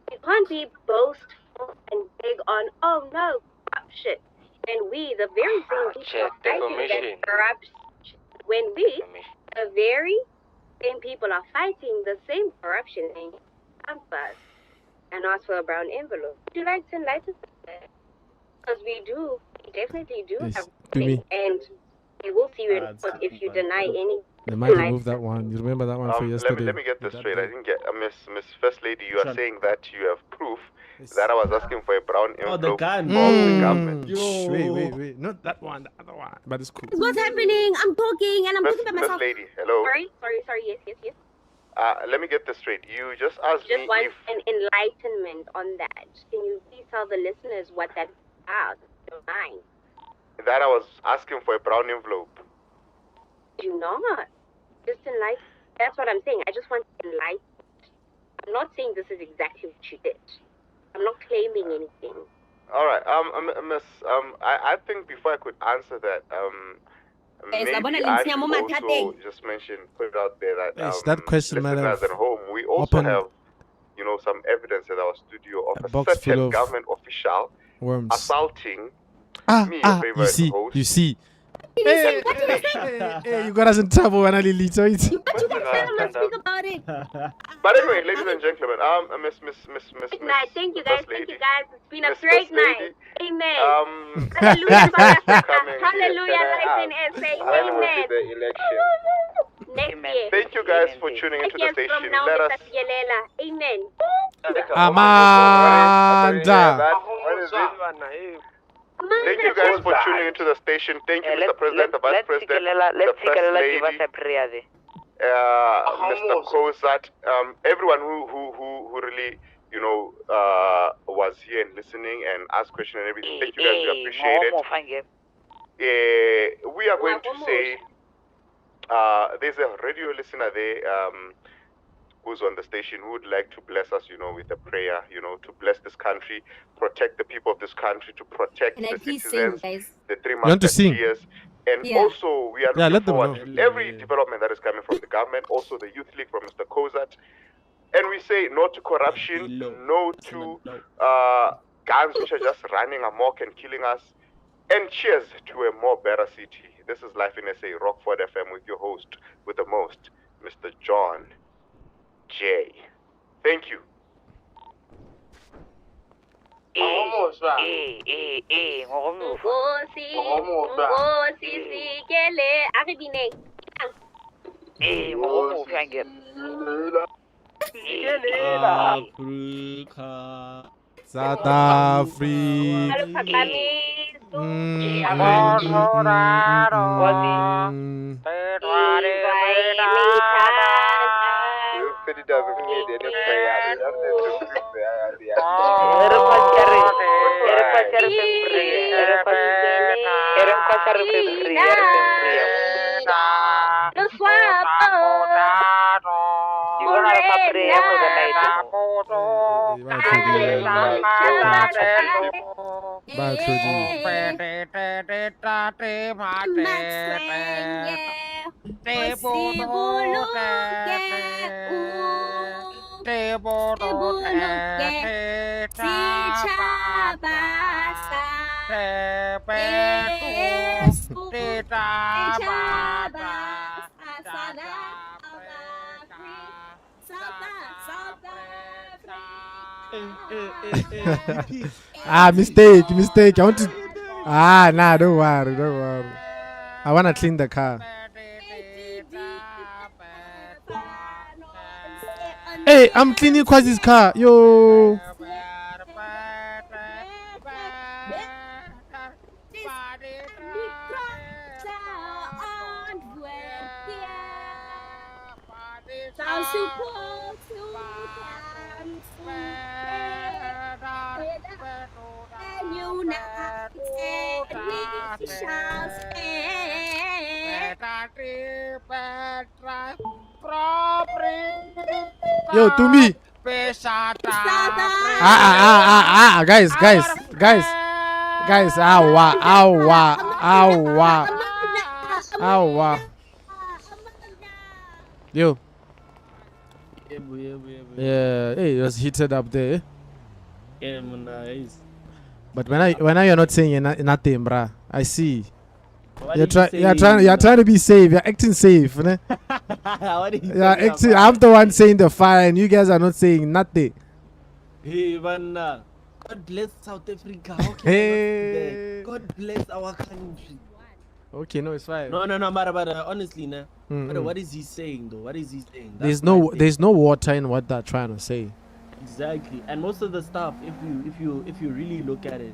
You can't be boastful and big on, oh no, corruption. And we, the very same people that corrupt, when we The very same people are fighting the same corruption in campus and ask for a brown envelope. Would you like to enlighten us? Because we definitely do Yes, have to me. and we will see you in court if you deny any. They might remove that one. You remember that one for yesterday? Let me get this straight. I didn't get Miss First Lady. You are saying that you have proof that I was asking for a brown envelope the gun. from the government. Wait. Not that one, the other one. But it's cool. What's happening? I'm talking and I'm talking by myself. First Lady, hello. Sorry. Yes. Let me get this straight. You just asked me Just want if an enlightenment on that. Can you please tell the listeners what that's about? Mind. that I was asking for a brown envelope. Do not. Just enlighten. That's what I'm saying. I just want enlightenment. I'm not saying this is exactly what you did. I'm not claiming anything. All right. Miss. I think before I could answer that, maybe I should also just put it out there that that question might have listeners at home, we also have, some evidence at our studio of a certain government official assaulting me, a favorite host. You see. Hey, you got us in trouble when I leave it. But you can tell them not speak about it. But anyway, ladies and gentlemen, Miss. Good night. Thank you guys. Lady. Thank you guys. It's been a great night. Amen. Hallelujah. Hallelujah. Life in SA. Amen. The election. Next year. Thank you guys for tuning into the station. Let us. Amen. Amanda. Thank you guys for tuning into the station. Thank you, Mr. President, the Vice President, the First Lady, Mr. Kozat, everyone who really, was here and listening and asked questions and everything. Thank you guys. We appreciate it. We are going to say, there's a radio listener there who's on the station who would like to bless us, with a prayer, to bless this country, protect the people of this country, to protect the citizens, the 3 musketeers. And also, we are looking forward to every development that is coming from the government, also the Youth League from Mr. Kozat. And we say no to corruption, no to guns which are just running amok and killing us, and cheers to a more better city. This is Life in SA, Rockford FM, with your host, with the most, Mr. John J. Thank you. South Africa. It doesn't need any prayer. Mistake. I want to. Don't worry. I want to clean the car. Hey, I'm cleaning Kwazi's car. Yo. Yo, to me. Guys. Awa. Yo. Yeah, hey, it was heated up there. Yeah, man, nice. But when you're not saying nothing, bruh, I see. You're trying to be safe. You're acting safe, né? What did you I'm the one saying the fire, and you guys are not saying nothing. Hey, man, God bless South Africa. How can I not say that? God bless our country. Okay, no, it's fine. No, but honestly, nah. But what is he saying though? What is he saying? There's no water in what they're trying to say. Exactly, and most of the stuff, if you really look at it,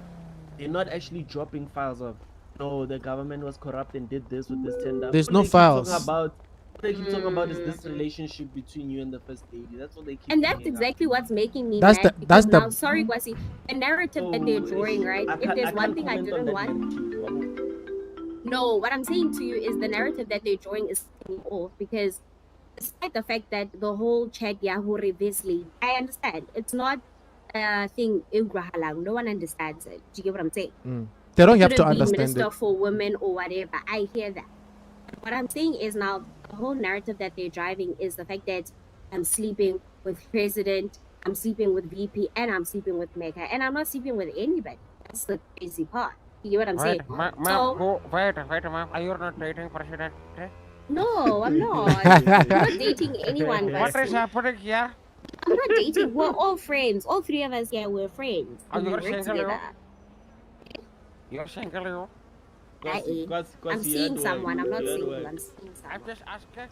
they're not actually dropping files of, no, the government was corrupt and did this with this tender. There's no files. What they keep talking about is this relationship between you and the first lady. That's what they keep. And that's exactly what's making me that's mad. the Sorry, Kwasi, the narrative that they're drawing, right? If there's one thing I didn't want. No, what I'm saying to you is the narrative that they're drawing is off, because despite the fact that the whole chat Yahoo reverse lady, I understand it's not a thing in Grahalang. No one understands it. Do you get what I'm saying? They don't have to Be understand minister it. for women or whatever. I hear that. What I'm saying is now the whole narrative that they're driving is the fact that I'm sleeping with president, I'm sleeping with VP, and I'm sleeping with Mega, and I'm not sleeping with anybody. That's the crazy part. You get what I'm saying? Wait, ma'am. Are you not dating president? No, I'm not. I'm not dating anyone. What is happening here? I'm not dating. We're all friends. All three of us here, we're friends. Are you we work single? together. You're single, you? I'm seeing someone. I'm not single. I'm seeing someone. I'm just asking.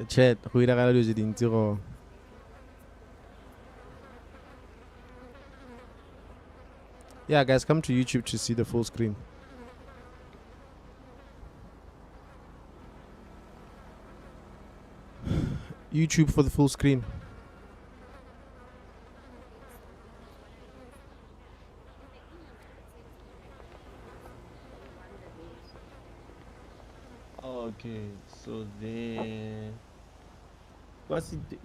Chat, go iragala dilo tse dintsi go. Yeah, guys, come to YouTube to see the full screen. YouTube for the full screen. Okay, so then,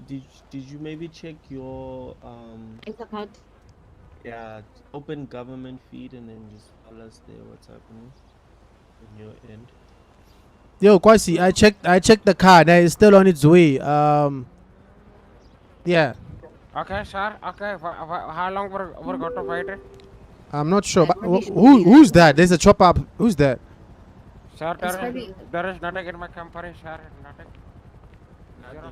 did you maybe check your bank account? Yeah, open government feed and then just tell us there what's happening on your end. Yo, Kwasi, I checked the card. It's still on its way. Yeah. Okay, sir. Okay, how long we're going to wait? I'm not sure, but who's that? There's a chop up. Who's that? Sir, there is nothing in my company, sir. Nothing. Zero,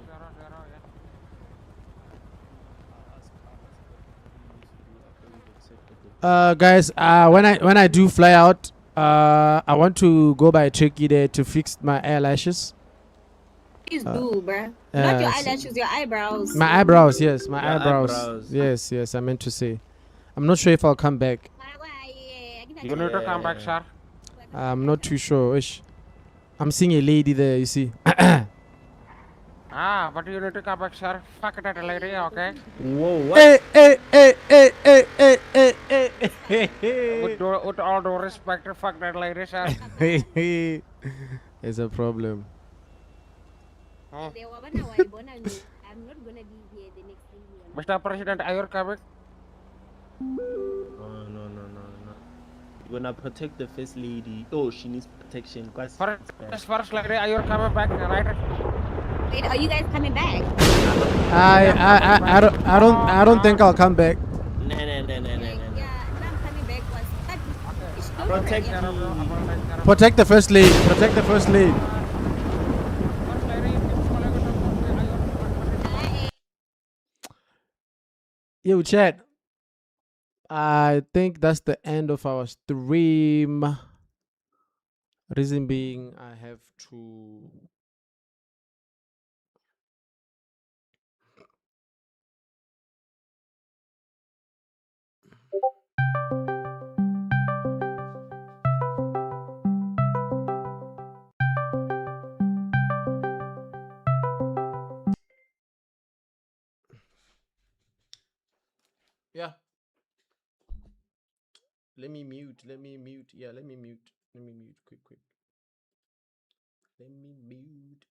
yeah. Guys, when I do fly out, I want to go by Turkey there to fix my eyelashes. Please do, bruh. Not your eyelashes, your eyebrows. My eyebrows, yes, my Your eyebrows. Yes, I meant to say. I'm not sure if I'll come back. You need to come back, sir. I'm not too sure. I'm seeing a lady there, you see. But you need to come back, sir. Fuck that lady, okay? Whoa, what? With all due respect, fuck that lady, sir. It's a problem. I'm not gonna be here the next thing. Mr. President, are you coming? No. You're gonna protect the first lady. Oh, she needs protection. First lady, are you coming back, right? Wait, are you guys coming back? I don't think I'll come back. No. Yeah, I'm coming back. Protect the first lady. Protect the first lady. Yo, chat. I think that's the end of our stream. Reason being, I have to. Yeah. Let me mute. Yeah, let me mute. Quick. Let me mute.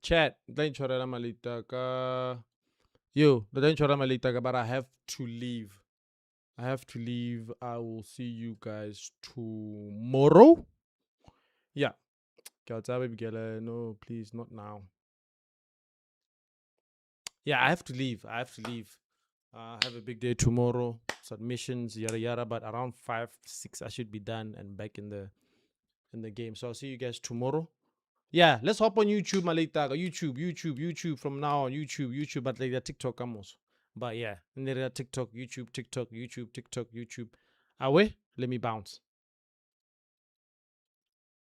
Chat, don't chorela malita ka. Yo, don't chorela malita ka, but I have to leave. I will see you guys tomorrow. Yeah. No, please, not now. Yeah, I have to leave. I have a big day tomorrow. Submissions, yada yada. But around 5, 6, I should be done and back in the game. So I'll see you guys tomorrow. Yeah, let's hop on YouTube, Malita. YouTube from now on. YouTube, but like TikTok almost. But yeah, and there TikTok, YouTube. Awe, let me bounce.